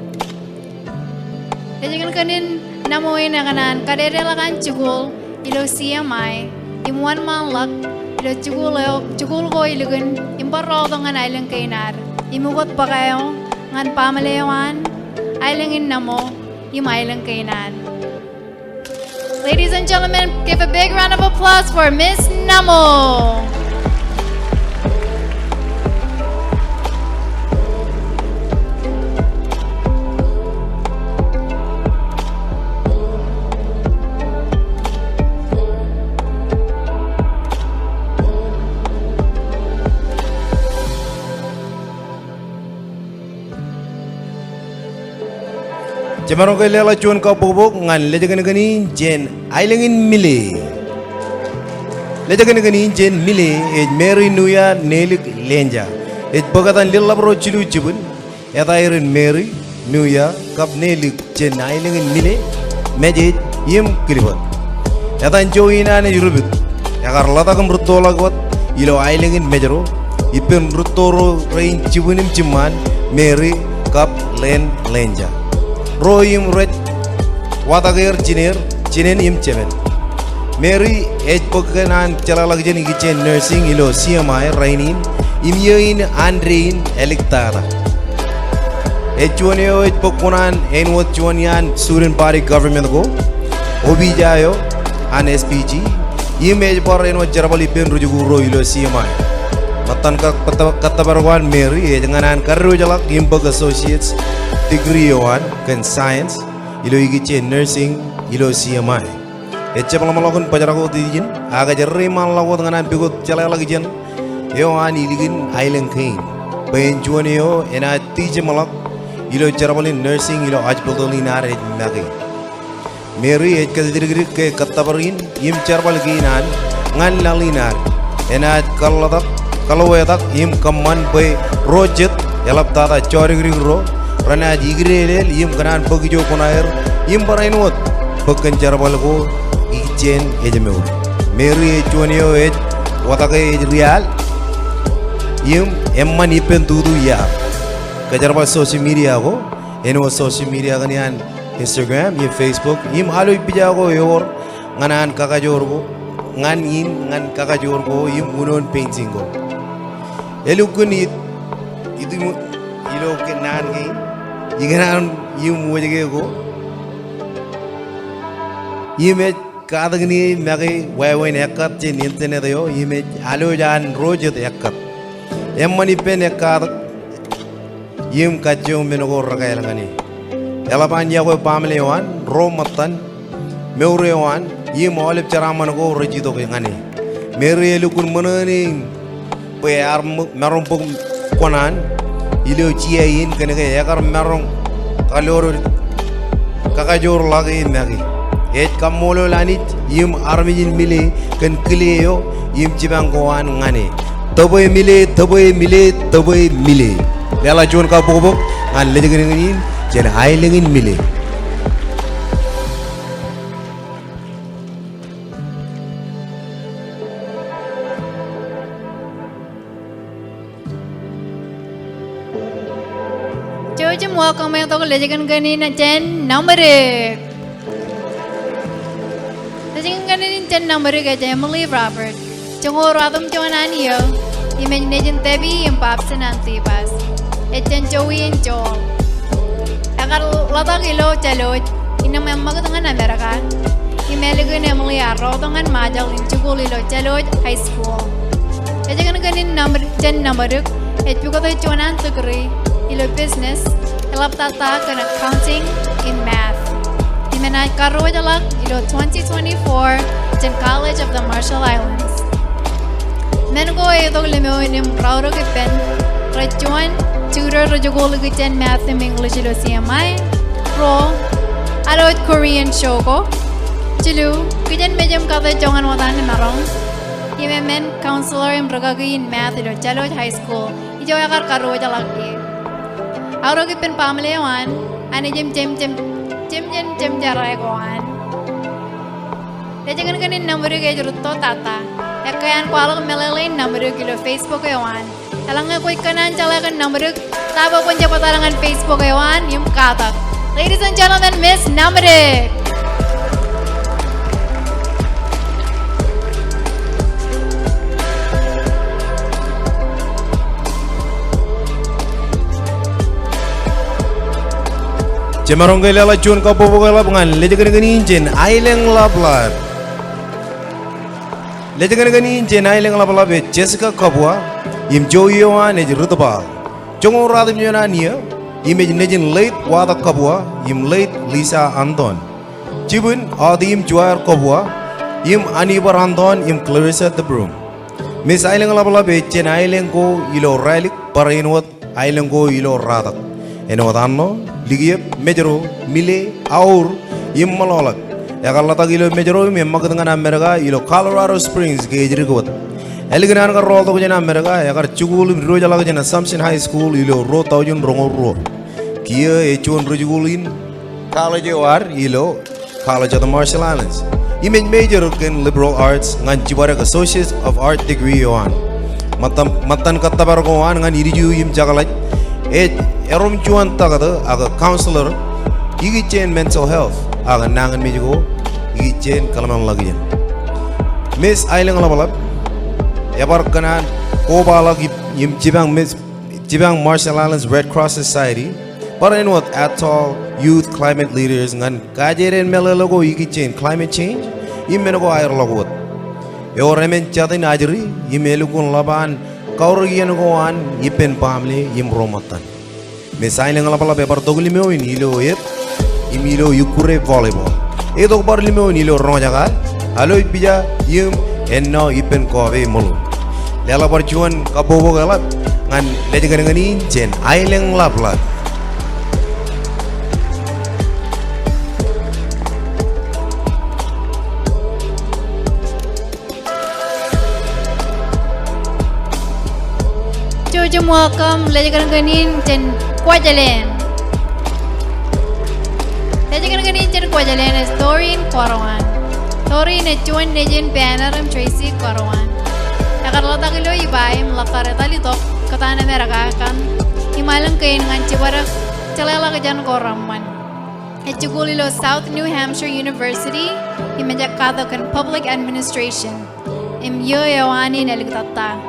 Ejengan kanin namuin na kanan kadere lakan chugul ilo CMI imuan manlak ilo chugul ko ilugun imparro ngan ailang kainar imugot pa kayo ngan pamalayawan ailangin namo imailang kainan. Ladies and gentlemen, give a big round of applause for Miss Namo. Cemarong kay lela John kapubuk ngan lejakan gani jen ailingin mile. Lejakan gani jen mile Mary Nuya Nelik Lenja. Bagatan lilla bro chilu chibun. Eta irin Mary Nuya kap Nelik jen ailingin mile meje yim kilibat. Eta Joina ne yurubit. Agar lata kam rutola got ilo ailingin mejero. Ipen rutoro rain chibunim chiman Mary kap Lenja. Royim red watagir chinen im chemen Mary pokkanan chalalak jeni gichen nursing ilo CMI rainin imyein andrein electara chuanio pokkunan enwot chuanian student party government go obijayo an SPG image por eno jarabali pen rujugu ro ilo CMI matan kata barwan Mary janganan karu jalak imbag associates degree one kan science ilo igiche nursing ilo CMI ecce malamalagun pajarago dijin aga jarre malago janganan bigot chala lagi jen yo an iligin island kain bayin juani yo ena tije malak ilo jarabali nursing ilo ajbodoli nare magi Mary ej kadiri ke katabarin im charbal ginan ngan lalinar enat kaladak kalawedak im kaman bay rojet yalap tada chorigri ro rana jigrelel im kanan bagjo konair im barainot bakkan charbal go ijen ejmeu Mary ej chonio ej watake ej real im emman ipen tudu ya kajarbal social media go eno social media ganian Instagram, yung Facebook, yung haloy pija ko yor nganan kakajor ko, ngan kakajor ko yung unon painting ko. Elukunit itu ilo kenan kay, yung yung mujage ko. Yung kadang ni maki wayway nekat jen internet yo, yung haloy jan rojo nekat. Yung manipen nekat, yung kacyo menogo rakay lang ni. Elapan ya ko family wan romatan meure wan ye molip charaman go rejito ke ngani mere lukun manani pe ar merom pok konan ilo chia in kene ke yakar merom kalor kakajor lagi nagi et kamolo lanit yim armijin mile kan kliyo yim cibang wan ngani toboy mile lela jon ka bobok ngan lejeng ngin jen hailengin mile Jojo welcome yang toko lejekan gani na jen number lejekan gani jen number ga Emily Robert jongo radum jonan yo imagine tebi yang papse nanti pas ejen Chewy and Joel agar latag ilo chaloj inam emma ko tangan Amerika imeligo ni Emily arro tangan majal inchugul ilo chaloj high school ejekan gani number jen number eju ko to jonan degree ilo business elap tata kan accounting in math imena karo jalak ilo 2024 jen College of the Marshall Islands mengo edo lemeo inem rauro ke pen rajuan tutor rajugol gichen math and English ilo CMI pro alot Korean show ko chilu gichen mejem kata jongan watan marong men counselor in bragagi in math ilo chalo high school ijo yakar karo jalak ki auro ke pen pamle wan ani jem jarai ko an lejangan kanin number ke jurutto tata ekayan kwalak melelain number kilo Facebook yawan Alangnya koi kanan calakan number tabo kunja patarangan Facebook yawan yum katak. Ladies and gentlemen, Miss Namrik. Cemarong gaya la chun ka popo gaya la pengan lejangan gani injen aileng lablab lejangan gani injen aileng lablab Jessica Kabua im Joey wan ej rutba jongo radim yona nia image nejin late wada Kabua im late Lisa Anton Jibun adim Joar Kabua im Anibar Anton im Clarissa the Broom Miss aileng lablab chen aileng ko ilo ralik parainwat aileng ko ilo radak enodanno ligiyep Majuro mile aur im malolak yakalla tagilo Majuro im magdanga America ilo Colorado Springs gejrigot Eliginan ka rol to jena America yakar chugul ro jala jena Assumption High School ilo ro taujun rongo ro kia echon rojugulin college war ilo College of the Marshall Islands image major in liberal arts ngan jibarak Associate of Art degree yoan matan katabar ko wan ngan iriju im jagalaj erom cuan tagada aga counselor igi chain mental health aga nangan mejigo igi chain kalaman lagi Miss Ailing labalab yabar kanan ko bala yim jibang Marshall Islands Red Cross Society para inwat atol youth climate leaders ngan kajeren melalogo igi chain climate change imenogo air lagot Remen chatin ajri imelukun laban kaurian goan ipen pamle imromatan. Mesaileng lapala paper toglimeo in ilo yet imilo yukure volleyball. Edo parlimeo in ilo rojagal. Alo ipija yum enno ipen kove mulu. Lela percuan kabobo galat ngan lejangan jen aileng laplat. Jujum welcome lejangan jen Kwajalen. Lejangan jen Kwajalen is Doreen Kwarawan. Doreen is Juan Nejen Banner and Tracy Kwarawan. Nakarlata kilo ibay melakareta litok katana mereka kan himalang kain ngan cibarak celela kejan koraman. Ejugulilo South New Hampshire University imejak kan Public Administration imyo yawani neligtata.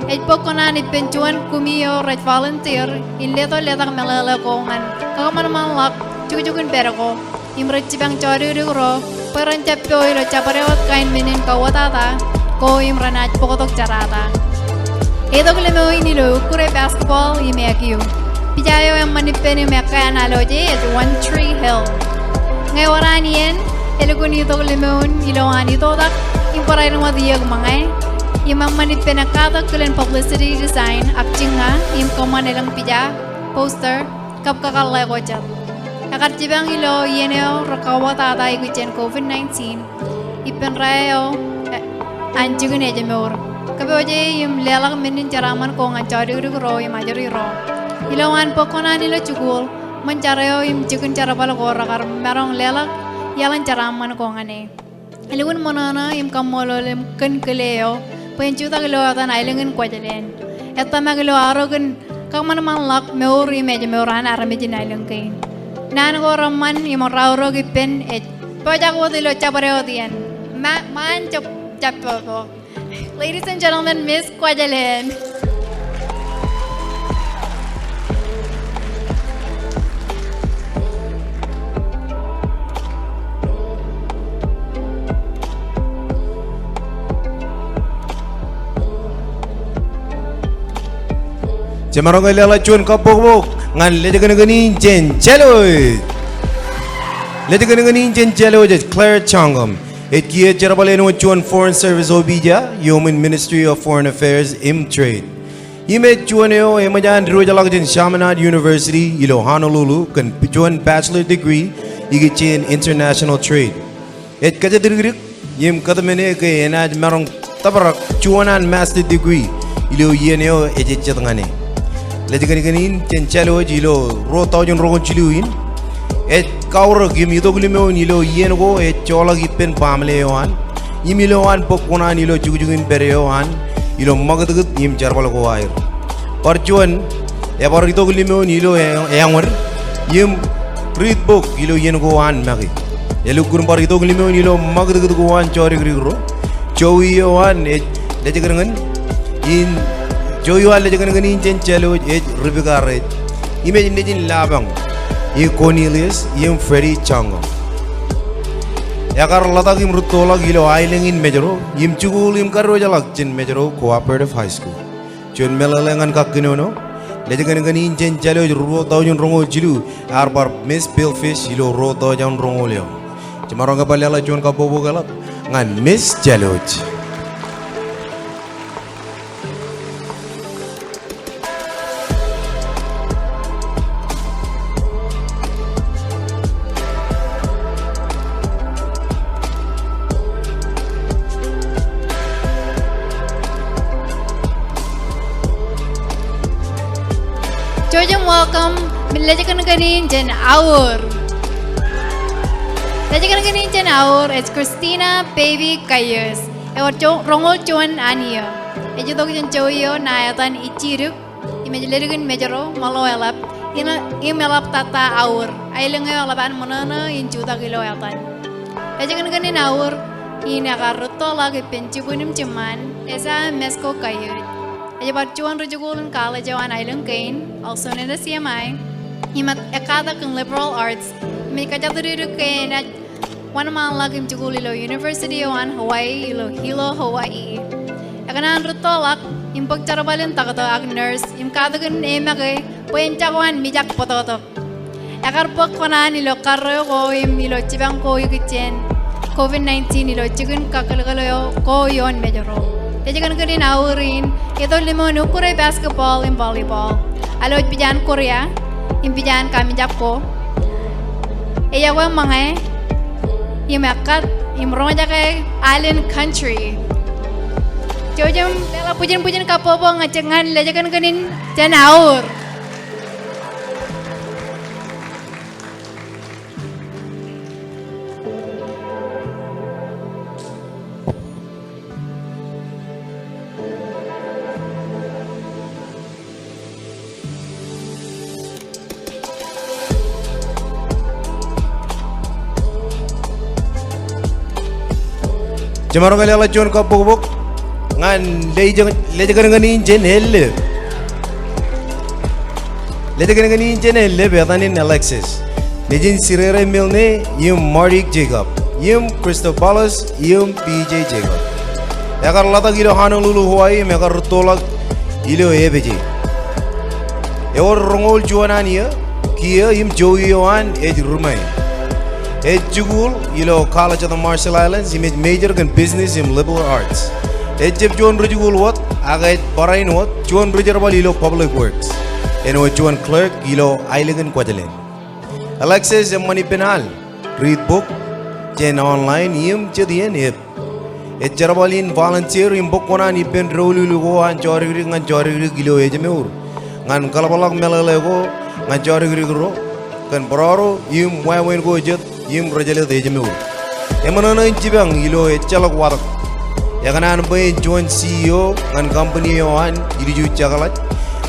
Ejpokonan ipencuan kumiyo red volunteer in leto letak melele kongan kakaman malak cukucukun berako imrecibang cori ro perancapyo ilo caparewat kain minin kawatata. Ko imranaj pokotok carata. Ito kulemo inilo kure basketball imekiu. Pijayo yang manipen imekay analogy is One Tree Hill. Ngayon yan, elokun ito kulemo iloan ito tak imparay ng madiyag mangay. Imang manipen akatak kulen publicity design akcing nga imkoman nilang pija poster kapkakalay ko chat. Akarjibang ilo yeneo rakawatata ikuchen COVID-19 ipenrayo anjugun aja meur. Kabeoje yum lelak menin caraman ko ngacari ro yum ajari ro. Ilawan pokonan ilo cukul mencarayo yum jugun cara pala ko rakar merong lelak yalan caraman ko ngane. Ilun monana yum kamolo lem ken keleo pencuta kelo atan ailengen Kwajalen. Eta magelo arogen kaman manlak meur yum aja meuran aramejin ailengkein. Nan ko raman yum rauro gipen pajak wotilo capareo tian. Man Chapo. Ladies and gentlemen, Miss Kwajalen. Cemarong lela cuan kapok ngan lejangan jen celoy. Lejangan jen celoy Claire Changam. Etkiye Jarabaleno Chuan Foreign Service Obija, Human Ministry of Foreign Affairs, Trade. Ime Chuaneo, Emajan Rujalagin Chaminade University, Ilo Honolulu, can Chuan Bachelor Degree, Igichin International Trade. Et Kajadrik, Yim Katamaneke, and Ad Marong Tabarak, Chuanan Master Degree, Ilo Yeneo, Ejitangane. Lejanganin, Tenchelo, Ilo, Rotajan Rogan Chiluin. Et kaur gim itu gulimo nilo yengo et chola gipen pamleoan imiloan pokona nilo jugujugin bereoan ilo magadugut yim jarbal ko air parjuan ebar itu gulimo nilo yangor yim read book ilo yengo an magi elo kurbar itu gulimo nilo magadugut ko an chori grigro Chewy an et lejangan in Chewy an lejangan in chen chelo et ribigare imagine nejin labang Yim Cornelius, Yim Freddie Chango. Yakar lata Yim Rutola Gilo Island in Majuro, Yim Chugul Yim Karojalak in Majuro Cooperative High School. Chun Melalangan Kakinono, Lejangan in Jen Jalo Ro Down Rongo Jilu, Arbar Miss Billfish, Yilo Ro Down Rongolio. Chamaranga Palala John Kapobo Galap, and Miss Jaloj. Jojum welcome lejangan jen Aur. Lejangan jen Aur is Christina Baby Kayus. Ewa rongol cuan ania. Ejo tok jen Chewy naatan ichiruk. Imajelerugun Majuro malo elap. Imelap tata Aur. Ailenga elapan monana injuta kilo elatan. Lejangan Aur ini akarutto lagi pencubunim cuman esa mesko Kayus. Aja Chuan Rujugul College on Island Kane, also known as CMI, Himat Ekata Liberal Arts, Mikajaduru Kane at one man lagim jugul ilo University of Hawaii ilo Hilo Hawaii. Ekanan rutolak impag charabalin takato ag nurse im kadagan emagay poen chakawan mijak pototo. Ekar pok kanan ilo karyo ko im ilo chibang ko yukichen COVID-19 ilo chigun kakalagalo ko yon Majuro. Tejagan kanin aurin ito limon ukure basketball and volleyball. Alo pijan Korea im pijan kami japko. Iya ko mga imakat imroja kay island country. Jom lela pujan kapopo ngacengan lejakan kanin janaur. Jamarong kali ala John kapok ngan lejakan ngani jen helle. Lejakan ngani jen helle betanin Alexis. Lejin sirere milne yum Mardik Jacob, yum Christobalos, yum PJ Jacob. Ekar lata gilo hanong lulu Hawaii mekar rutolak ilo ebeji. Ewar rongol juanan ya kia yum Joey Yohan ej rumai. Jugul, College of the Marshall Islands, he made major in business in liberal arts. Jeb John Rujugul what? Agait Parain what? John Rujarabal public works. And John clerk, Island Quadalin. Alexis Money Penal, read book, Jen online, yim Jedian hip. Jarabalin volunteer in book one and Ipen Rolu and Jorig and Jorig Gilo Ejamur. Nan Kalabalak Melalego, and Jorig Ro, can Braro, yim Wawen go jet. Yim rajale dejemur. Emanana inchibang ilo echalak warak. Yakanan bay joint CEO ngan company yohan iriju chakalat.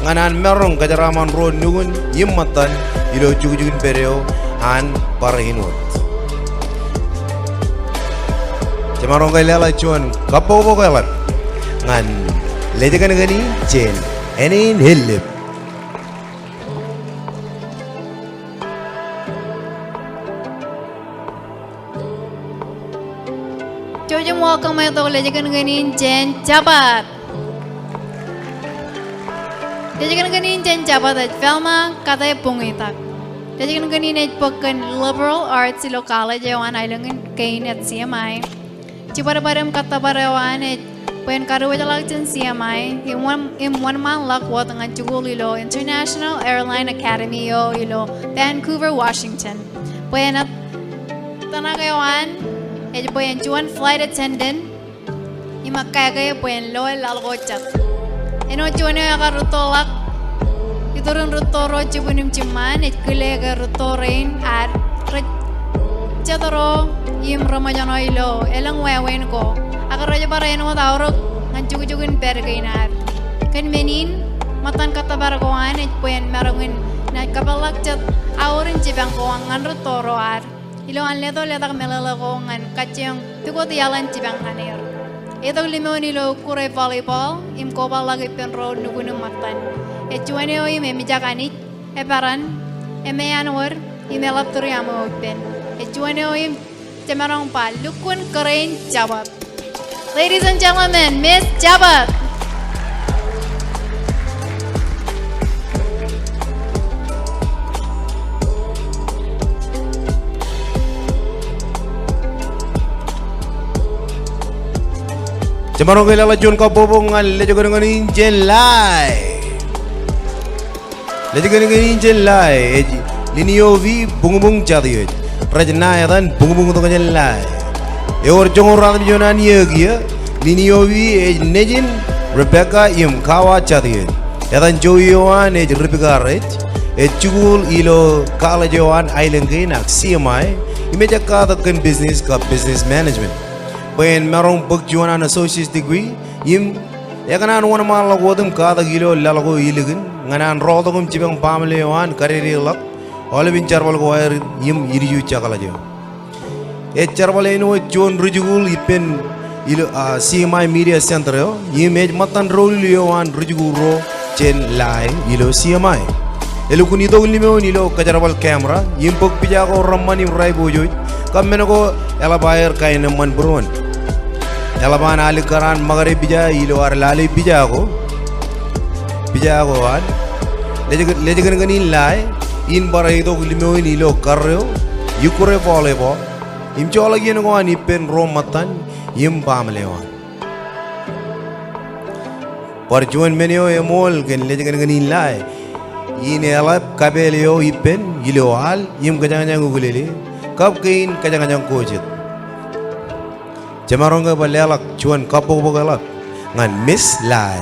Nganan merong kajaraman road nugun yim matan ilo chugujugin pereo han parahinwat. Jamarong kailala chuan kapo kailat. Ngan lejakan gani chen enin hillip. Jom welcome my to lejakan ganin Jen Jabat. Lejakan ganin Jen Jabat at BILLMA katay pungitak. Lejakan ganin at pagkan liberal arts ilo college yawan ailangan kain at CMI. Cipada-padam kata barawan at pen karuwa jalak jen CMI im one man lakwat dengan jugul ilo International Airline Academy ilo Vancouver, Washington. Pen at tanaga yawan Ito po yung Juan flight attendant. Imakaya po yung loel algochat. Ino Juan yung akarutolak. Ito rin rutoro jubunim ciman. Ito kulega rutorin at Chatoro yung ramajano ilo. Elang wewen ko. Akaraja para yun mo taurok. Ngan jugujugin bergainar. Kan menin matan katabarakuan. Ito po yung marungin na kapalak chat. Aurin jibang ko ang rutoro at ilo an leto letak melalago ngan kacang tuko tialan cibang anir. Ito limon ilo kure volleyball im kopal lagi penro nugunum matan. Ecuane o im emijakanit eparan emeyanwar imelap turi amo open. Ecuane o im cemarong pa lukun keren Jabat. Ladies and gentlemen, Miss Jabat. Jamarong kailala John kapopong ngan lejakan ngani jen lai. Lejakan ngani jen lai. Linio vi bungung jadi. Rajna yadan bungung to jen lai. Eor jongor rat jonan yegia. Linio vi nejin Rebecca im kawa jadi. Yadan Joey Yohan Rebecca rej. Chugul ilo college Yohan island nak CMI. Imeja ka takan business management. When merong pagjuan an associate's degree, yim yakanan wana malagwadum kada gilo lalago iligan, nganan rodogum cibang family yohan kariri lak, olebin charbal ko air yim iriyu chakalajo. Charbal eno John Rujugul ipen ilo CMI Media Center yo, yim matan role yohan Rujugul ro chen lai ilo CMI. Elo kunito limeo nilo kajarabal camera, yim pagpija ko ramman im rai bojoy, kam menago ela bayar kain man buron ela ban ali karan magare bija ilo ar lali bija ko an leje gan in lai in bara ito limo in ilo karreo yukure pole po im chola gino ko ani pen rom matan im pamlewan Parjuan menyo emol gen leje gan in lai in elap kabelio ipen ilo al im kajang gulele kap kain kajang kojit Jamarongga balelak cuan kapo bogalak ngan miss lai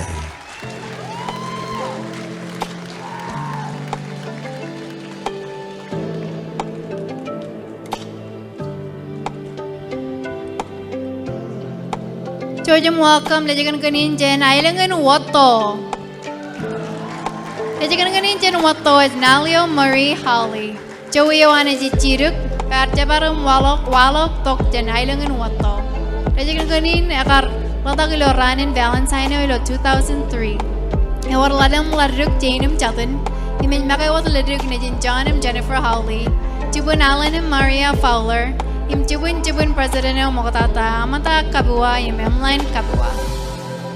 Chojum welcome lejakan kanin jen ailangan wato. Lejakan kanin jen wato is Nalio Marie Holly. Chewy wana jijiruk karjabarum walok tok jen ailangan wato. Lejakan kanin akar latak ilo ranin Valentine ilo 2003. Ewar ladang ladruk jainum chatin. Imej makai wat ladruk nejin John Jennifer Holly. Jubun Alan Maria Fowler. Im jubun president ng Mokotata amata kabua im online kabua.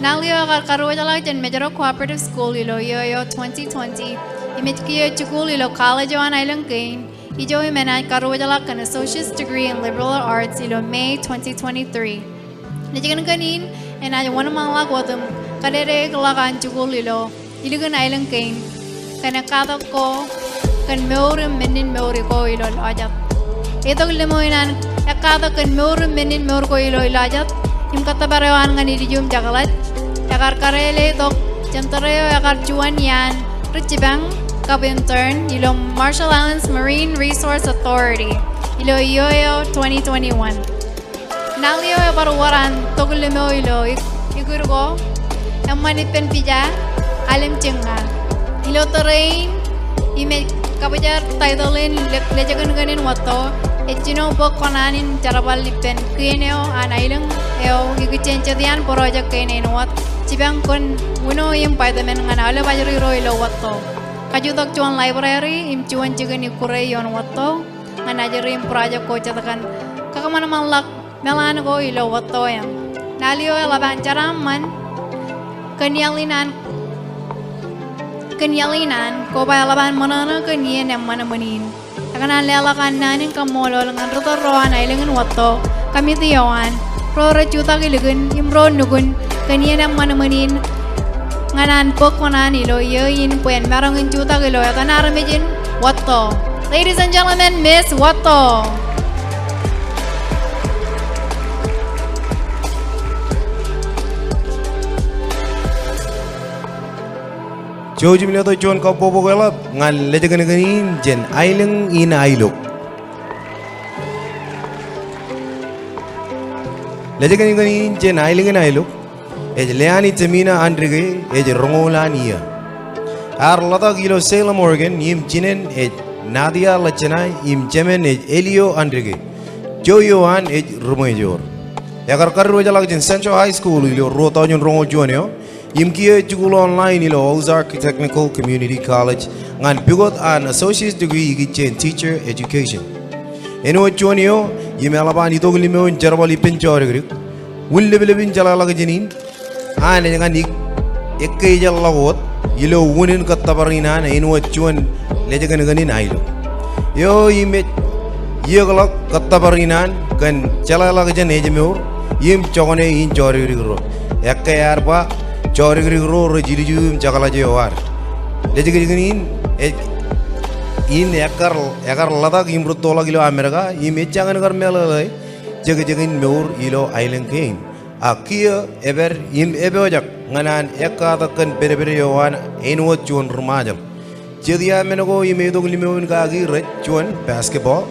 Nalio akar karua jalak jen Majuro Cooperative School ilo yo 2020. Imej kiyo chukul ilo college on island gain. Ijo imenay karua jalak an associate's degree in liberal arts ilo May 2023. Najikan kanin and I want malak watum kadere kalakan chukul ilo ilugan island gain. Kanakata ko kan meurum menin meuri ko ilo lajat. Ito limuinan yakada kan meurum menin meur ko ilo ilajat im kata barewan ngani dijum jagalat yakar karele tok jantareo yakar juan yan richibang kabintern ilo Marshall Islands Marine Resource Authority ilo yoyo 2021 nalio baruwaran tok limo ilo igurgo amanipen pija alim chenga ilo terrain ime kabajar titlein lejagan ganin wato Ejino bok konanin jarabal lipen kueneo anailang eo giguchenchadian project kainen wat cibang kon uno yung paidamen nganala bajari roilo watto kajutak cuan library im cuan jigan ikure yon watto nganajari im project ko catakan kakamana malak melan ko ilo watto yang nalio laban jaraman kenyalinan ko ba laban manana kenyen yang mana manin akan lelakan nanin kamolo lengan rotor rohan ailengan watto kami tiawan rora juta gilugun imro nugun kanian yang mana manin nganan pokkonan ilo yin puen marangin juta gilo akan aramejin watto. Ladies and gentlemen, Miss Watto. Joji mina to John kapo bogalap ngan lejagan ganin jen ailang in ailok. Lejagan ganin jen ailang in ailok. Ej leani temina andrige ej rongolania. Ar lata kilo Salem Oregon yim jinen ej Nadia lachana yim jemen ej Elio andrige. Joyoan ej rumejor. Yakar karu jalak jen Central High School ilo rota jon rongo jonyo. Yimkiyo jugul online ilo Ozark Technical Community College ngan bigot an associate's degree in teacher education. Eno chonio yimelaban ito gulimo jarabali penchorigrik. Wullebilebin jalala gajenin. Ane ngan ekkay jalagot ilo wunin katabarina na eno chon lejagan ganin ailo. Yo yimet yegalak katabarina kan jalala gajen ejemur yim chogone in chorigro. Ekkay arpa Chorigro rejiliju jakala jewar. Lejikin in ekar ladak imrut tola kilo Amerika imechangan kar melai jagin meur ilo island king. Akia ever im ebojak nganan ekadakan bere yowan enwo chuan rumajal. Jedia menago imedo limewin kagi rechuan basketball.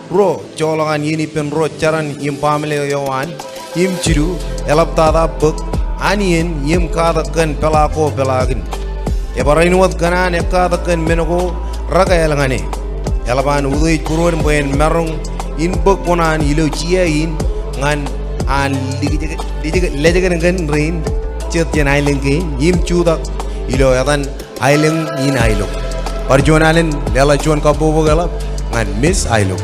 Ro cholangan yini pen ro charan im pamele yowan im chiru elap tada buk Anien yim kadakan pelako pelagin. Ebarain wat kanan ekadakan menago raga elangane. Elaban udui kurun buen merong in bokonan ilo chia in ngan an lejagan gan rain chet jen island ke yim chudak ilo yatan island in island. Parjuan island lela chuan kapo gala ngan miss island.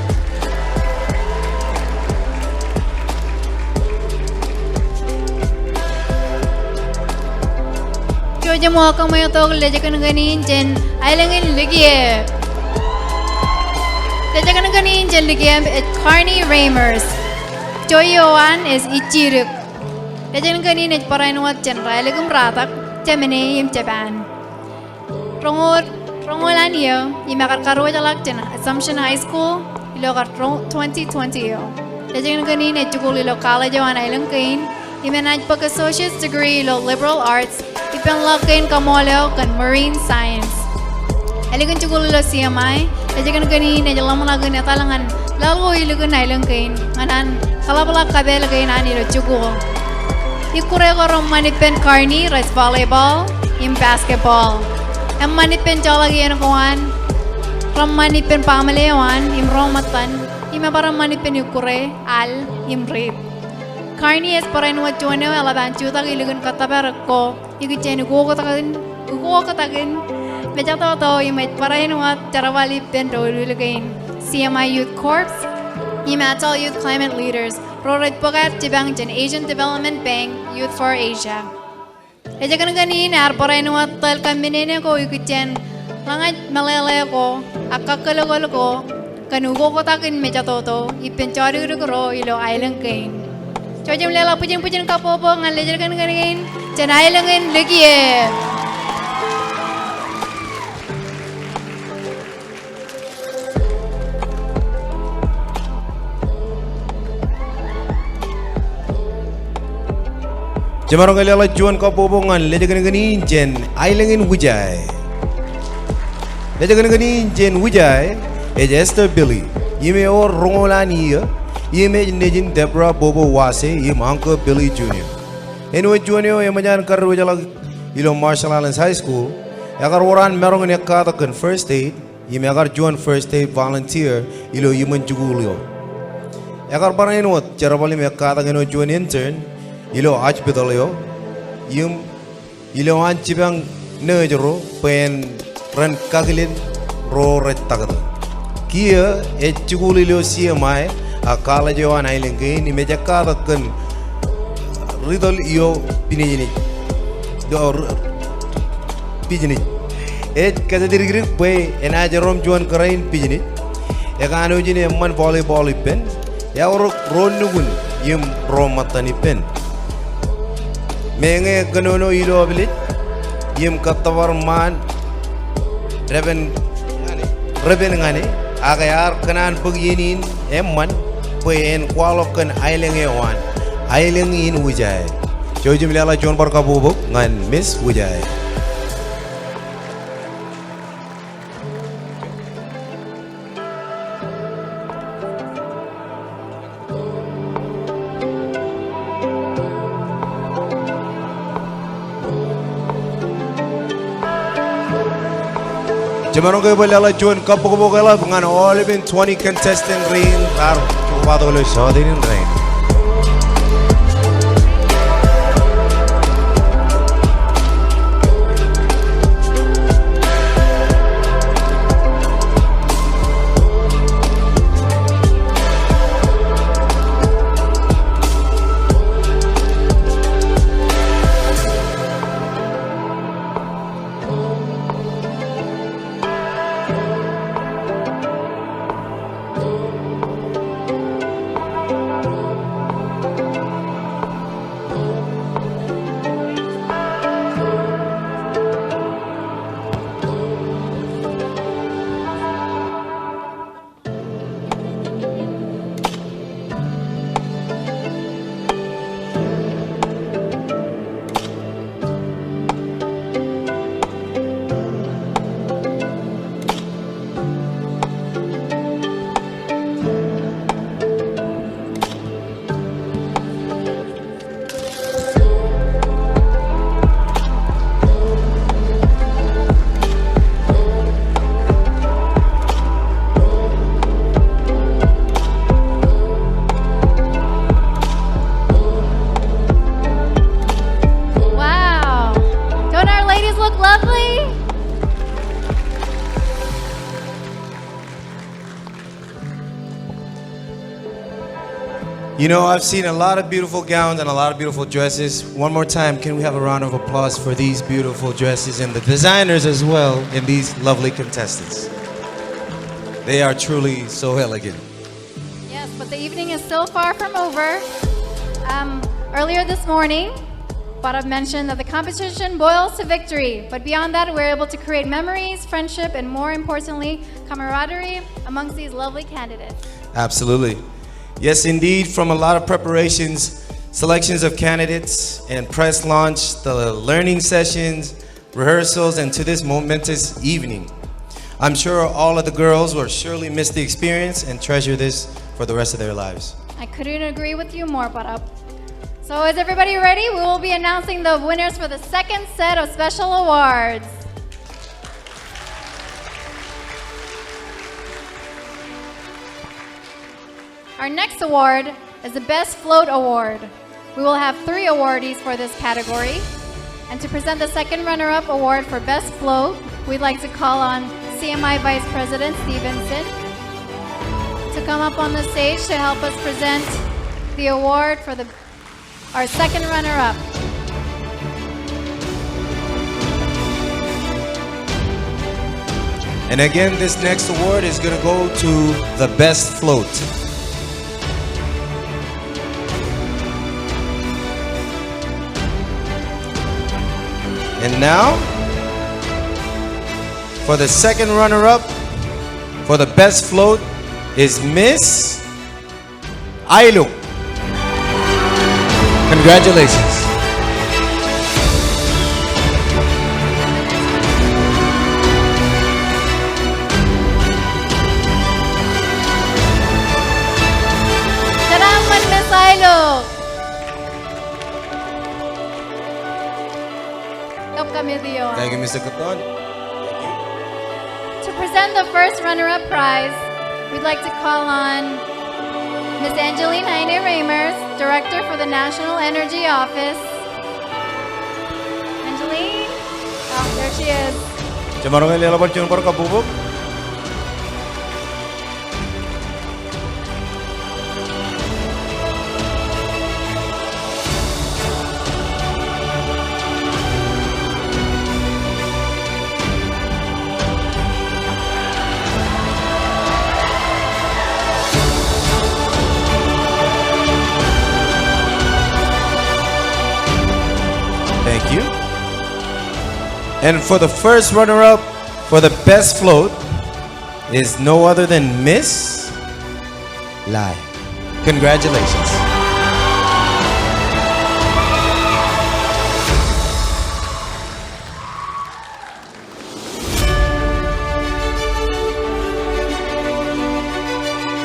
Choja mo kang may tog leja kan ganin jen ailangin ligie. Leja kan ganin jen ligie at Carney Ramers. Choyoan is Ichiruk. Leja kan ganin at parainwat jen railagum ratak Gemini im Japan. Rongolan yo imakar karwa jalak jen Assumption High School ilo kar 2020 yo. Leja kan ganin at jugul ilo college yo an ailangin. Imanaj pag associate's degree ilo liberal arts. Ipanlakin kamoleo kan marine science. Alikan chukul lo CMI. Lejakan kani ne jalam lagan ya talangan. Lalu ilukan nailang kain. Nganan kalapalak kabel kain ani lo chukul. Ikure ko manipen Carney rice volleyball, im basketball. Em manipen jalagi ano kuan. Manipen pamalewan im romatan. Ima para manipen ikure al im rip. Carney es para nuat jono alaban chuta ilukan katabar ko. Iku chen ugo katakin. Bejato to imet para nuat jarawali pen do ilukan. CMI Youth Corps. Imatal Youth Climate Leaders. Roret Pogat Jibang Jen Asian Development Bank Youth for Asia. Lejakan ganin ar para nuat tal kambinene ko iku chen langat malele ko akakalo ko kanugo katakin mejato to ipen chari ro ilo island kain. Chojem lela pujen kapopo ngan lejakan ganin chen island lagi. Jamarong kalala juan kapobongan lejakan ganin jen ailangin wujai. Lejakan ganin jen wujai Esther Billy. Yime or rongolani ya. Yime nejin Deborah Bobo Wase yim Uncle Billy Jr. Anyway Junior yamajan karu jalag ilo Marshall Islands High School. Agar orang merong ne kata kan first aid. Yime agar juan first aid volunteer ilo yiman jugulio. Agar barang inwat cara bali me kata kan juan intern. Ilo hospital yo, ilo ancibang nejero pen ran kagilin ro retagad. Kia chukul ilo CMI a college yo anai lengke ni meja kada kan ridol yo pinijini do pijini. Kada dirigir pe enajerom juan karain pijini. Ekano jini man volleyball pen. Ya ro nugun yim ro matani pen. Menge kanono ilo abilit yim katawar man reben ngane agayar kanan paginin emman puen kwalokan aileng ewan aileng in wujay jojim lala jon barka bubuk ngan miss wujay. Jamarong kayo balala June kapag kala mga all even 20 contestant rin tar patuloy sa din rin. You know, I've seen a lot of beautiful gowns and a lot of beautiful dresses. One more time, can we have a round of applause for these beautiful dresses and the designers as well in these lovely contestants? They are truly so elegant. Yes, but the evening is still far from over. Earlier this morning, Parab mentioned that the competition boils to victory. But beyond that, we're able to create memories, friendship, and more importantly, camaraderie amongst these lovely candidates. Absolutely. Yes, indeed, from a lot of preparations, selections of candidates, and press launch, the learning sessions, rehearsals, and to this momentous evening. I'm sure all of the girls will surely miss the experience and treasure this for the rest of their lives. I couldn't agree with you more, Parab. So is everybody ready? We will be announcing the winners for the second set of special awards. Our next award is the Best Float Award. We will have 3 awardees for this category. And to present the second runner-up award for Best Float, we'd like to call on CMI Vice President Stevenson to come up on the stage to help us present the award for our second runner-up. And again, this next award is going to go to the Best Float. And now, for the second runner-up, for the Best Float, is Miss ALWAL. Congratulations. Salamat, Miss ALWAL. Kap kami diyo. Thank you, Mr. Coton. To present the first runner-up prize, we'd like to call on Ms. Angeline Heine Ramers, Director for the National Energy Office. Angeline? Oh, there she is. Jamarong ilalaban yun para kabubog. Thank you. And for the first runner-up for the Best Float is no other than Miss Lai. Congratulations.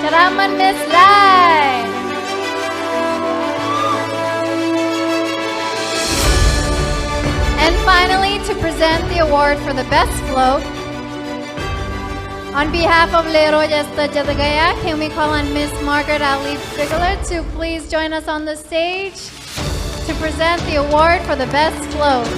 Salamat, Miss Lai. And finally, to present the award for the Best Float, on behalf of Le Royesta Jatagaya, can we call on Miss Margaret Ali Bigler to please join us on the stage to present the award for the Best Float.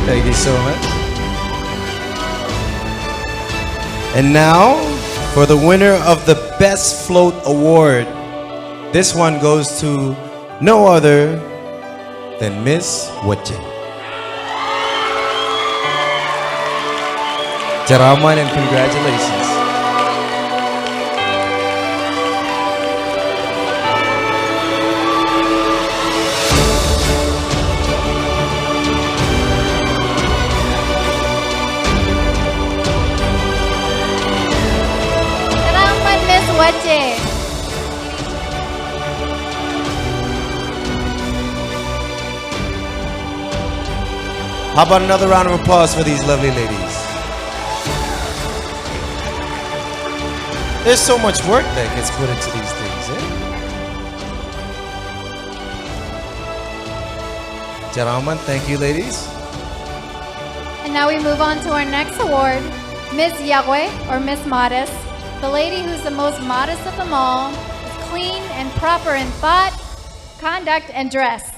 Thank you so much. And now, for the winner of the Best Float Award, this one goes to no other than Miss Wache. Jaraman and congratulations. Wache. How about another round of applause for these lovely ladies? There's so much work that gets put into these things, eh? Gentlemen, thank you, ladies. And now we move on to our next award, Miss Yahweh, or Miss Modest. The lady who's the most modest of them all, is clean and proper in thought, conduct, and dress.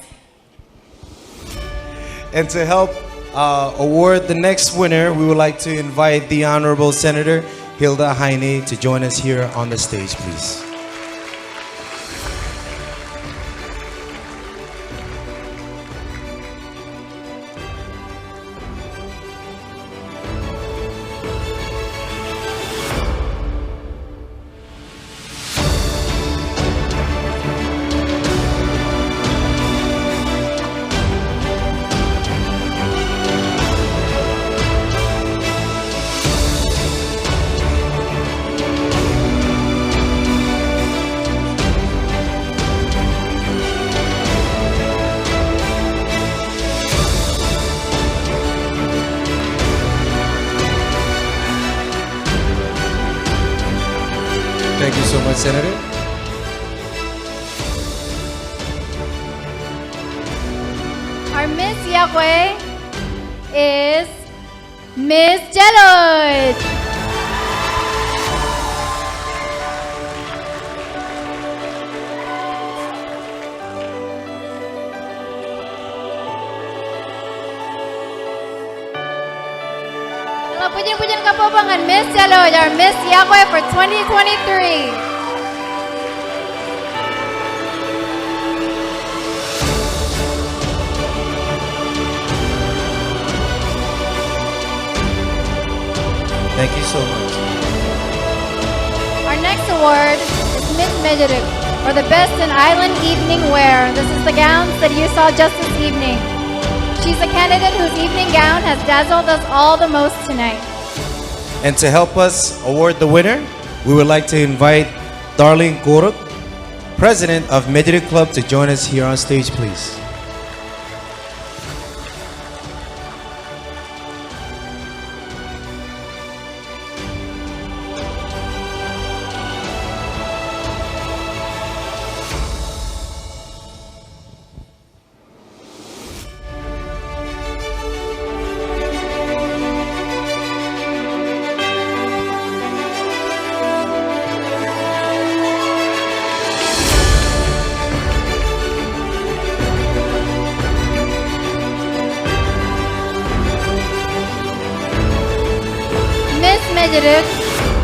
And to help award the next winner, we would like to invite the Honorable Senator Hilda Heine to join us here on the stage, please. Thank you so much, Senator. Our Miss Yahweh is Miss Jelot. Pujian-pujian kapobangan Miss Jelot, our Miss Yahweh for 2023. Thank you so much. Our next award is Miss Majuro, or the Best in Island Evening Wear. This is the gowns that you saw just this evening. She's a candidate whose evening gown has dazzled us all the most tonight. And to help us award the winner, we would like to invite Darlene Korok, President of Majuro Club, to join us here on stage, please.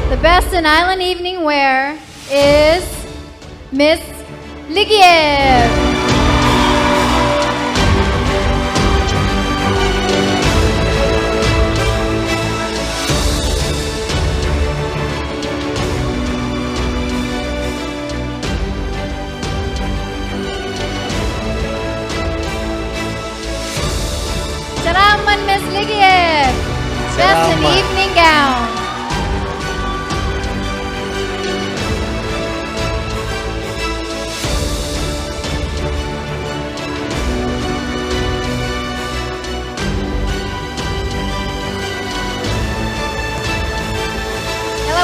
The Best in Island Evening Wear is Miss Ligiev. Salamat, Miss Ligiev. Best in Evening Gown.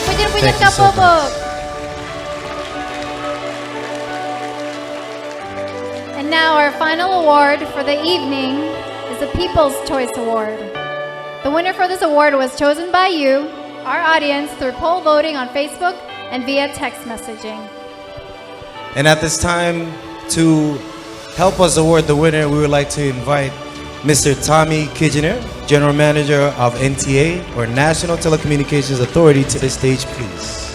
Pujian-pujian Thank you so kapopok. And now our final award for the evening is the People's Choice Award. The winner for this award was chosen by you, our audience, through poll voting on Facebook and via text messaging. And at this time, to help us award the winner, we would like to invite Mr. Tommy Kitchener, General Manager of NTA, or National Telecommunications Authority, to the stage, please.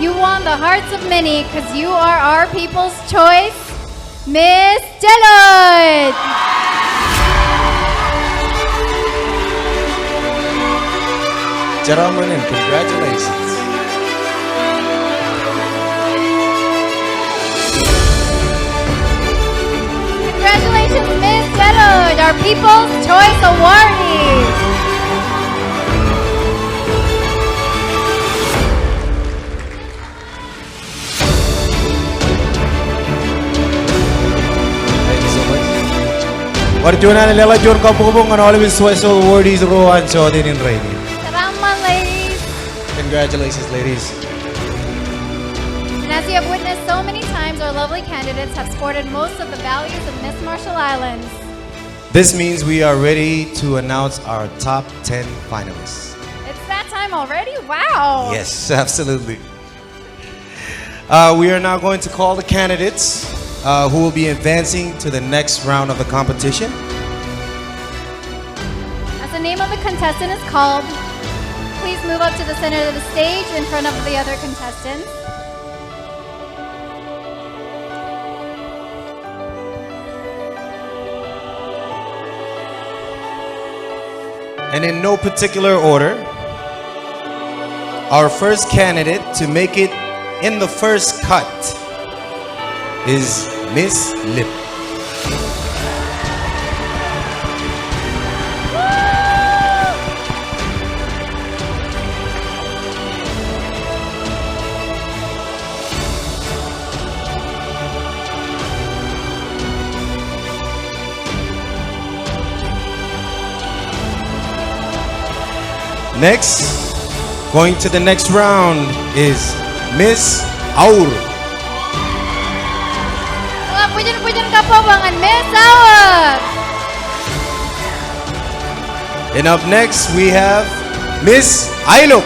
You won the hearts of many because you are our people's choice, Miss Jelot. Gentlemen, and congratulations. our People's Choice awardees. Thank you so much. Warjunan nila John Kampubong and all of his special awardees Rohan Chodin in Ready. Salamat, ladies. Congratulations, ladies. And as you have witnessed so many times, our lovely candidates have sported most of the values of Miss Marshall Islands. This means we are ready to announce our top 10 finalists. It's that time already? Wow. Yes, absolutely. We are now going to call the candidates who will be advancing to the next round of the competition. As the name of the contestant is called, please move up to the center of the stage in front of the other contestants. And in no particular order, our first candidate to make it in the first cut is Miss Lip. Next, going to the next round is Miss Aur. Mga pujan-pujan ka po mga Miss Aur. And up next, we have Miss Ailok.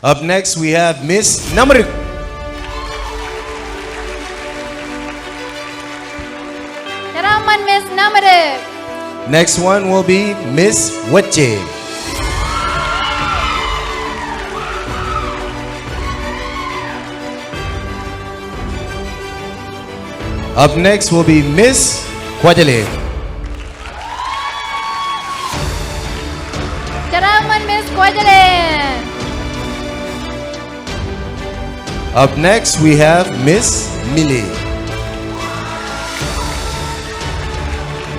Up next, we have Miss Namrik. Karaman Miss Namarik. Next one will be Miss Weche. Up next will be Miss Kwajale. Karaman Miss Quadalin. Up next, we have Miss Millie.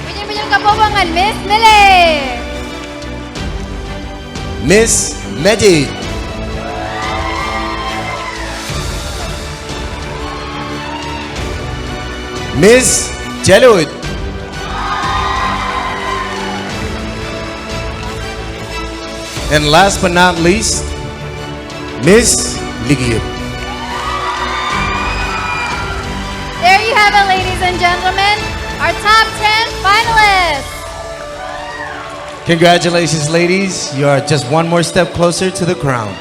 Pujan-pujan ka po mga Miss Mili. Miss Majid. Miss Jalud. And last but not least, Miss Ligiyut. There you have it, ladies and gentlemen, our top 10 finalists. Congratulations, ladies. You are just one more step closer to the crown.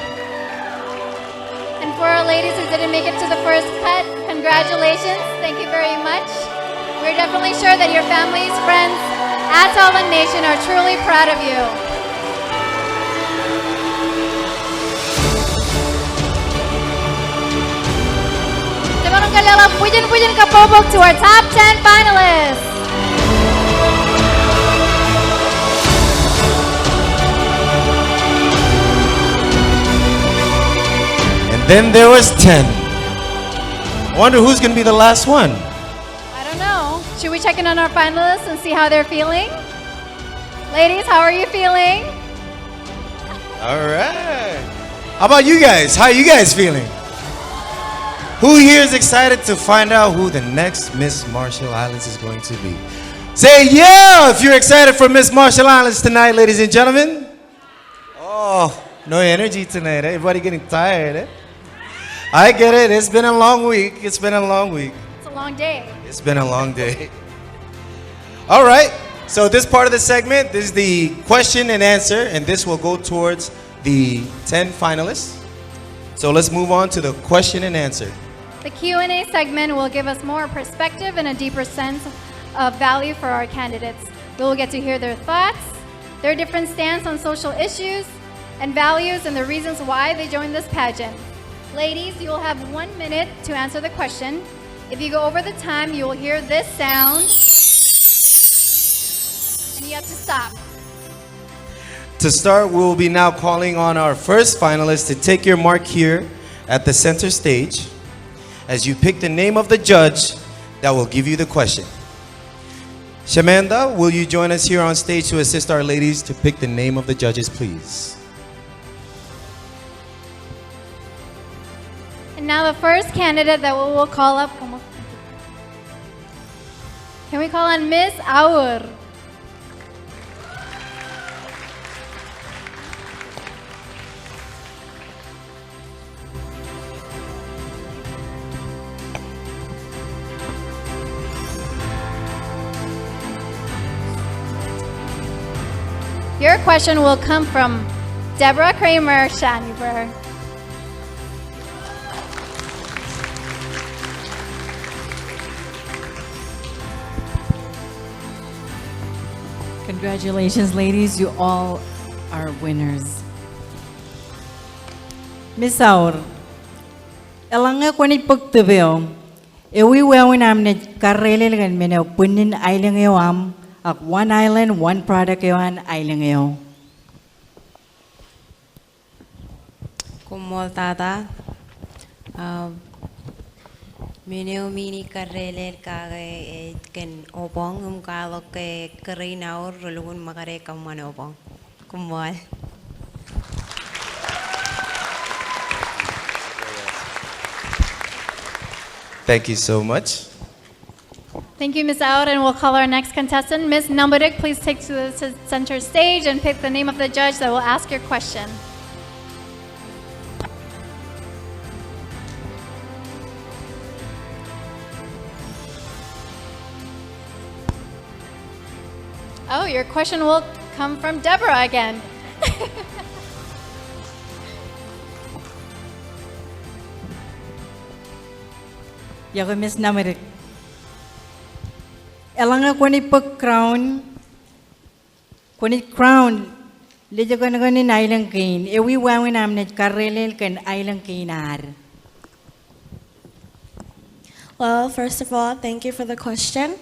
And for our ladies who didn't make it to the first cut, congratulations. Thank you very much. We're definitely sure that your families, friends, at Alwan Nation are truly proud of you. Sebarang kalala, pujan-pujan kapobok to our top 10 finalists. And then there was 10. I wonder who's going to be the last one. I don't know. Should we check in on our finalists and see how they're feeling? Ladies, how are you feeling? All right. How about you guys? How are you guys feeling? Who here is excited to find out who the next Miss Marshall Islands is going to be? Say yeah if you're excited for Miss Marshall Islands tonight, ladies and gentlemen. Oh, no energy tonight. Everybody getting tired, eh? I get it. It's been a long week. It's been a long week. It's a long day. It's been a long day. All right. So this part of the segment, this is the question and answer, and this will go towards the 10 finalists. So let's move on to the question and answer. The Q&A segment will give us more perspective and a deeper sense of value for our candidates. We will get to hear their thoughts, their different stance on social issues and values, and the reasons why they joined this pageant. Ladies, you will have 1 minute to answer the question. If you go over the time, you will hear this sound, and you have to stop. To start, we will be now calling on our first finalist to take your mark here at the center stage as you pick the name of the judge that will give you the question. Shamanda, will you join us here on stage to assist our ladies to pick the name of the judges, please? And now the first candidate that we will call up. Can we call on Miss Aur? Your question will come from Deborah Kramer Shaniber. Congratulations, ladies. You all are winners. Miss Aur, elanga kwanit pagtubeo, ewi wewin amnet karele gan mene punin island ewam, ak one island, one product ewan island eo. Kumol tata. Mineo mini karele kage ken opong kalo ke kerinaur rulungun makare kaman opong. Kumol. Thank you so much. Thank you, Miss Aur, and we'll call our next contestant. Miss LADDRIK, please take to the center stage and pick the name of the judge that will ask your question. Oh, your question will come from Deborah again. Yago Miss Namarik. Elanga kwanit pag crown, kwanit crown, lejo ka na ganin island kain, ewi wewin amnet karele kan island kainar. Well, first of all, thank you for the question.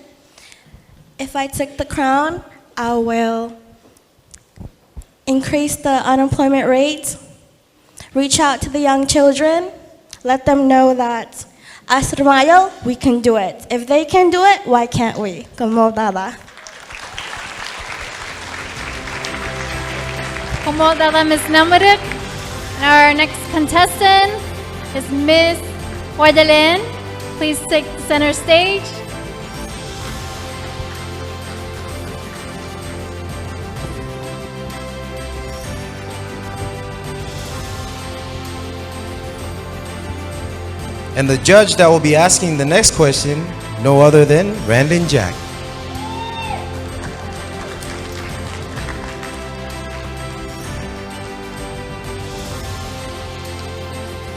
If I took the crown, I will increase the unemployment rate, reach out to the young children, let them know that as Ramayo, we can do it. If they can do it, why can't we? Como dada. Como dada, Miss LADDRIK. And our next contestant is Miss Guadalin. Please take the center stage. And the judge that will be asking the next question, no other than Randon Jack.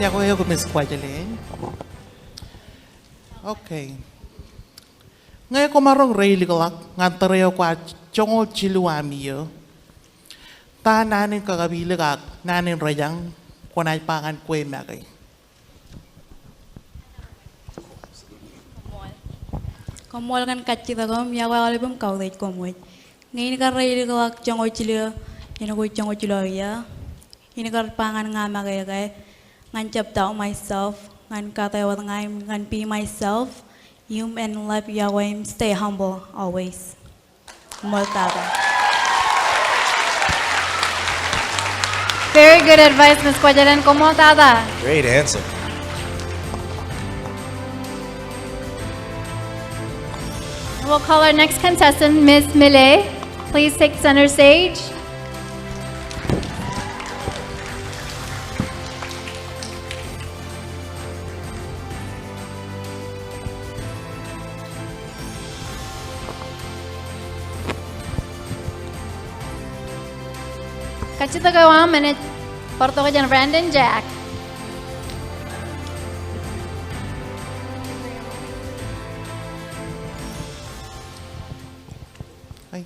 Yago Miss Guadaline. Okay. Ngayon ko marong raili kalak, ngantareo kwa chongo chiluamiyo. Ta nanin kagabiligak, nanin rayang, kunay pangan kwe magay. Komol kan kacita kom ya wali bum kau deh komoi. Ini kan raya kawak jango cilia, ini kau jango cilia ya. Ini kan pangan ngama kaya ngancap tau myself, ngan kata wat ngai ngan be myself. You and love Yahweh, stay humble always. Komol tata. Very good advice, Miss Guadalan. Como tada? Great answer. We'll call our next contestant, Miss Millet. Please take center stage. Kacita gawa minute. Porto ka dyan, Brandon Jack.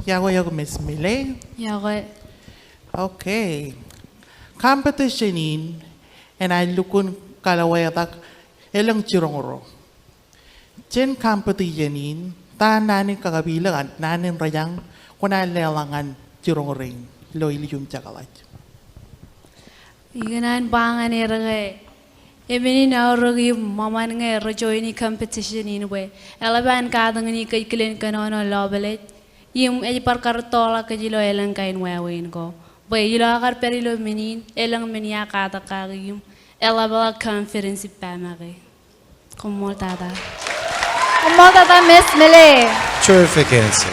Yago Miss Mile. Yago. Okay. Competitionin, and I lukun kalawayatak elang chirongoro. Chen competitionin, ta nanin kagabilangan, nanin rayang, kuna lelangan chirongring, loiliyum chakalat. Iganan bangan eragay. Emini now rogi mama nga rejoini competition in way. Elaban kadangani kay kilin kanono lobelet. Yung parkar tola kajilo elang kain wawin ko. Boy yilo akar perilo minin elang minia kata kagim. Elabala conference pamake. Como tata. Como tata Miss Millie. Terrific answer.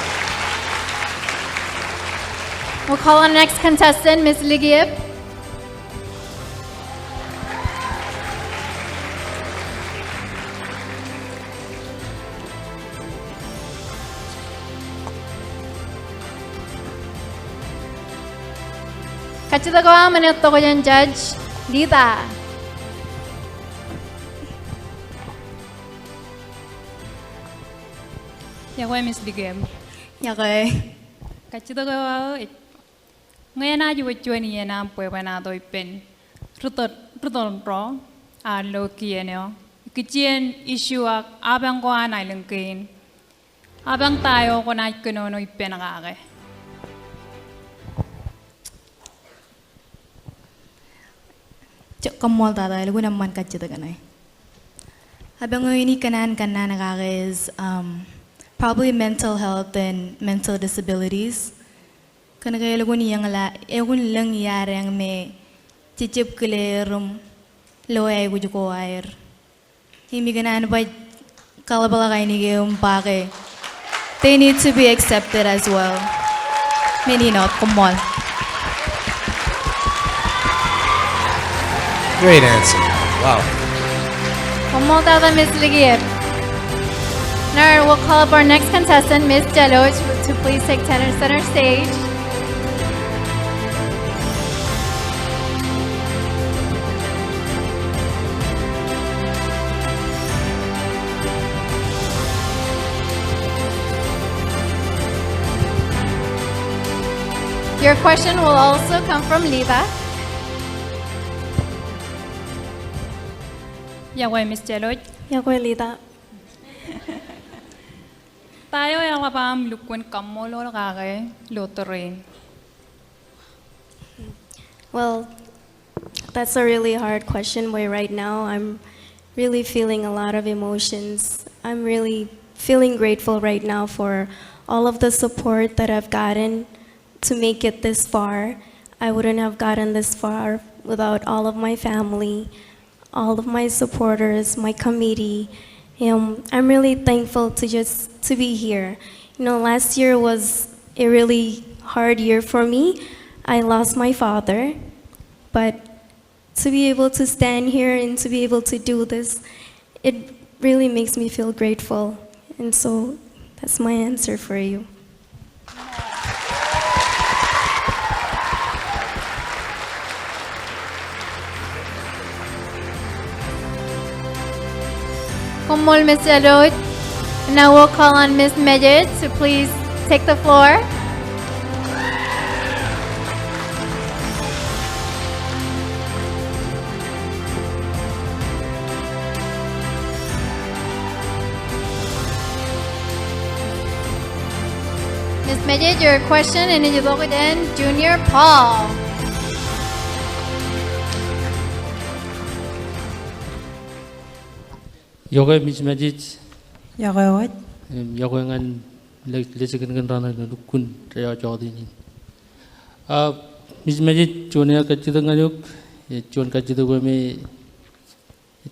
We'll call on the next contestant, Miss Ligib. Kachitagawa manito ko yan, Judge Dita. Yakwe Miss Ligib. Yakwe. Kachitagawa ngayon na juwit ni yan ang pwede na doy pen. Ruton pro alo kieno. Kitchen issue abang ko anay lengkin. Abang tayo ko na kuno ipen nakake. Kamol tata lagu naman kacita kanay. Habang ini kanan nakaka is probably mental health and mental disabilities. Kana kaya lagu ni yang la egun lang yare ang me cicip kelerum loay gujuko air. Himi kanan ba kalabala kay ni pake. They need to be accepted as well. Mini not kamol. Great answer. Wow. Como tata Miss Ligib. Now we'll call up our next contestant, Miss Jello, to please take center stage. Your question will also come from Liva. Yakwe Miss Jello. Yakwe Lita. Tayo yung lapam lukwen kamolo nakake lotorin. Well, that's a really hard question, but right now I'm really feeling a lot of emotions. I'm really feeling grateful right now for all of the support that I've gotten to make it this far. I wouldn't have gotten this far without all of my family, all of my supporters, my committee. I'm really thankful to be here. You know, last year was a really hard year for me. I lost my father, but to be able to stand here and to be able to do this, it really makes me feel grateful. And so that's my answer for you. Kumul Miss Jello. Now we'll call on Miss Medjed to please take the floor. Miss Medjed, your question, and then you look at Junior Paul. Yakwe Miss Majid. Yakwe what? Yakwe ngan lesekan ngan rana dukun saya jadi ni. Miss Majid cunia kacita ngayuk, cuan kacita gue me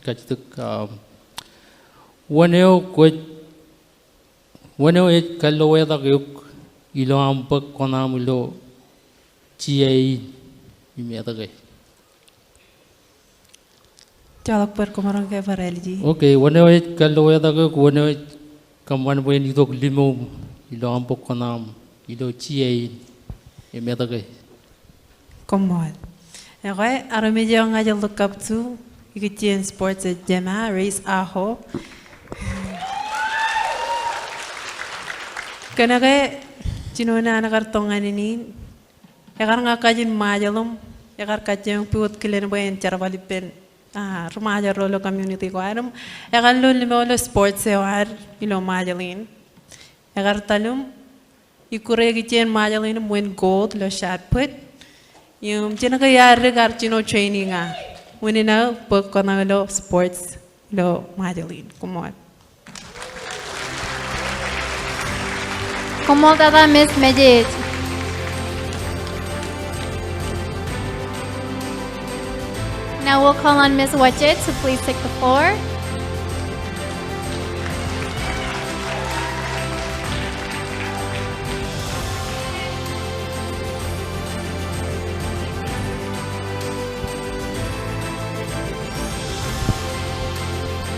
kacita waneo kalau ya tak yuk ilo ampak konam ilo ciai ini ada ke. Jalak per kumarang kay Farelji. Okay, waneo kalau ya tak yuk waneo kaman boleh nitok limo ilo ampak konam ilo ciai ini ada ke. Komod. Okay, aramidyo nga jal look up to ikitien sports at Jema race aho. Kana kay cinuna nakartongan ini. Yakar nga kajin majalom, yakar kajin piwot kilen boyen charvalipen. Rumaja rolo community ko aram. Yakar lo limolo sports sewar ilo majalin. Yakar talum ikure kitien majalin win gold lo shot put. Yung cina kaya regar cino training winner book on lo sports lo Madeline. Come on. Como tata Miss Majid. Now we'll call on Miss Wachet to please take the floor.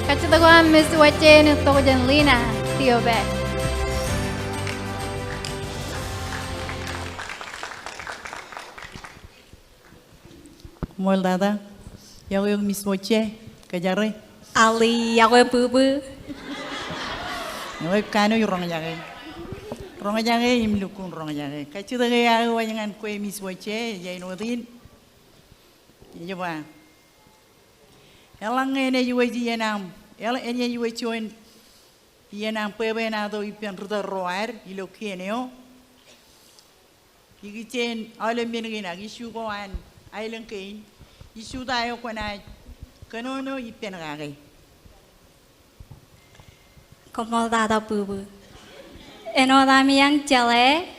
Kachitaguan Miss Wachet Nutojan Lina Theobek. Mol dada, yung Miss Moche, kajare. Ali yakwe bubu. Yung kano yung rong jage, imlukun rong jage. Kacu daga ya wanyangan kue Miss Moche, jay nodin. Iya ba? Elang ene yuwe jianam, elang ene yuwe join. Jianam pebe na do ipian ruda roar, ilo kieneo. Ikichen alam binigina, isu koan, ailang kain. Isu tayo ko na kanono ipinagagay. Como dada bubu. Eno dami yang jale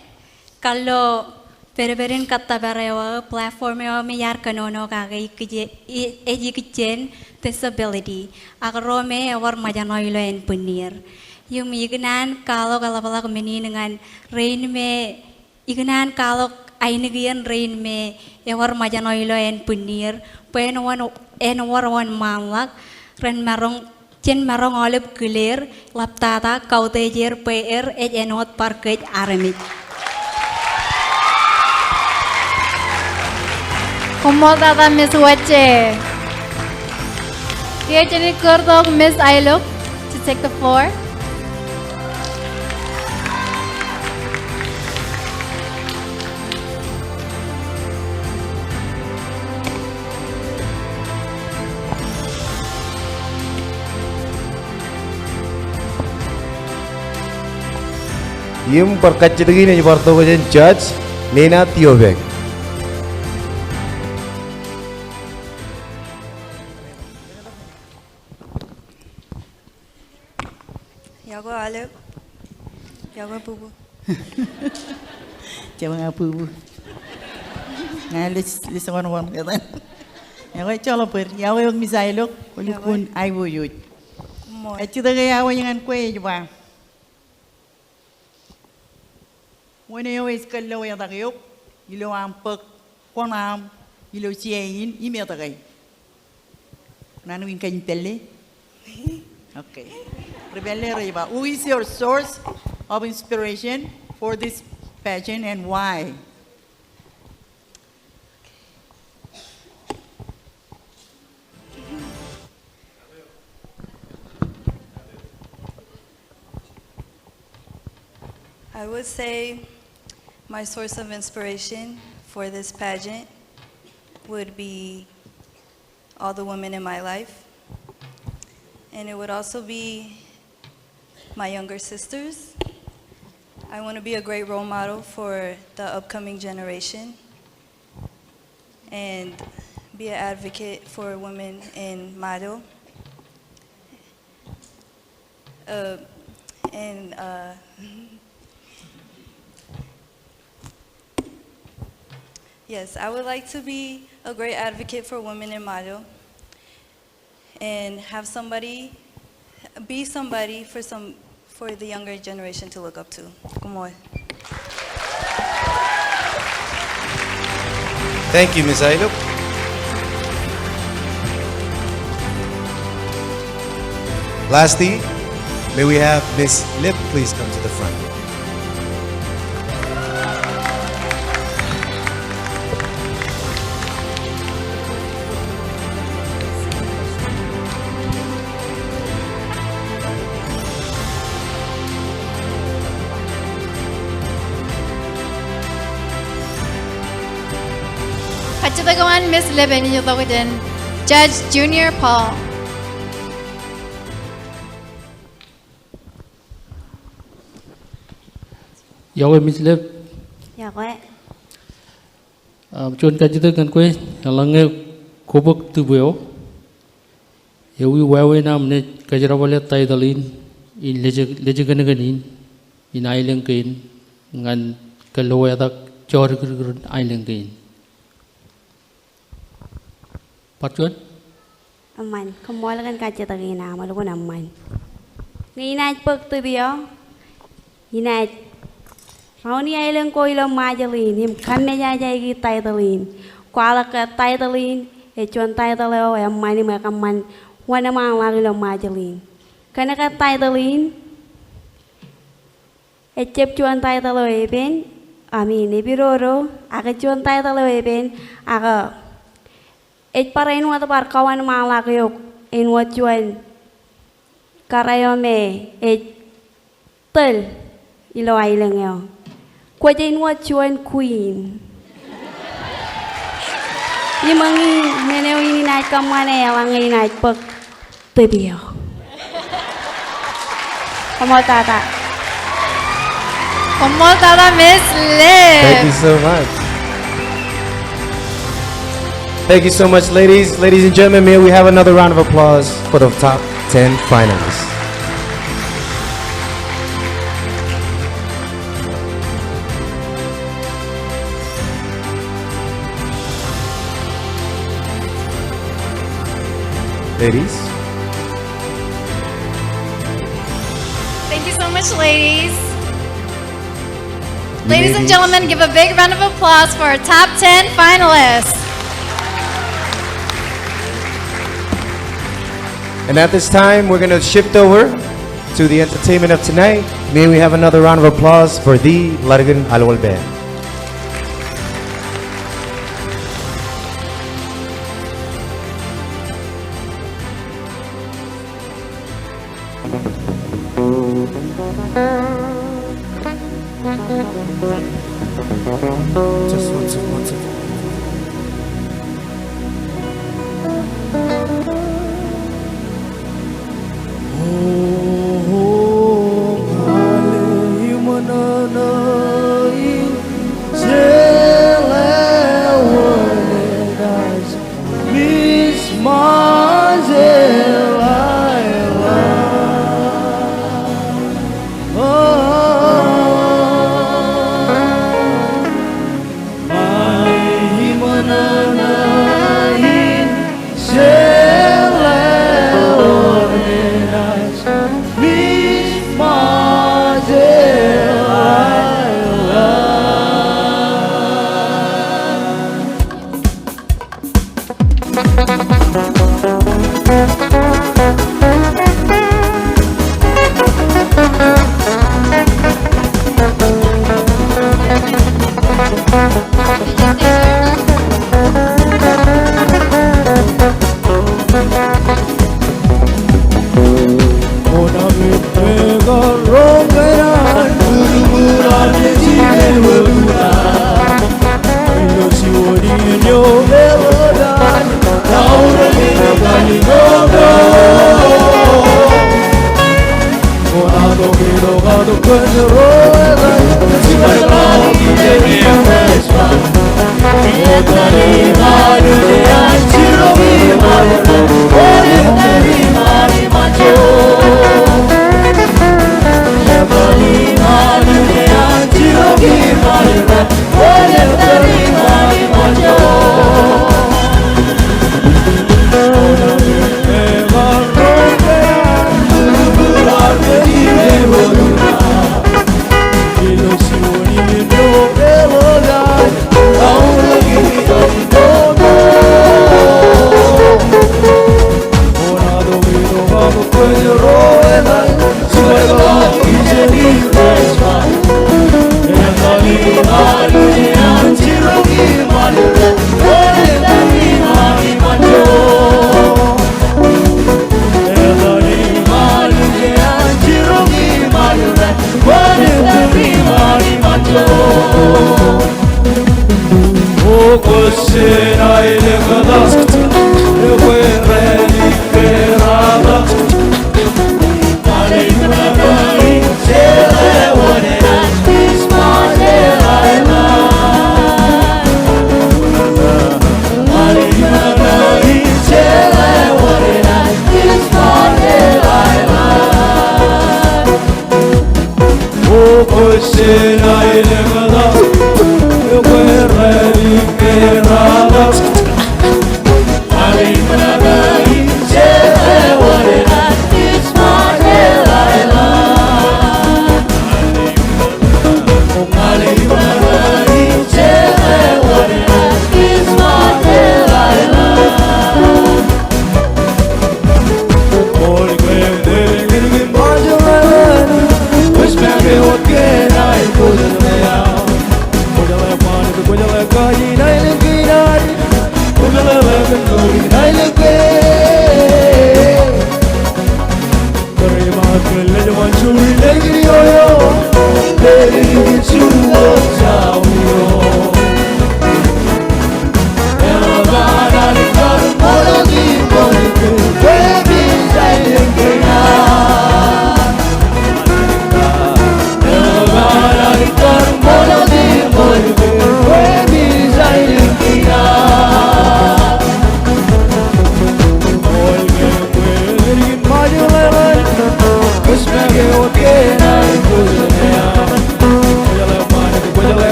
kalau bereberin kata berewa platform yo miyar kanono kagay education disability. Agro me awar majano ilo en punir. Yung mignan kalau pala kumini dengan rain me ignan kalau Ainigian rain me ewar majano ilo en punir pen wan malak ren marong chen marong olive clear laptata kautejer pr enot parket aramik. Como tata Miss Wache. Here Jenny Kurdog Miss Ailuk to take the floor. Yung perkacitagi ni parto ko Judge Nina Tiobek. Yago Alep, Yago Bubu. Jangan bubu. Ngalis lisan wan kata. Yago calo per, yago yung misailok, ulikun aibu yut. Kacu daga yago yang kue juga. When you always call low at the yoke, you know I'm puk, one arm, you know, chain, immediately. None we can tell you. Okay. Rebelle Reba, who is your source of inspiration for this pageant and why? I would say my source of inspiration for this pageant would be all the women in my life. And it would also be my younger sisters. I want to be a great role model for the upcoming generation and be an advocate for women in Mado. Yes, I would like to be a great advocate for women in Mado and have somebody, be somebody for the younger generation to look up to. Come on. Thank you, Ms. Ailuk. Lastly, may we have Ms. Lip please come to the front. Kachitagawan Miss Libin Yutokutin, Judge Junior Paul. Yawe Miss Lip, Yakwe. Chuan Kajitakan Kwe, Alange Kubuk tubuo. Ewi wawe nam ne kajarawale taidalin in lejeganaganin in island kain ngan kaloyadak jorgur island kain. Patron? Aman, kemolakan kaca tagina, malu aman. Nginat pek tu bio, nginat. Rauni island ko ilo majalin, him kanne jaja igi taidalin. Kuala ke taidalin, cuan taidaleo mani mereka man. Wana mang lagi lo majalin. Karena ka taidalin, cep cuan taidalo eben, amin ebiroro, aga cuan taidalo eben, aga para inu atau par kawan mang lagi yok, inu cuan karayome tel ilo ailang yo. Kau jadi inu cuan queen. Ini mangi meneu ini naik ke mana ya langi naik pek tebio. Komol tata. Komol tata Miss Liv. Thank you so much. Thank you so much, ladies. Ladies and gentlemen, may we have another round of applause for the top 10 finalists. Ladies. Thank you so much, ladies. Ladies and gentlemen, give a big round of applause for our top 10 finalists. And at this time, we're going to shift over to the entertainment of tonight. May we have another round of applause for the LADDRIK ALWAL Band. Just one second.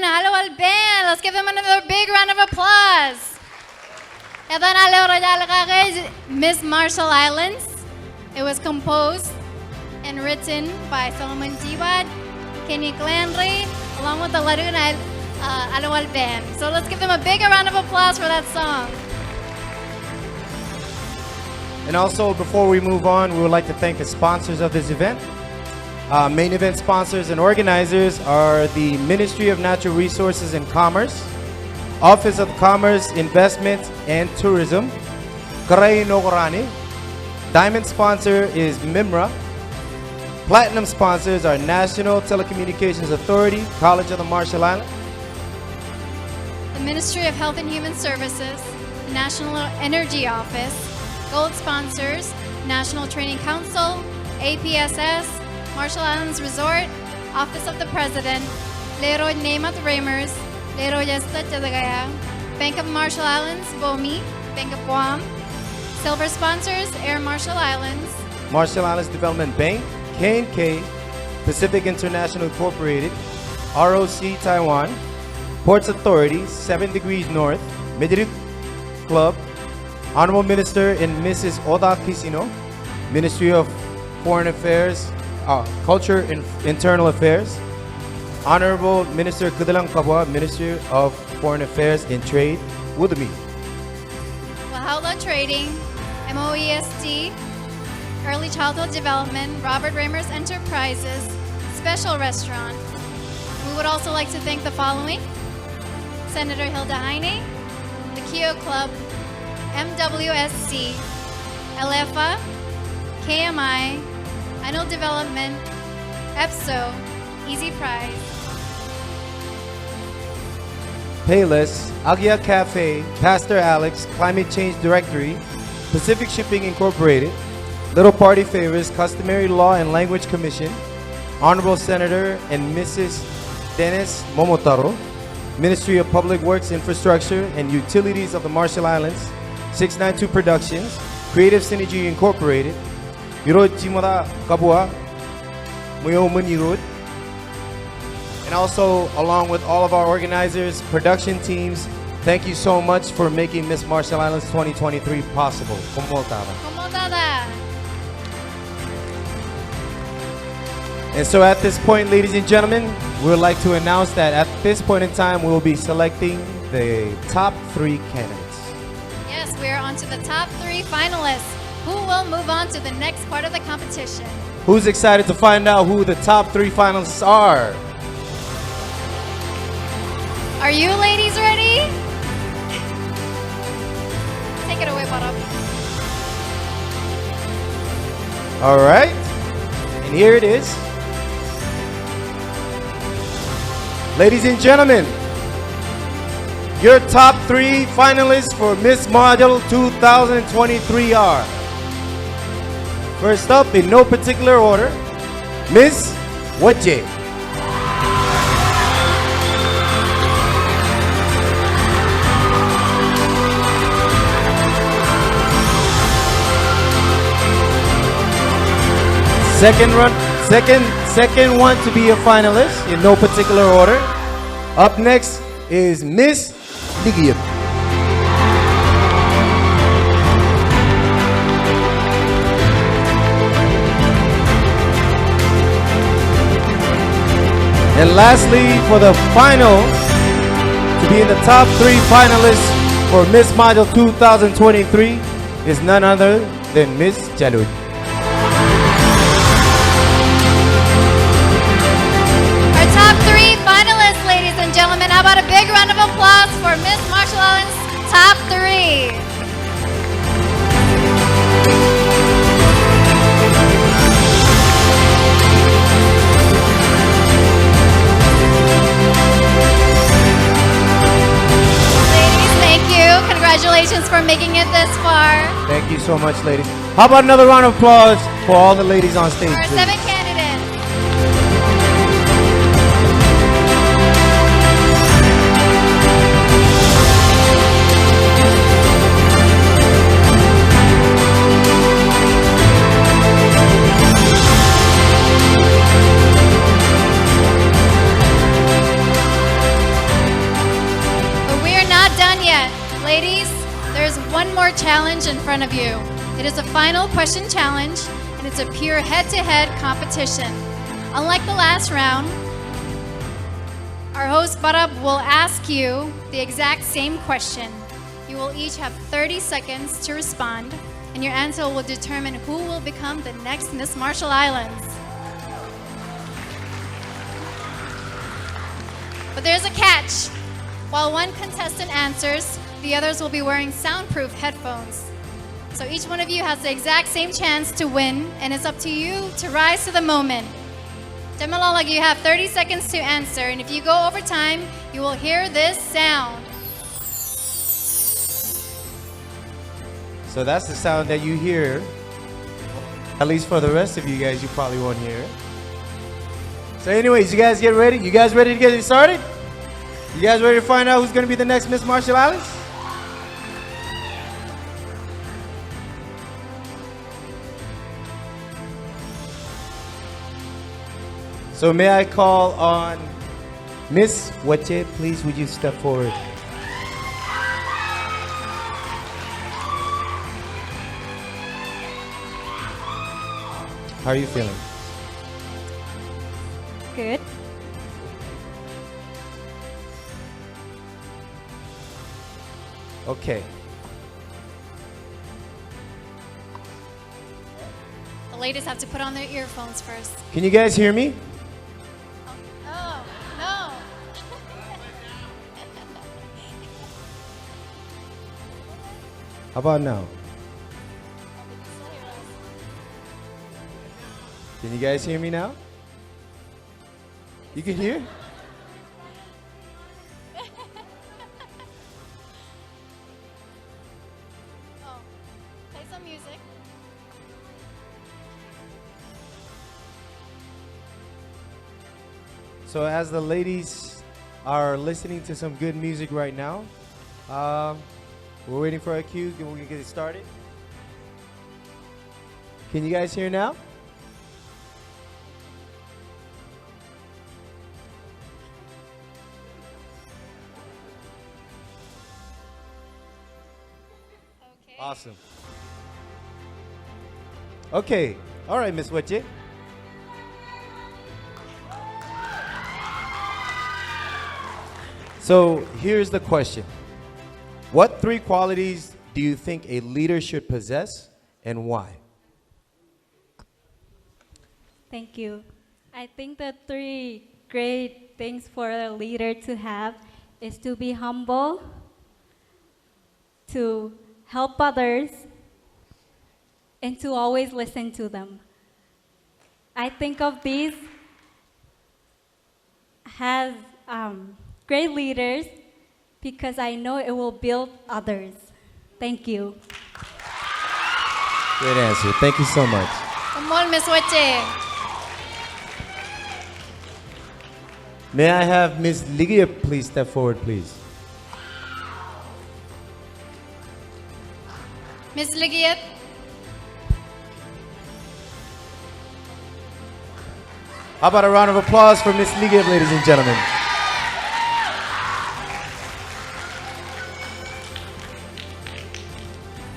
ALWAL band. Let's give them another big round of applause. Ito na Miss Marshall Islands. It was composed and written by Solomon Diwad, Kenny Glandry, along with the ALWAL band. So let's give them a big round of applause for that song. And also, before we move on, we would like to thank the sponsors of this event. Main event sponsors and organizers are the Ministry of Natural Resources and Commerce, Office of Commerce, Investment, and Tourism, Karai Nokorani. Diamond sponsor is MIMRA. Platinum sponsors are National Telecommunications Authority, College of the Marshall Islands, The Ministry of Health and Human Services, the National Energy Office. Gold sponsors, National Training Council, APSS, Marshall Islands Resort, Office of the President, Leroy Neymat Ramers, Leroy Yesta Chadagaya, Bank of Marshall Islands, BOMI, Bank of Guam. Silver sponsors, Air Marshall Islands, Marshall Islands Development Bank, K&K, Pacific International Incorporated, ROC Taiwan, Ports Authority, 7 Degrees North, Majuro Club, Honorable Minister and Mrs. Oda Kisino, Ministry of Foreign Affairs, Culture and Internal Affairs, Honorable Minister Kudalang Kabwa, Ministry of Foreign Affairs and Trade, Wudumi. Wahaula Trading, MOEST, Early Childhood Development, Robert Ramers Enterprises, Special Restaurant. We would also like to thank the following: Senator Hilda Heine, the Keo Club, MWSC, LFA, KMI, Annual Development, EPSO, Easy Prize, Payless, Agia Cafe, Pastor Alex, Climate Change Directory, Pacific Shipping Incorporated, Little Party Favors, Customary Law and Language Commission, Honorable Senator and Mrs. Dennis Momotaro, Ministry of Public Works, Infrastructure, and Utilities of the Marshall Islands, 692 Productions, Creative Synergy Incorporated, Yurod Chimada Kabua, Muyo Munirud, and also along with all of our organizers, production teams, thank you so much for making Miss Marshall Islands 2023 possible. Kumoltada. And so at this point, ladies and gentlemen, we would like to announce that at this point in time, we will be selecting the top 3 candidates. Yes, we are on to the top 3 finalists, who will move on to the next part of the competition. Who's excited to find out who the top 3 finalists are? Are you ladies ready? Take it away, Barab. All right, and here it is. Ladies and gentlemen, your top 3 finalists for Miss Marshall 2023 are: first up, in no particular order, Miss Waje. Second one to be a finalist in no particular order. Up next is Miss Ligiyap. And lastly, for the final, to be in the top 3 finalists for Miss Module 2023 is none other than Miss Jalud. Our top 3 finalists, ladies and gentlemen. How about a big round of applause for Miss Marshall Islands' top 3? Congratulations for making it this far. Thank you so much, ladies. How about another round of applause for all the ladies on stage, Our please? 7 candidates. But we are not done yet. Ladies, there's one more challenge in front of you. It is a final question challenge, and it's a pure head-to-head competition. Unlike the last round, our host Barab will ask you the exact same question. You will each have 30 seconds to respond, and your answer will determine who will become the next Miss Marshall Islands. But there's a catch. While one contestant answers, the others will be wearing soundproof headphones. So each one of you has the exact same chance to win, and it's up to you to rise to the moment. Demalolag, you have 30 seconds to answer, and if you go over time, you will hear this sound. So that's the sound that you hear. At least for the rest of you guys, you probably won't hear it. So anyways, you guys get ready? You guys ready to get it started? You guys ready to find out who's going to be the next Miss Marshall Islands? So may I call on Miss Wache, please, would you step forward? How are you feeling? Good. Okay. The ladies have to put on their earphones first. Can you guys hear me? Oh, no. How about now? Can you guys hear me now? You can hear? Play some music. So as the ladies are listening to some good music right now, we're waiting for our cue. Can we get it started? Can you guys hear now? Awesome. Okay. All right, Miss Wache. So here's the question. What 3 qualities do you think a leader should possess and why? Thank you. I think the 3 great things for a leader to have is to be humble, to help others, and to always listen to them. I think of these as great leaders because I know it will build others. Thank you. Great answer. Thank you so much. Come on, Miss Wache. May I have Miss Ligia please step forward, please? Miss Ligiat. How about a round of applause for Miss Ligia, ladies and gentlemen?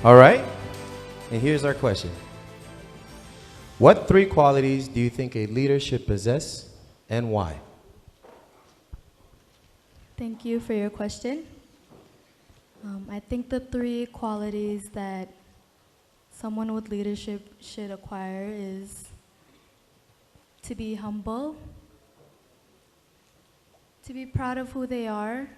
All right, and here's our question. What 3 qualities do you think a leader should possess and why? Thank you for your question. I think the three qualities that someone with leadership should acquire is to be humble, to be proud of who they are,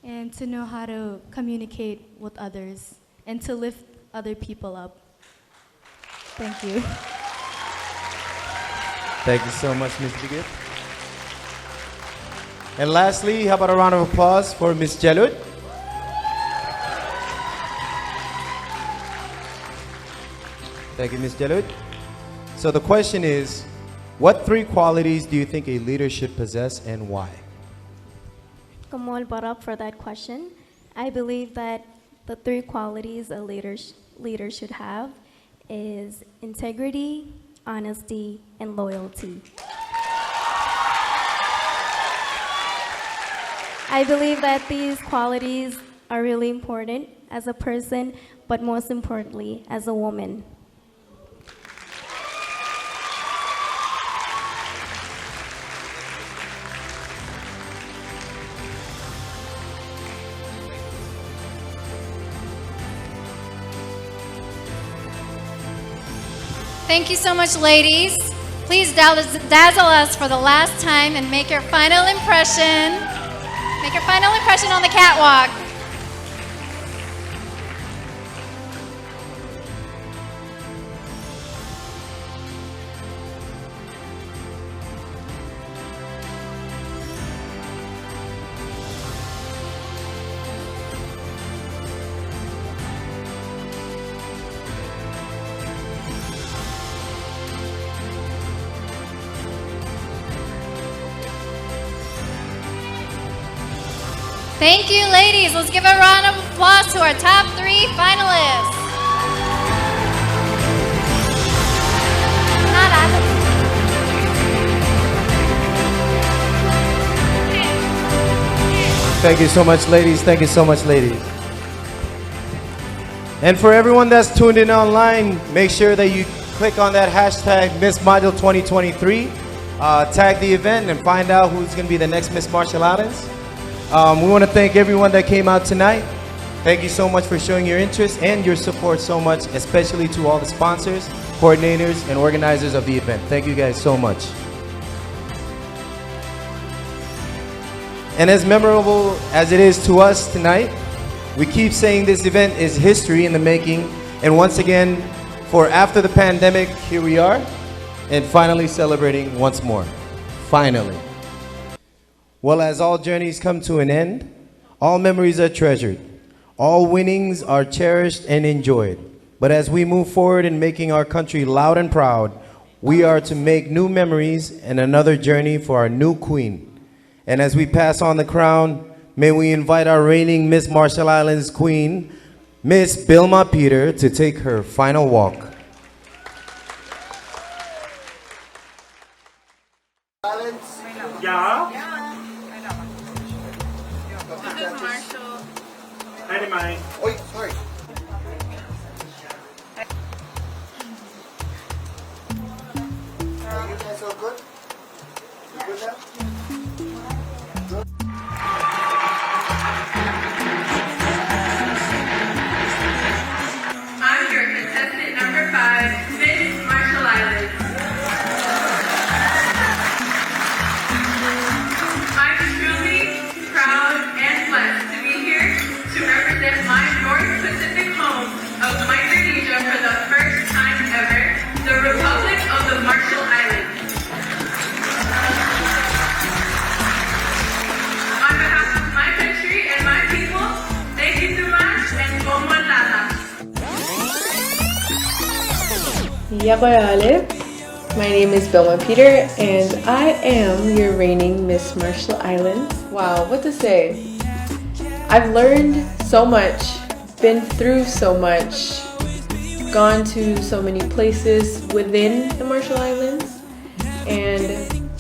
and to know how to communicate with others and to lift other people up. Thank you. Thank you so much, Ms. Bigit. And lastly, how about a round of applause for Ms. Jalud? Thank you, Ms. Jalud. So the question is, what three qualities do you think a leader should possess and why? Kamal brought up for that question. I believe that the three qualities a leader should have is integrity, honesty, and loyalty. I believe that these qualities are really important as a person, but most importantly, as a woman. Thank you so much, ladies. Please dazzle us for the last time and make your final impression. Make your final impression on the catwalk. Thank you, ladies. Let's give a round of applause to our top three finalists. Thank you so much, ladies. Thank you so much, ladies. And for everyone that's tuned in online, make sure that you click on that hashtag Miss Module 2023, tag the event, and find out who's going to be the next Miss Marshall Islands. We want to thank everyone that came out tonight. Thank you so much for showing your interest and your support so much, especially to all the sponsors, coordinators, and organizers of the event. Thank you guys so much. And as memorable as it is to us tonight, we keep saying this event is history in the making. And once again, for after the pandemic, here we are, and finally celebrating once more. Finally. Well, as all journeys come to an end, all memories are treasured. All winnings are cherished and enjoyed. But as we move forward in making our country loud and proud, we are to make new memories and another journey for our new queen. And as we pass on the crown, may we invite our reigning Miss Marshall Islands queen, Miss BILLMA Peter, to take her final walk. Ja. Anyway. Oi, sorry. Are you guys all good? You good now? Good. I'm your contestant number 5, Miss Marshall Islands. I'm truly proud and blessed to be here to represent my North Pacific home of Micronesia for the first time ever, the Republic of the Marshall Islands. On behalf of my country and my people, thank you so much and como lala. IAKWE. My name is BILLMA Peter, and I am your reigning Miss Marshall Islands. Wow, what to say? I've learned so much, been through so much, gone to so many places within the Marshall Islands, and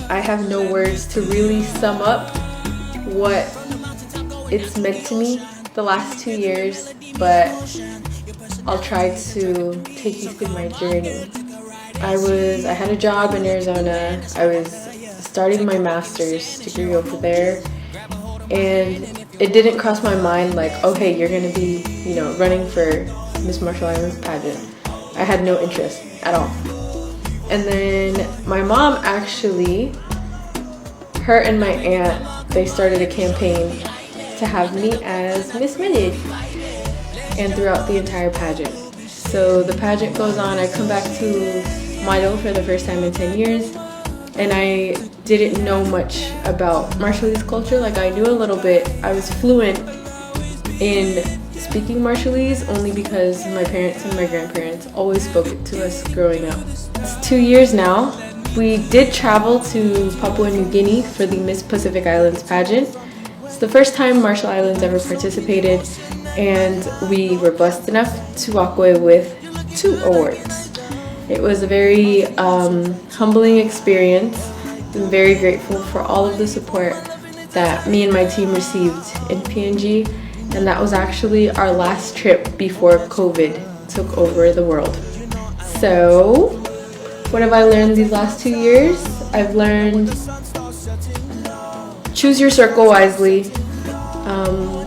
I have no words to really sum up what it's meant to me the last 2 years, but I'll try to take you through my journey. I had a job in Arizona. I was a starting my master's degree over there, and it didn't cross my mind like, okay, you're gonna be, you know, running for Miss Marshall Islands pageant. I had no interest at all. And then my mom actually, her and my aunt, they started a campaign to have me as Miss Minute and throughout the entire pageant. So the pageant goes on, I come back to Majuro for the first time in 10 years, and I didn't know much about Marshallese culture. Like, I knew a little bit. I was fluent in speaking Marshallese only because my parents and my grandparents always spoke it to us growing up. It's 2 years now. We did travel to Papua New Guinea for the Miss Pacific Islands pageant. It's the first time Marshall Islands ever participated, and we were blessed enough to walk away with 2 awards. It was a very humbling experience. I'm very grateful for all of the support that me and my team received in PNG, and that was actually our last trip before COVID took over the world. So, what have I learned these last 2 years? I've learned choose your circle wisely,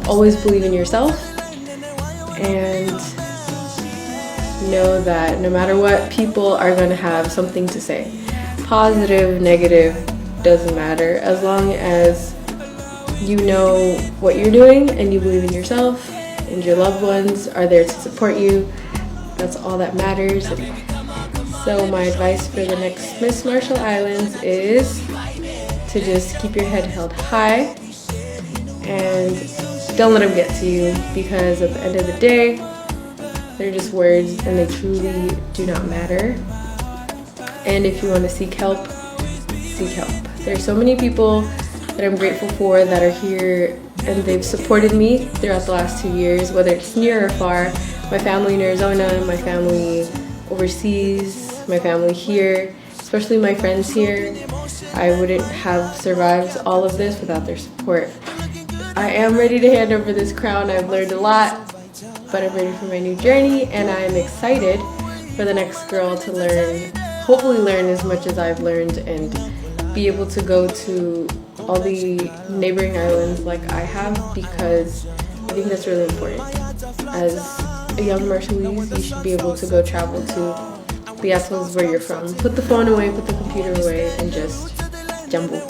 always believe in yourself, and know that no matter what, people are going to have something to say. Positive, negative, doesn't matter. As long as you know what you're doing and you believe in yourself and your loved ones are there to support you, that's all that matters. So my advice for the next Miss Marshall Islands is to just keep your head held high and don't let them get to you, because at the end of the day, they're just words and they truly do not matter. And if you want to seek help, seek help. There's so many people that I'm grateful for that are here, and they've supported me throughout the last 2 years, whether it's near or far. My family in Arizona, my family overseas, my family here, especially my friends here. I wouldn't have survived all of this without their support. I am ready to hand over this crown. I've learned a lot, but I'm ready for my new journey, and I'm excited for the next girl to learn, hopefully learn as much as I've learned, and be able to go to all the neighboring islands like I have, because I think that's really important. As a young Marshallese, you should be able to go travel to the atolls where you're from. Put the phone away, put the computer away, and just jumble.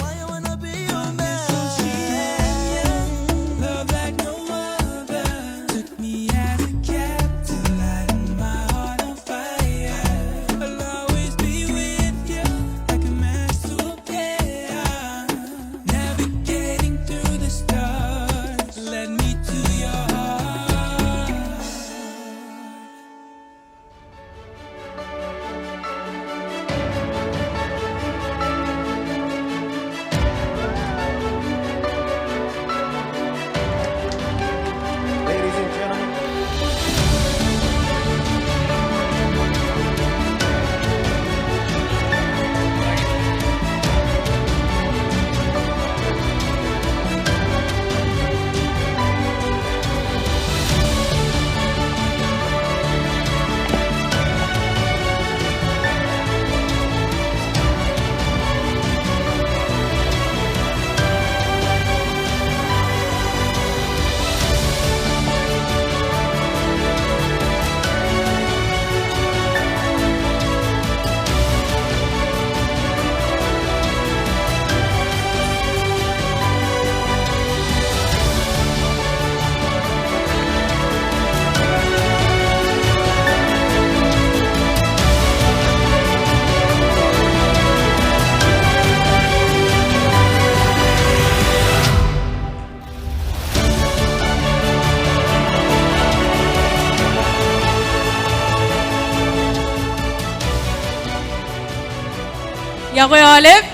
IAKWE Olive.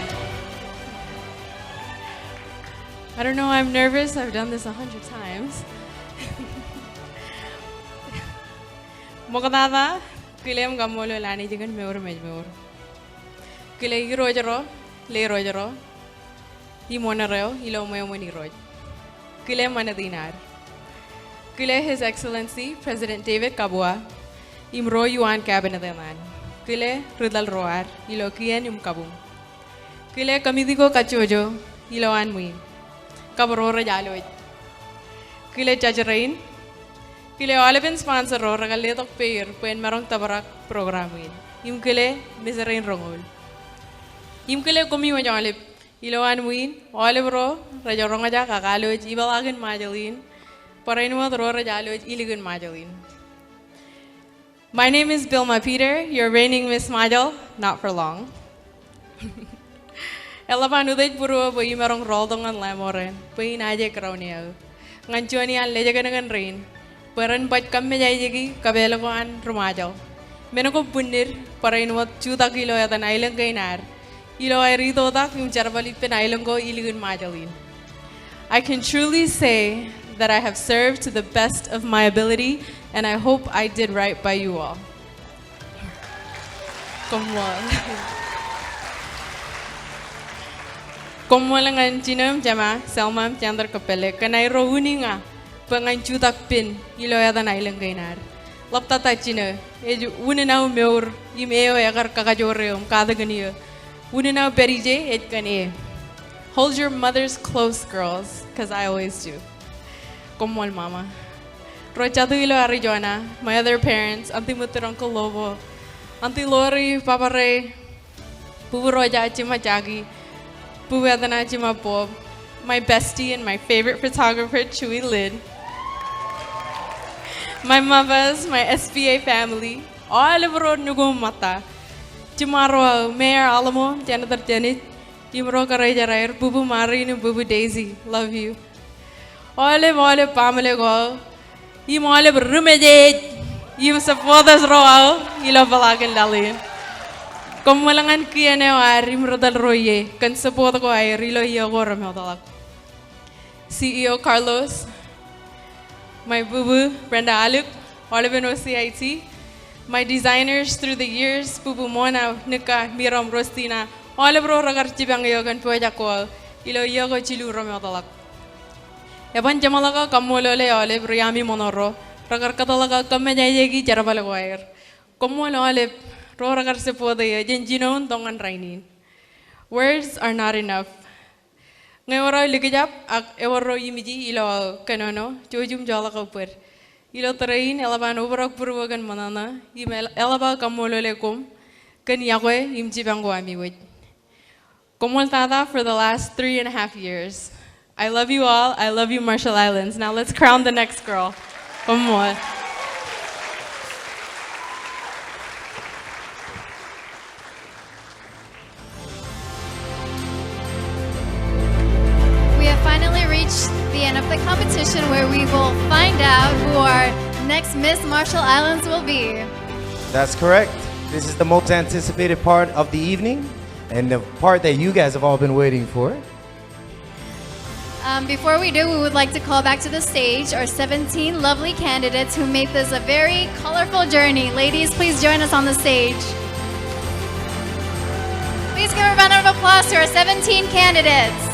I don't know, I'm nervous. I've done this 100 times. Mogadada, kilem gamolo lani jigan meor mejmor. Kile irojero, le rojero. Imonareo, ilo moyomoni roj. Kile manadinar. Kile His Excellency President David Kabua, imro yuan cabinet man. Kile ridal roar, ilo kien kabung. Kile kamidigo kachojo ilawan mui. Kabrora jaloy. Kile jajarain. Kile olebin sponsor ro ragalle tok pair pen marong tabarak programin. Im kile miserain rongol. Im kile komi wa jalip. Ilawan muin olebro rajarong aja kakaloy ibalagin majalin. Parain mo ro rajaloy iligun majalin. My name is BILLMA Peter, your reigning Miss Majal, not for long. Elapan uday puro boy marong roldongan lamoren, boy naje krauniao. Nganchuani an lejagan rain, peran bat kami jayegi kabelo ko an rumajal. Menoko punir parain wat 2 kilo atan ailang kainar. Ilo ay rito tak yung charbalit pen ailang ko iligun majalin. I can truly say that I have served to the best of my ability, and I hope I did right by you all. Come on. Como lang chinam jama selmam chandar kapele kanay ro uninga pangan chutak pin iloyada na ilang gainar. Lapta ta china eju unina meur imeo yakar kakajore kada ganiyo. Unina berije et kane. Hold your mothers close, girls, cause I always do. Como al mama. Rochado ilo Arizona, my other parents, Auntie Mutter, Uncle Lobo, Auntie Lori, Papa Ray, Pubu Roja Chimachagi, Pubu Adana Chimapob, my bestie and my favorite photographer, Chewy Lid, my Mavas, my SBA family, all of Road Nugum Mata, Chimaro, Mayor Alamo, Janitor Janet, Imro Karajair, Bubu Marin, and Bubu Daisy, love you. Olive Pamela Go. Im olive rumeje, im sapodas roal, ilo balagan dalin. Kumulangan kiane ar im rodal roye, kan sapota ko ay rilo iyo gora meldalak. CEO Carlos, my boo Brenda Aluk, olive no CIT, my designers through the years, Bubu Mona, Nika, Miram Rostina, olive ro ragar chibang iyo kan poja ko, ilo iyo go chilu romeldalak. Eban jamalaga kamolole olive riami monoro ragar katalaga kamme jayegi jarabale goer komol olive ro ragar se pode jenjinon tongan rainin. Words are not enough. Ngewara ligajap ak ewaro yimiji ilo kanono jojum jala kauper ilo terain elaban ubarak purwagan manana email elaba kamolole kum kan yakwe imji bango amiwit komol tada for the last 3.5 years. I love you all. I love you, Marshall Islands. Now let's crown the next girl. One more. We have finally reached the end of the competition where we will find out who our next Miss Marshall Islands will be. That's correct. This is the most anticipated part of the evening and the part that you guys have all been waiting for. Before we do, we would like to call back to the stage our 17 lovely candidates who made this a very colorful journey. Ladies, please join us on the stage. Please give a round of applause to our 17 candidates.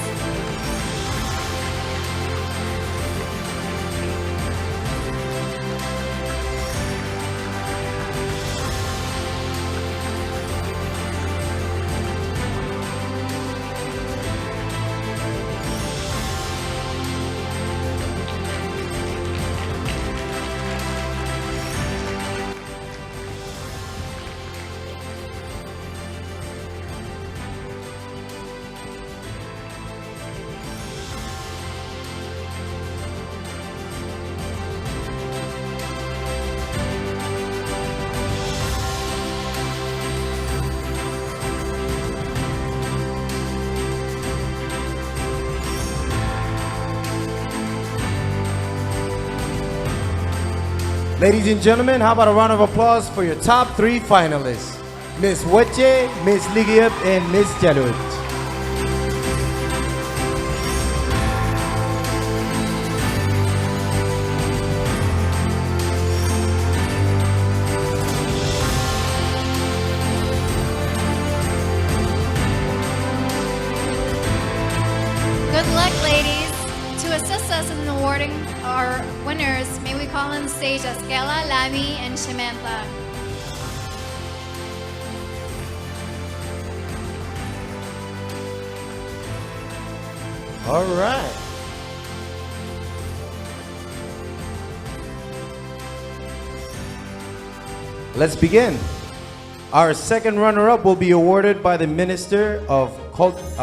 Ladies and gentlemen, how about a round of applause for your top 3 finalists? Miss Weche, Miss Ligiab, and Miss Jalut. Good luck, ladies. To assist us in awarding our winners, may we call on stage Askela, Lami, and Samantha. All right. Let's begin. Our second runner-up will be awarded by the Minister of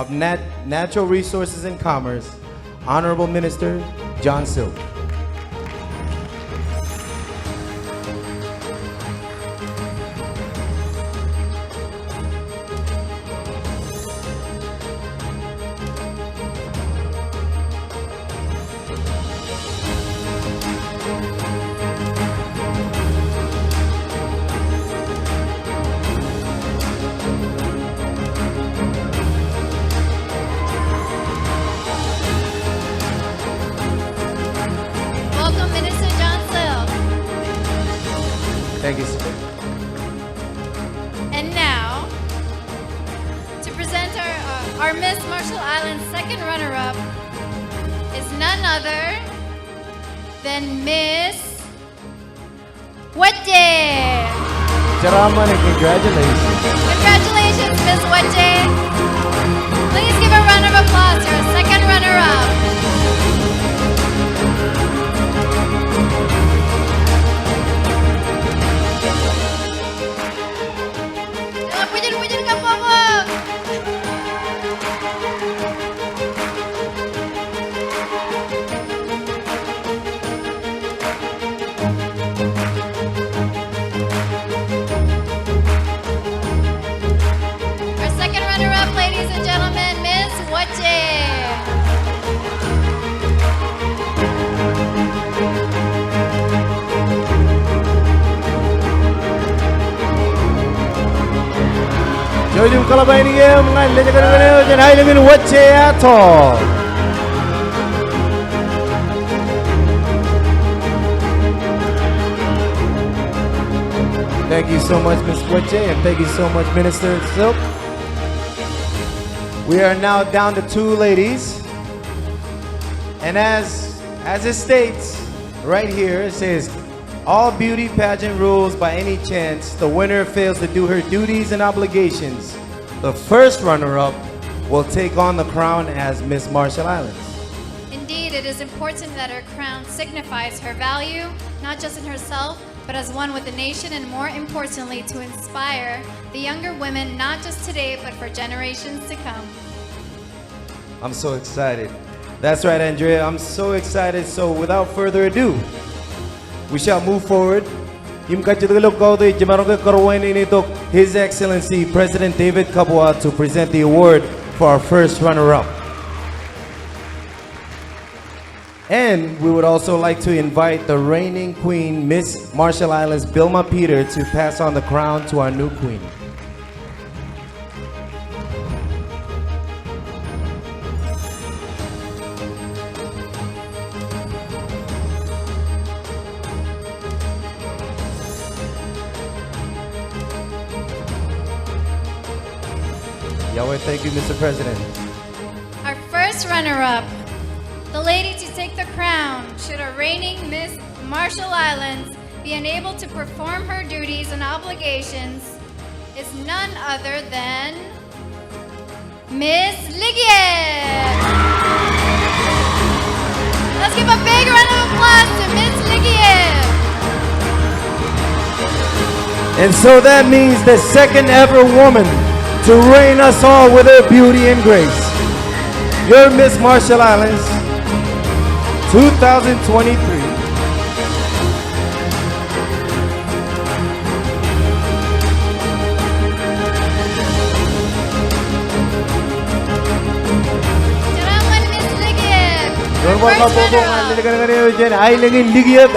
Natural Resources and Commerce, Honorable Minister John Silk. Welcome, Minister John Silk. Thank you, sir. And now, to present our Miss Marshall Islands second runner-up is none other than Miss Wete. Jaraman and congratulations. Congratulations, Miss Wete. Please give a round of applause to our second runner-up. Pujian ka po mo. Our second runner-up, ladies and gentlemen, Miss Wete. Join kalabay niya mga legendary dyan ay namin Wete ato. Thank you so much, Ms. Wete, and thank you so much, Minister Silk. We are now down to two ladies, and as it states right here, it says, all beauty pageant rules by any chance the winner fails to do her duties and obligations. The first runner-up will take on the crown as Miss Marshall Islands. Indeed, it is important that her crown signifies her value, not just in herself, but as one with the nation, and more importantly, to inspire the younger women, not just today, but for generations to come. I'm so excited. That's right, Andrea. I'm so excited. So without further ado, we shall move forward. His Excellency President David Kabwa to present the award for our first runner-up. And we would also like to invite the reigning queen, Miss Marshall Islands, BILLMA Peter, to pass on the crown to our new queen. Yahweh, thank you, Mr. President. Our first runner-up, the lady to take the crown should a reigning Miss Marshall Islands be unable to perform her duties and obligations, is none other than Miss Ligier. Let's give a big round of applause to Miss Ligier. And so that means the second ever woman to reign us all with her beauty and grace. Your Miss Marshall Islands 2023.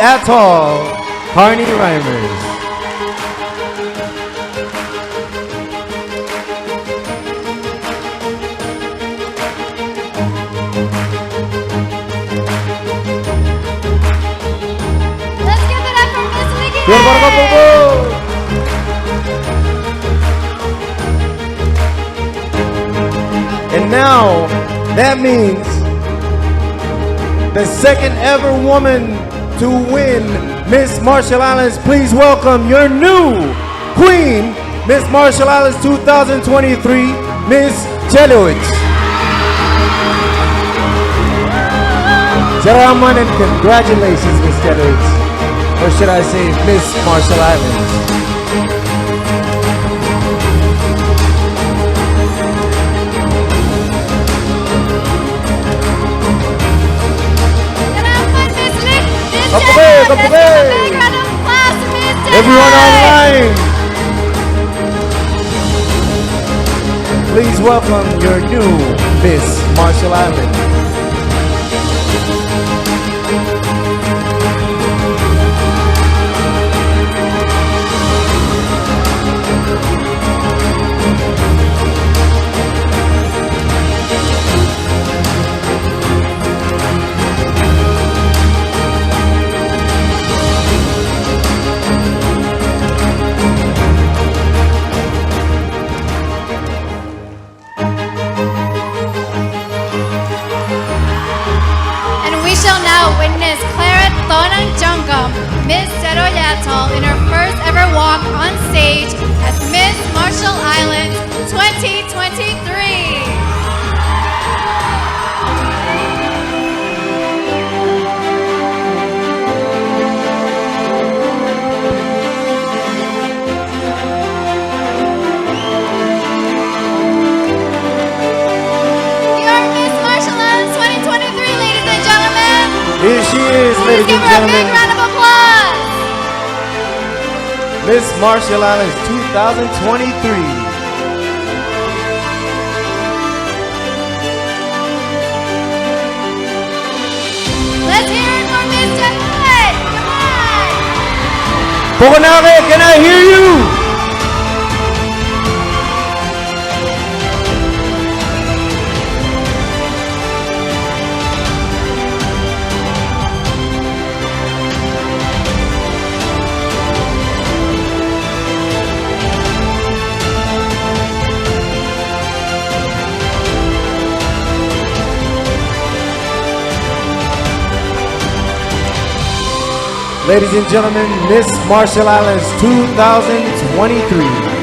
At all, Carney Rhymers. And now, that means the second ever woman to win Miss Marshall Islands. Please welcome your new queen, Miss Marshall Islands 2023, Miss Chewy. Salamat and congratulations, Miss Teleg's. Or should I say, Miss Marshall Islands. Everyone online, please welcome your new Miss Marshall Islands. Witness Clara Tonang Jungam, Miss Seroyatol, in her first ever walk on stage as Miss Marshall Islands 2023. Here she is, ladies and gentlemen. Big round of applause. Miss Marshall Islands 2023. Let's hear it for Miss Chewy. Come on. Pokonake, can I hear you? Ladies and gentlemen, Miss Marshall Islands 2023.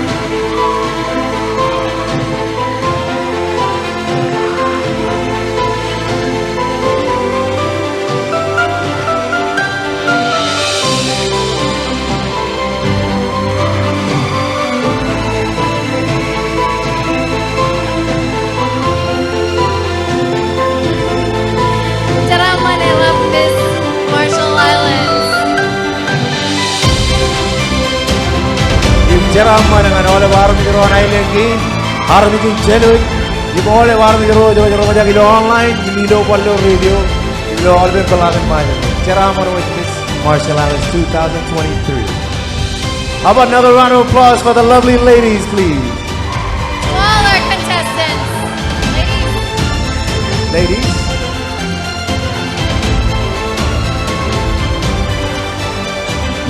Jarama dengan oleh baru di ruang lagi, harus bikin channel. Ibu oleh baru di ruang jaga di online, ini do follow radio, ini do all be pelajaran mana. Jarama with Miss Marshall Islands 2023. How about another round of applause for the lovely ladies, please? To all our contestants, ladies.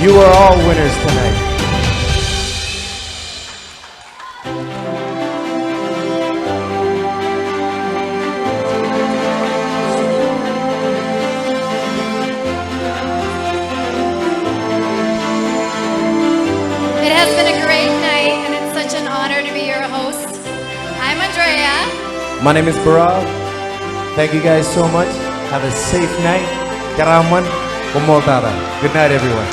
You are all winners tonight. My name is Parag. Thank you guys so much. Have a safe night. Karaman, kumoltada. Good night, everyone.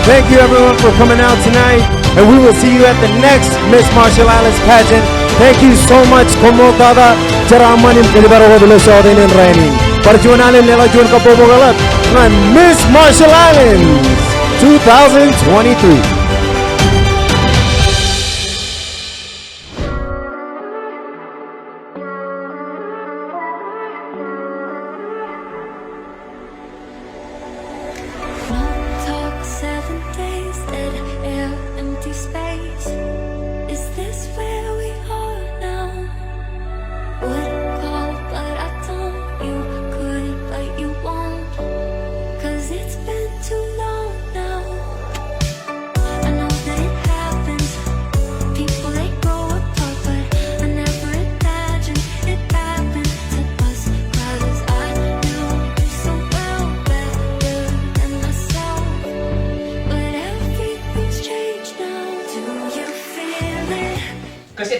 Thank you everyone for coming out tonight, and we will see you at the next Miss Marshall Islands pageant. Thank you so much. Como tada ceramanim kelibaro bilo showdin in raining. Perjuangan nela jun kapomogalat dengan Miss Marshall Islands 2023.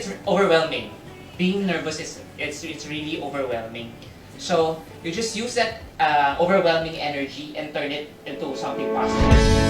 it's overwhelming. Being nervous it's really overwhelming. So you just use that overwhelming energy and turn it into something positive.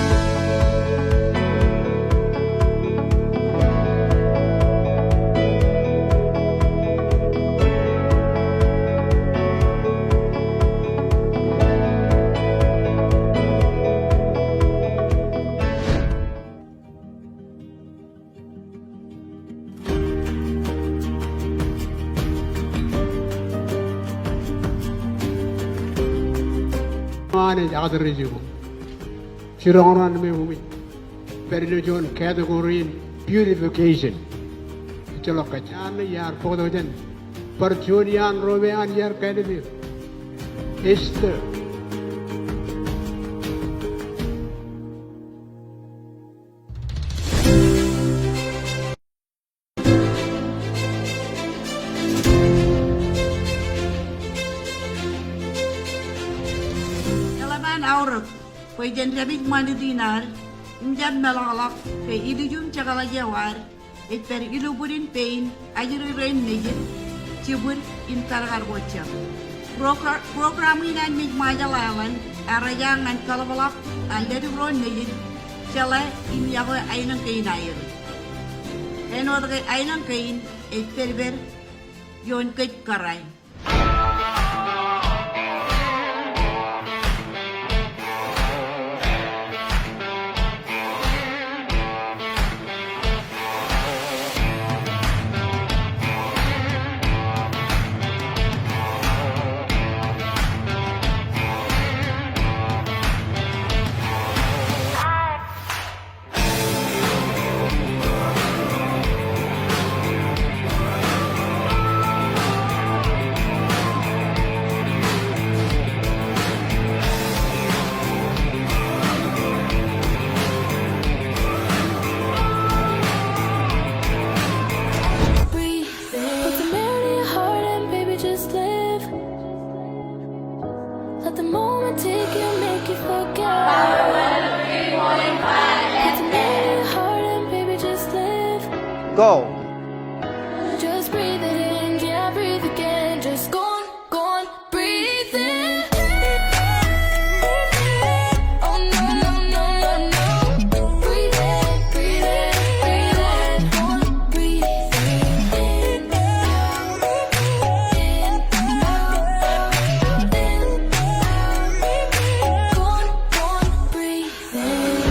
Category purification. Chalo kachan yar photo jan. Percunian robean yar kademi. Esther. Kalaban auruk. Pageant rabik mani dinar. Injad melalak, pe ilujum cakala jawar, it per iluburin pain, ajuru rain nejit, cibur in Karagar Watcher. Programming and make Majal Island, Arayang and Kalabalak, and let it run nejit, Chala in Yawa Island Kain Iron. And other Island Kain, a perver, yon kit karai. Go. Just breathe it in, yeah, breathe again. Just go on, breathe in. Oh no, no, no, no, no. Breathe in, breathe in, breathe in. Go on, breathe in. In, out, in, out, in, out. Go on, breathe in.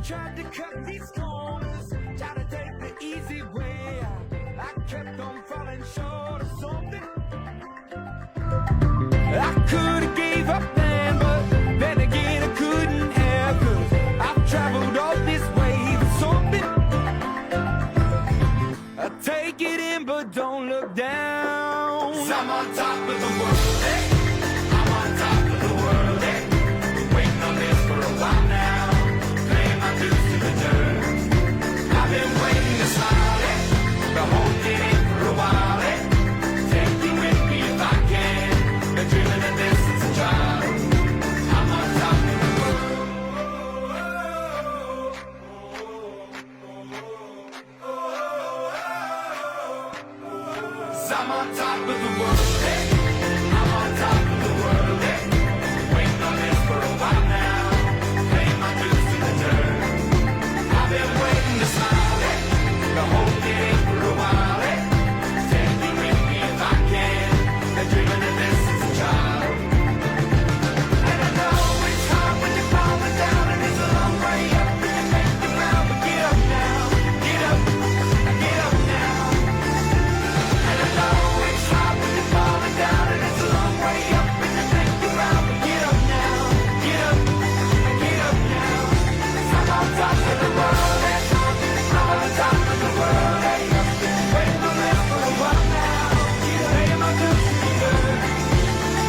Tried to cut these corners, tried to take the easy way out. I kept on falling short of something. I could have gave up then, but then again I couldn't have, 'cause I've traveled all this way for something. I take it in, but don't look down. 'Cause I'm on top of the world, eh? I'm on top of the world, eh? Been waiting on this for a while now. Paying my dues to the dirt. I've been waiting to smile, eh? To hold it in for a while, eh? Take you with me if I can. Been dreaming of this since a child. I'm on top of the world. 'Cause I'm on top of the world, eh? I'm on top of the world, eh? Waiting on this for a while now. Paying my dues to the dirt. I've been waiting to smile, eh? To hold it in for a while, eh? Take me with me if I can. Been dreaming of this since a child. And I know it's hard when you're falling down, and it's a long way up and you make the ground, but get up now, get up now. And I know it's hard when you're falling down, and it's a long way up and you make the ground, but get up now, get up now. 'Cause I'm on top of the world, eh? I'm on top of the world, eh? Waiting on this for a while now. Paying my dues to the dirt.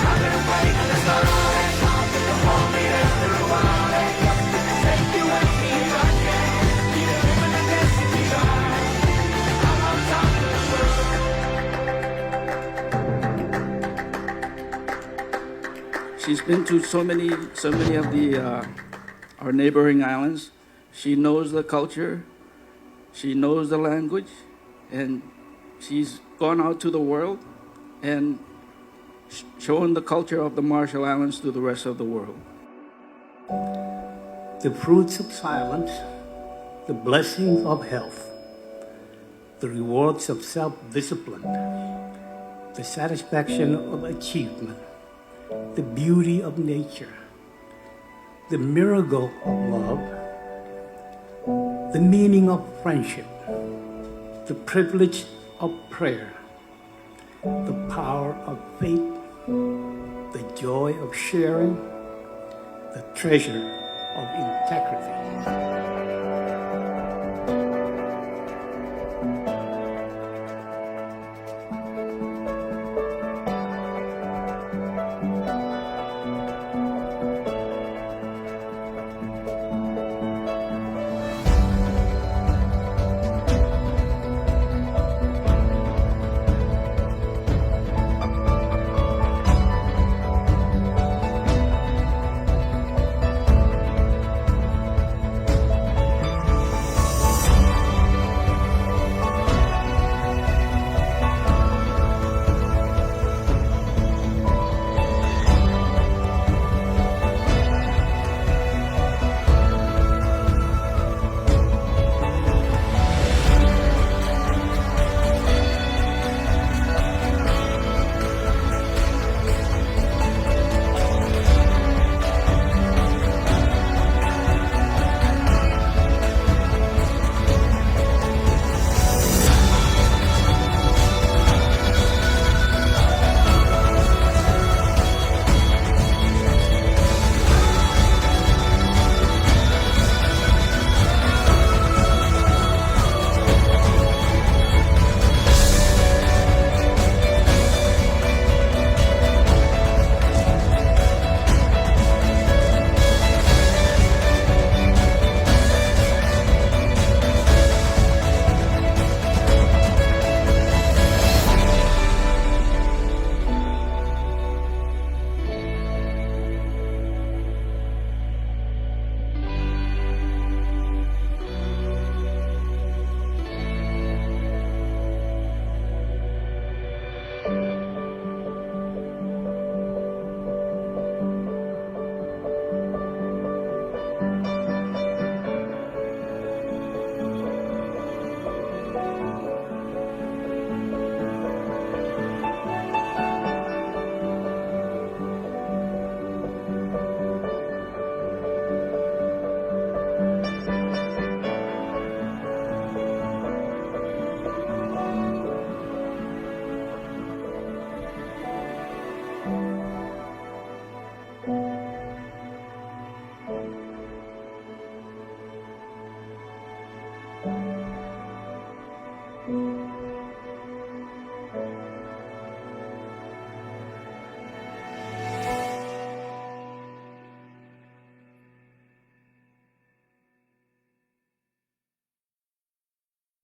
I've been waiting to start, eh? To hold me there for a while, eh? Take you with me if I can. Dreaming of this since a child. I'm on top of the world. She's been to so many of the our neighboring islands. She knows the culture, she knows the language, and she's gone out to the world and shown the culture of the Marshall Islands to the rest of the world. The fruits of silence, the blessings of health, the rewards of self-discipline, the satisfaction of achievement, the beauty of nature, the miracle of love, the meaning of friendship, the privilege of prayer, the power of faith, the joy of sharing, the treasure of integrity.